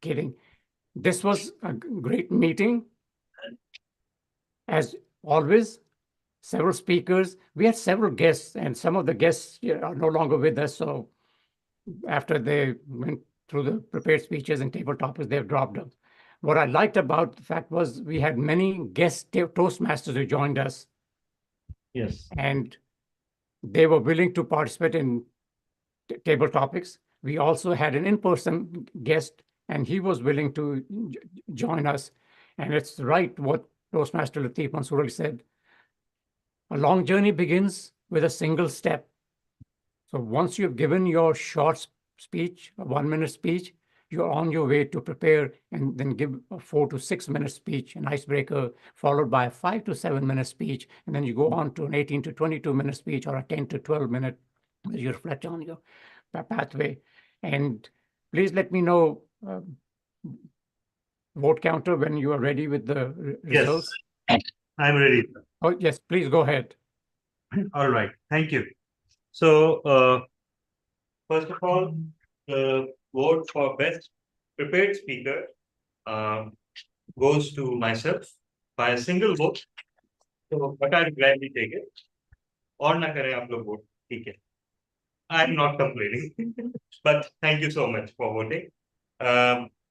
kidding. This was a great meeting. As always, several speakers. We had several guests, and some of the guests are no longer with us. So after they went through the prepared speeches and table topics, they've dropped us. What I liked about the fact was we had many guest Toastmasters who joined us. Yes. And they were willing to participate in table topics. We also had an in-person guest, and he was willing to join us. And it's right what Toastmaster Lateef Mansoor said. A long journey begins with a single step. So once you've given your short speech, a 1-minute speech, you're on your way to prepare and then give a 4 to 6 minute speech, an icebreaker, followed by a 5 to 7 minute speech. And then you go on to an 18 to 22 minute speech or a 10 to 12 minute as you reflect on your pathway. And please let me know, vote counter, when you are ready with the results. Yes, I'm ready. Oh, yes, please go ahead. All right, thank you. So, first of all, the vote for best prepared speaker goes to myself by a single vote. So, but I'll gladly take it. और ना करें आप लोग vote, ठीक है? I'm not complaining, but thank you so much for voting.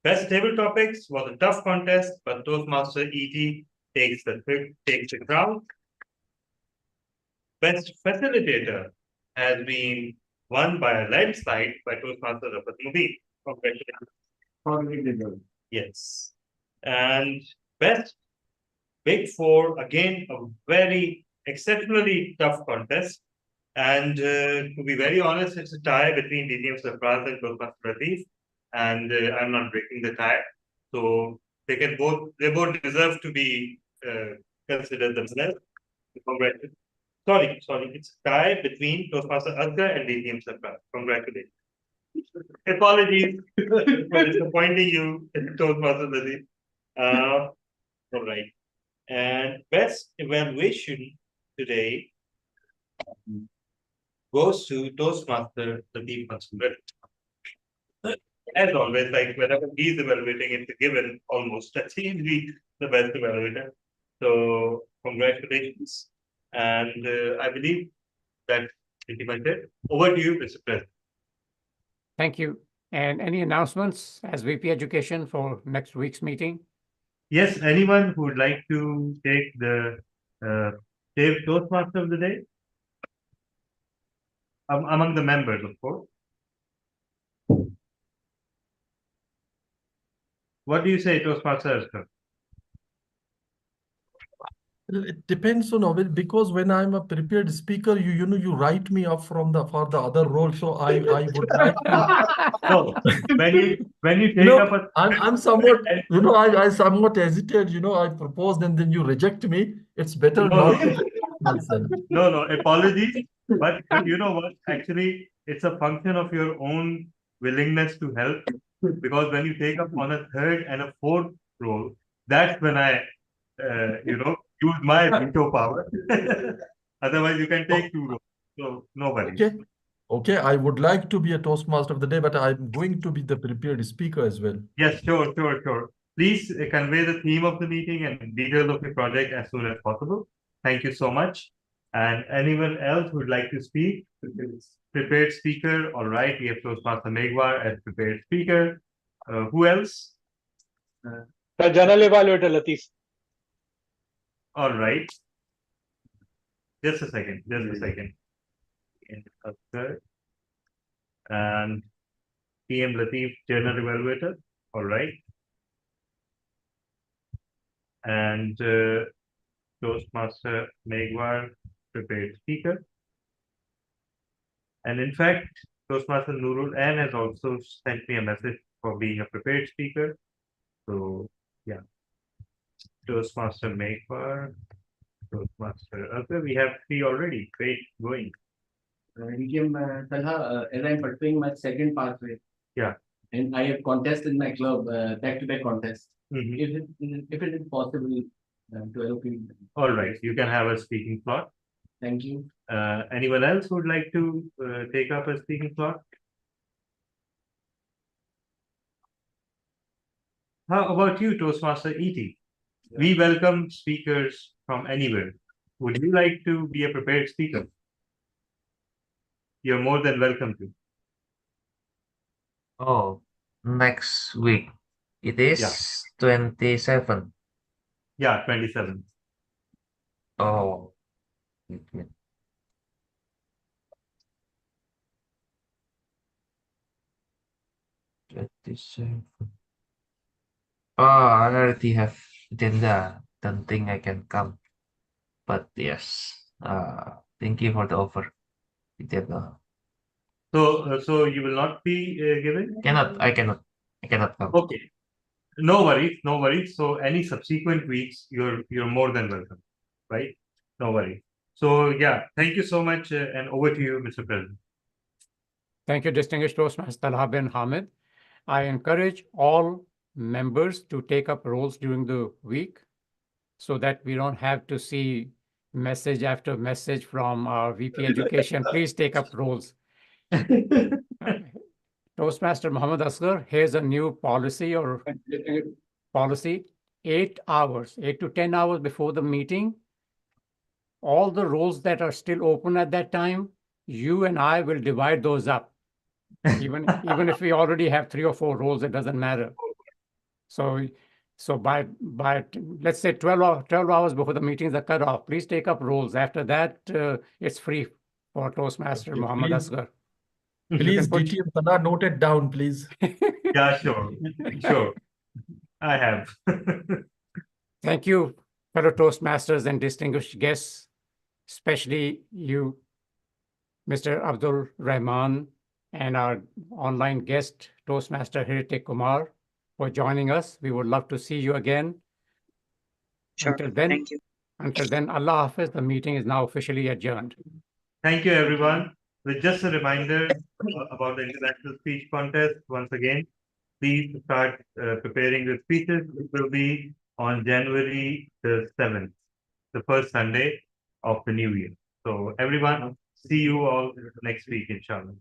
Best table topics was a tough contest, but Toastmaster ET takes the crown. Best facilitator has been won by a landslide by Toastmaster Rafat Mubin. Congratulations. Yes. And best Big Four, again, a very exceptionally tough contest. And to be very honest, it's a tie between DTM Sarfraz and Toastmaster Lateef. And I'm not breaking the tie. So they both deserve to be considered themselves. Congratulations. Sorry, it's a tie between Toastmaster Asghar and DTM Sarfraz. Congratulations. Apologies for disappointing you, Toastmaster Lateef. All right. And best evaluation today goes to Toastmaster Lateef Mansoor. As always, like whenever he's evaluating, it's a given almost that he'll be the best evaluator. So congratulations. And I believe that pretty much it. Over to you, Mr. President. Thank you. And any announcements as VP Education for next week's meeting? Yes, anyone who would like to take the Toastmaster of the day? Among the members, of course. What do you say, Toastmaster Asghar? It depends on Ovid, because when I'm a prepared speaker, you write me up for the other role. So I would like to. No, when you take up a. I'm somewhat, I somewhat hesitate. I proposed and then you reject me. It's better not to myself. No, apologies. But you know what? Actually, it's a function of your own willingness to help. Because when you take up on a third and a fourth role, that's when I, use my veto power. Otherwise, you can take 2 roles. So, nobody. Okay, I would like to be a Toastmaster of the day, but I'm going to be the prepared speaker as well. Yes, sure. Please convey the theme of the meeting and details of the project as soon as possible. Thank you so much. And anyone else who would like to speak? Prepared speaker. All right, we have Toastmaster Megwar as prepared speaker. Who else? The General Evaluator Latif. All right. Just a second. Just a second. And PM Latif, General Evaluator. All right. And Toastmaster Megwar, prepared speaker. And in fact, Toastmaster Nurul N has also sent me a message for being a prepared speaker. So yeah, Toastmaster Megwar, Toastmaster. Okay, we have 3 already. Great, going. Talha, as I'm pursuing my second pathway. Yeah. And I have contest in my club, back-to-back contest. Mhm. If it is possible to allocate. All right, you can have a speaking slot. Thank you. Anyone else would like to take up a speaking slot? How about you, Toastmaster ET? We welcome speakers from anywhere. Would you like to be a prepared speaker? You're more than welcome to. Oh, next week. It is Yeah. 27. Yeah, 27. Oh, wait. 27. Oh, I already have agenda. Don't think I can come. But yes, thank you for the offer. Agenda. So you will not be given? I cannot come. Okay. No worries, no worries. So any subsequent weeks, you're more than welcome, right? No worries. So yeah, thank you so much, and over to you, Mr. President. Thank you, distinguished Toastmaster Talha bin Hamid. I encourage all members to take up roles during the week so that we don't have to see message after message from our VP Education. Please take up roles. Toastmaster Muhammad Asghar, here's a new policy 8 hours, 8 to 10 hours before the meeting. All the roles that are still open at that time, you and I will divide those up. Even if we already have 3 or 4 roles, it doesn't matter. So by let's say 12 hours before the meetings are cut off, please take up roles. After that, it's free for Toastmaster Muhammad please. Asghar. Please, DTM Talha, note it down, please. Yeah, sure. Sure. I have. Thank you, fellow Toastmasters and distinguished guests, especially you, Mr. Abdul Rahman, and our online guest, Toastmaster Hiritik Kumar, for joining us. We would love to see you again. Sure. Thank you. Until then, Allah Hafiz, the meeting is now officially adjourned. Thank you, everyone. With just a reminder about the International Speech Contest, once again, please start preparing the speeches. It will be on January the 7th, the first Sunday of the new year. So everyone, see you all next week, inshallah.